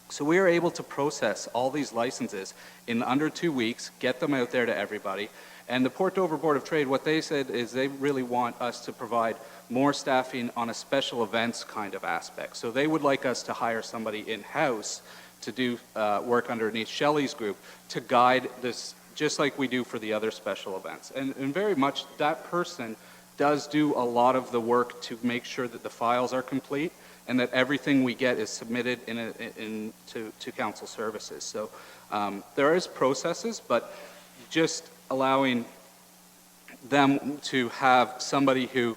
So we are able to process all these licenses in under 2 weeks, get them out there to everybody. And the Port Dover Board of Trade, what they said is they really want us to provide more staffing on a special events kind of aspect. So they would like us to hire somebody in-house to do work underneath Shelley's group to guide this, just like we do for the other special events. And very much that person does do a lot of the work to make sure that the files are complete and that everything we get is submitted to council services. So there is processes, but just allowing them to have somebody who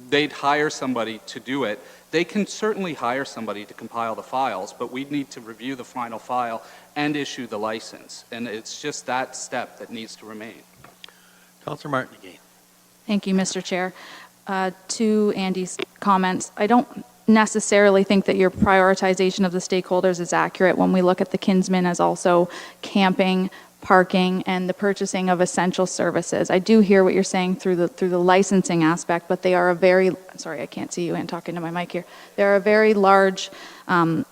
they'd hire somebody to do it. They can certainly hire somebody to compile the files, but we need to review the final file and issue the license. And it's just that step that needs to remain. Councillor Martin again. Thank you, Mr. Chair. To Andy's comments, I don't necessarily think that your prioritization of the stakeholders is accurate when we look at the Kinsmen as also camping, parking, and the purchasing of essential services. I do hear what you're saying through the licensing aspect, but they are a very, sorry, I can't see you and talking to my mic here. They're a very large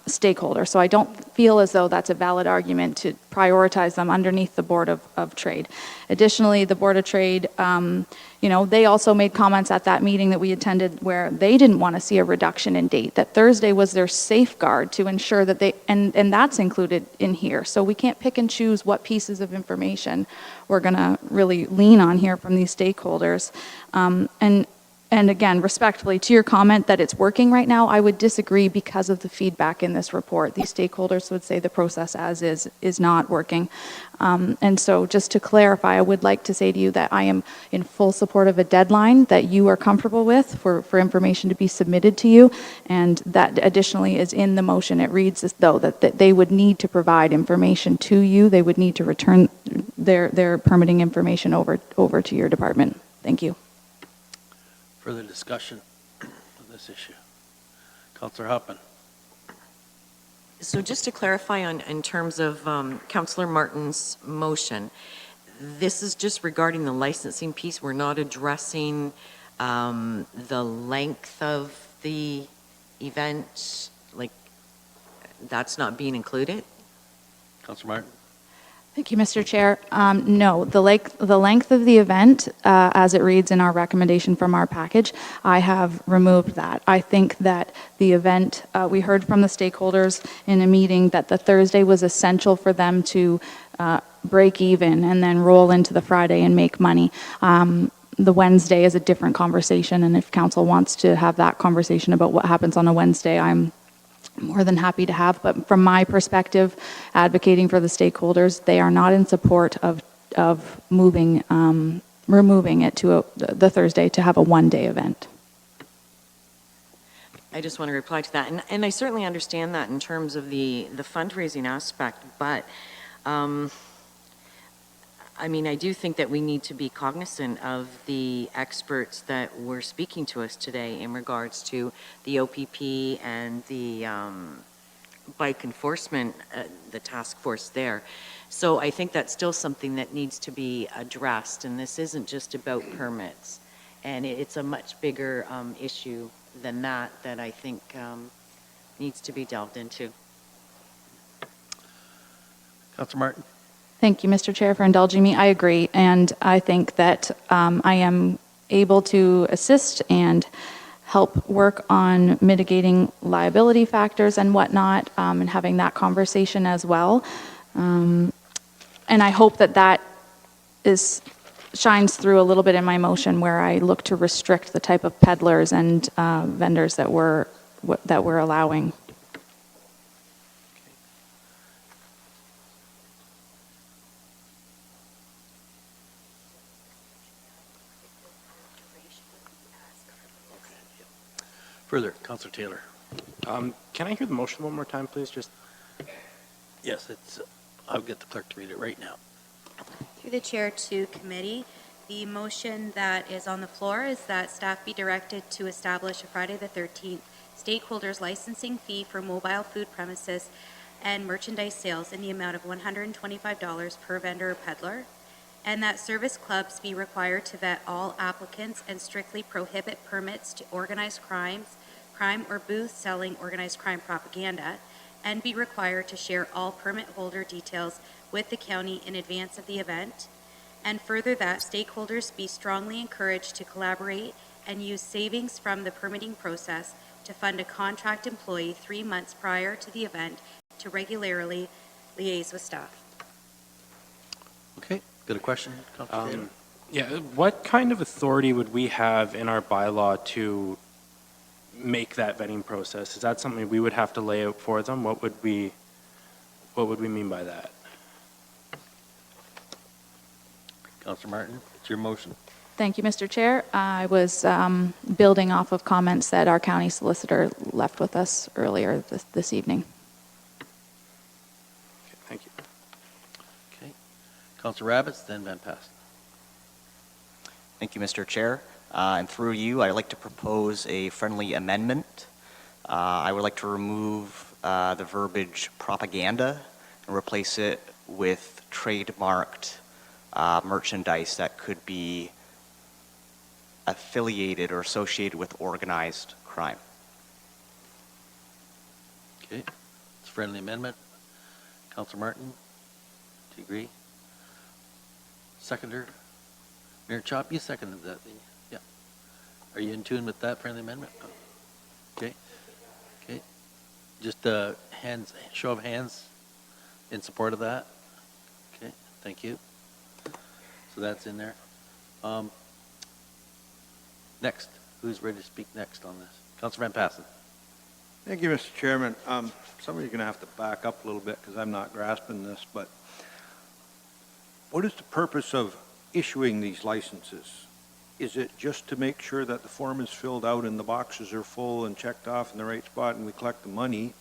stakeholder, so I don't feel as though that's a valid argument to prioritize them underneath the Board of Trade. Additionally, the Board of Trade, they also made comments at that meeting that we attended where they didn't want to see a reduction in date, that Thursday was their safeguard to ensure that they, and that's included in here. So we can't pick and choose what pieces of information we're going to really lean on here from these stakeholders. And again, respectfully, to your comment that it's working right now, I would disagree because of the feedback in this report. These stakeholders would say the process as is not working. And so just to clarify, I would like to say to you that I am in full support of a deadline that you are comfortable with for information to be submitted to you. And that additionally is in the motion. It reads as though that they would need to provide information to you. They would need to return their permitting information over to your department. Thank you. Further discussion on this issue? Councillor Hoppin. So just to clarify in terms of Councillor Martin's motion, this is just regarding the licensing piece. We're not addressing the length of the event, like that's not being included? Councillor Martin. Thank you, Mr. Chair. No, the length of the event, as it reads in our recommendation from our package, I have removed that. I think that the event, we heard from the stakeholders in a meeting that the Thursday was essential for them to break even and then roll into the Friday and make money. The Wednesday is a different conversation, and if council wants to have that conversation about what happens on a Wednesday, I'm more than happy to have. But from my perspective, advocating for the stakeholders, they are not in support of of removing it to the Thursday to have a one-day event. I just want to reply to that, and I certainly understand that in terms of the fundraising aspect, but I mean, I do think that we need to be cognizant of the experts that were speaking to us today in regards to the OPP and the bike enforcement, the task force there. So I think that's still something that needs to be addressed, and this isn't just about permits. And it's a much bigger issue than that I think needs to be delved into. Councilor Martin? Thank you, Mr. Chair, for indulging me. I agree, and I think that I am able to assist and help work on mitigating liability factors and whatnot, and having that conversation as well. And I hope that that shines through a little bit in my motion, where I look to restrict the type of peddlers and vendors that we're allowing. Further, Councilor Taylor. Can I hear the motion one more time, please? Just Yes, I'll get the clerk to read it right now. Through the chair to committee, the motion that is on the floor is that staff be directed to establish a Friday the 13th stakeholders licensing fee for mobile food premises and merchandise sales in the amount of $125 per vendor or peddler, and that service clubs be required to vet all applicants and strictly prohibit permits to organized crime or booth selling organized crime propaganda, and be required to share all permit holder details with the county in advance of the event, and further that stakeholders be strongly encouraged to collaborate and use savings from the permitting process to fund a contract employee 3 months prior to the event to regularly liaise with staff. Okay, got a question, Councilor Taylor? yeah, what kind of authority would we have in our bylaw to make that vetting process? Is that something we would have to lay out for them? What would we mean by that? Councilor Martin, it's your motion. Thank you, Mr. Chair. I was building off of comments that our county solicitor left with us earlier this evening. Okay, thank you. Okay. Councilor Rabbits, then Van Pasten. Thank you, Mr. Chair. And through you, I'd like to propose a friendly amendment. I would like to remove the verbiage propaganda and replace it with trademarked merchandise that could be affiliated or associated with organized crime. Okay, it's a friendly amendment. Councilor Martin, do you agree? Seconder? Mayor Chop, you seconded that, didn't you? Yeah. Are you in tune with that friendly amendment? Okay. Okay. Just show of hands in support of that. Okay, thank you. So that's in there. Next, who's ready to speak next on this? Councilor Van Pasten. Thank you, Mr. Chairman. Somebody's going to have to back up a little bit because I'm not grasping this, but what is the purpose of issuing these licenses? Is it just to make sure that the form is filled out and the boxes are full and checked off in the right spot and we collect the money?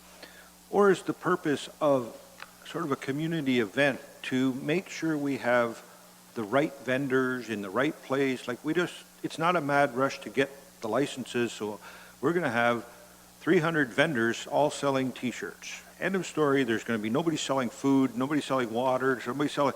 Or is the purpose of sort of a community event to make sure we have the right vendors in the right place? Like it's not a mad rush to get the licenses, so we're going to have 300 vendors all selling t-shirts. End of story. There's going to be nobody selling food, nobody selling water, somebody selling.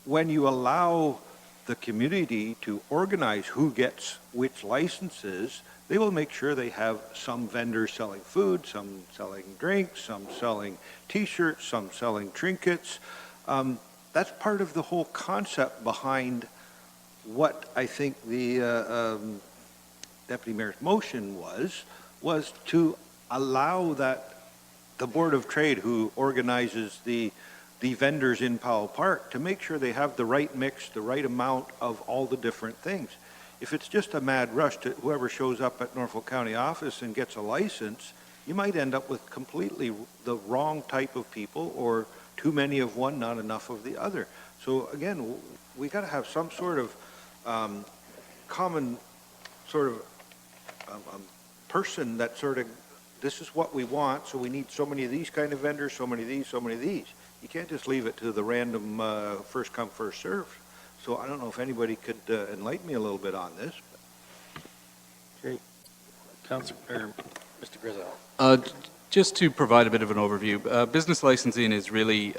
When you allow the community to organize who gets which licenses, they will make sure they have some vendors selling food, some selling drinks, some selling t-shirts, some selling trinkets. That's part of the whole concept behind what I think the Deputy Mayor's motion was to allow that the Board of Trade, who organizes the vendors in Powell Park, to make sure they have the right mix, the right amount of all the different things. If it's just a mad rush to whoever shows up at Norfolk County office and gets a license, you might end up with completely the wrong type of people or too many of one, not enough of the other. So again, we got to have some sort of common sort of person that sort of, this is what we want, so we need so many of these kind of vendors, so many of these, so many of these. You can't just leave it to the random first come, first served. So I don't know if anybody could enlighten me a little bit on this. Okay. Mr. Griswold. Just to provide a bit of an overview, business licensing is really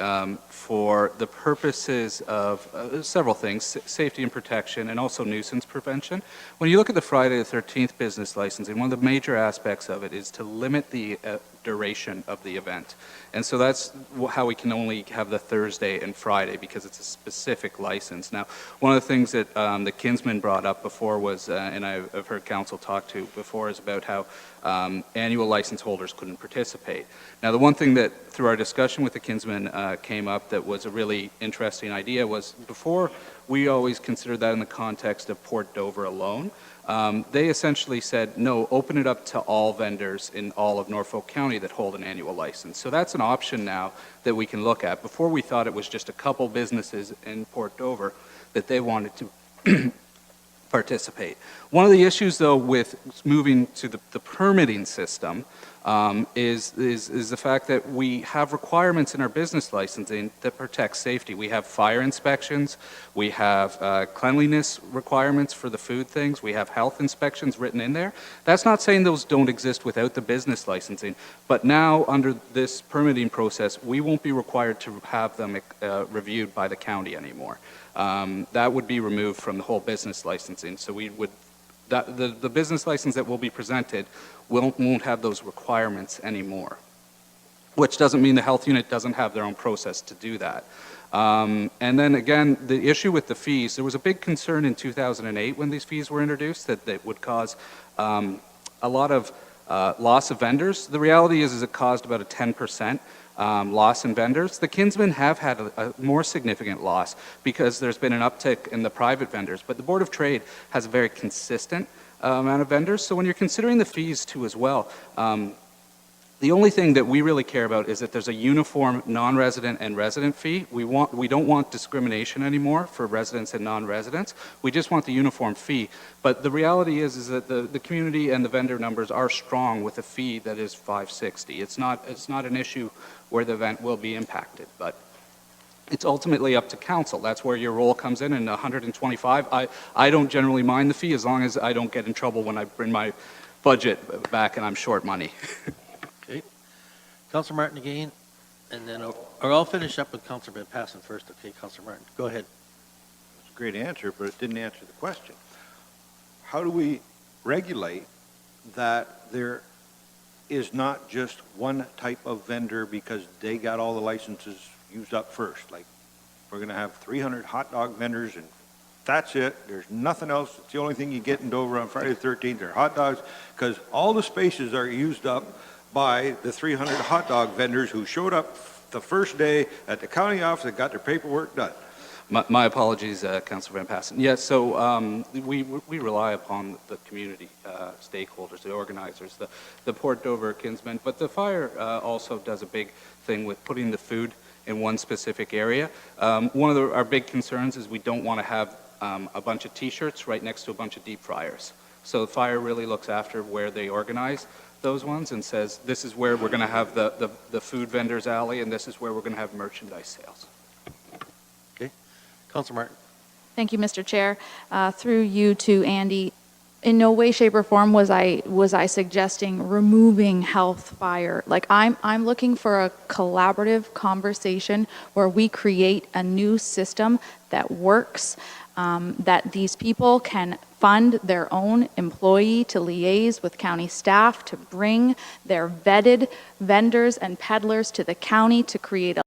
for the purposes of several things, safety and protection, and also nuisance prevention. When you look at the Friday the 13th business licensing, one of the major aspects of it is to limit the duration of the event. And so that's how we can only have the Thursday and Friday, because it's a specific license. Now, one of the things that the Kinsman brought up before was, and I've heard council talk to before, is about how annual license holders couldn't participate. Now, the one thing that through our discussion with the Kinsman came up that was a really interesting idea was, before we always considered that in the context of Port Dover alone. They essentially said, no, open it up to all vendors in all of Norfolk County that hold an annual license. So that's an option now that we can look at. Before, we thought it was just a couple businesses in Port Dover that they wanted to participate. One of the issues, though, with moving to the permitting system is the fact that we have requirements in our business licensing that protect safety. We have fire inspections, we have cleanliness requirements for the food things, we have health inspections written in there. That's not saying those don't exist without the business licensing, but now under this permitting process, we won't be required to have them reviewed by the county anymore. That would be removed from the whole business licensing. So we would, the business license that will be presented won't have those requirements anymore, which doesn't mean the health unit doesn't have their own process to do that. And then again, the issue with the fees, there was a big concern in 2008 when these fees were introduced that they would cause a lot of loss of vendors. The reality is it caused about a 10% loss in vendors. The Kinsmen have had a more significant loss because there's been an uptick in the private vendors, but the Board of Trade has a very consistent amount of vendors. So when you're considering the fees too as well, the only thing that we really care about is that there's a uniform non-resident and resident fee. We don't want discrimination anymore for residents and non-residents. We just want the uniform fee. But the reality is that the community and the vendor numbers are strong with a fee that is $5.60. It's not an issue where the event will be impacted, but it's ultimately up to council. That's where your role comes in. And 125, I don't generally mind the fee as long as I don't get in trouble when I bring my budget back and I'm short money. Okay. Councilor Martin again, and then, or I'll finish up with Councilor Van Passen first. Okay, Councilor Martin, go ahead. It's a great answer, but it didn't answer the question. How do we regulate that there is not just one type of vendor because they got all the licenses used up first? Like, we're going to have 300 hot dog vendors and that's it. There's nothing else. It's the only thing you get in Dover on Friday the 13th are hot dogs, because all the spaces are used up by the 300 hot dog vendors who showed up the first day at the county office and got their paperwork done. My apologies, Councilor Van Passen. Yes, so we rely upon the community stakeholders, the organizers, the Port Dover Kinsmen, but the fire also does a big thing with putting the food in one specific area. One of our big concerns is we don't want to have a bunch of T-shirts right next to a bunch of deep fryers. So the fire really looks after where they organize those ones and says, this is where we're going to have the food vendors alley, and this is where we're going to have merchandise sales. Okay. Councilor Martin. Thank you, Mr. Chair. Through you to Andy, in no way, shape, or form was I suggesting removing health fire. Like, I'm looking for a collaborative conversation where we create a new system that works, that these people can fund their own employee to liaise with county staff to bring their vetted vendors and peddlers to the county to create a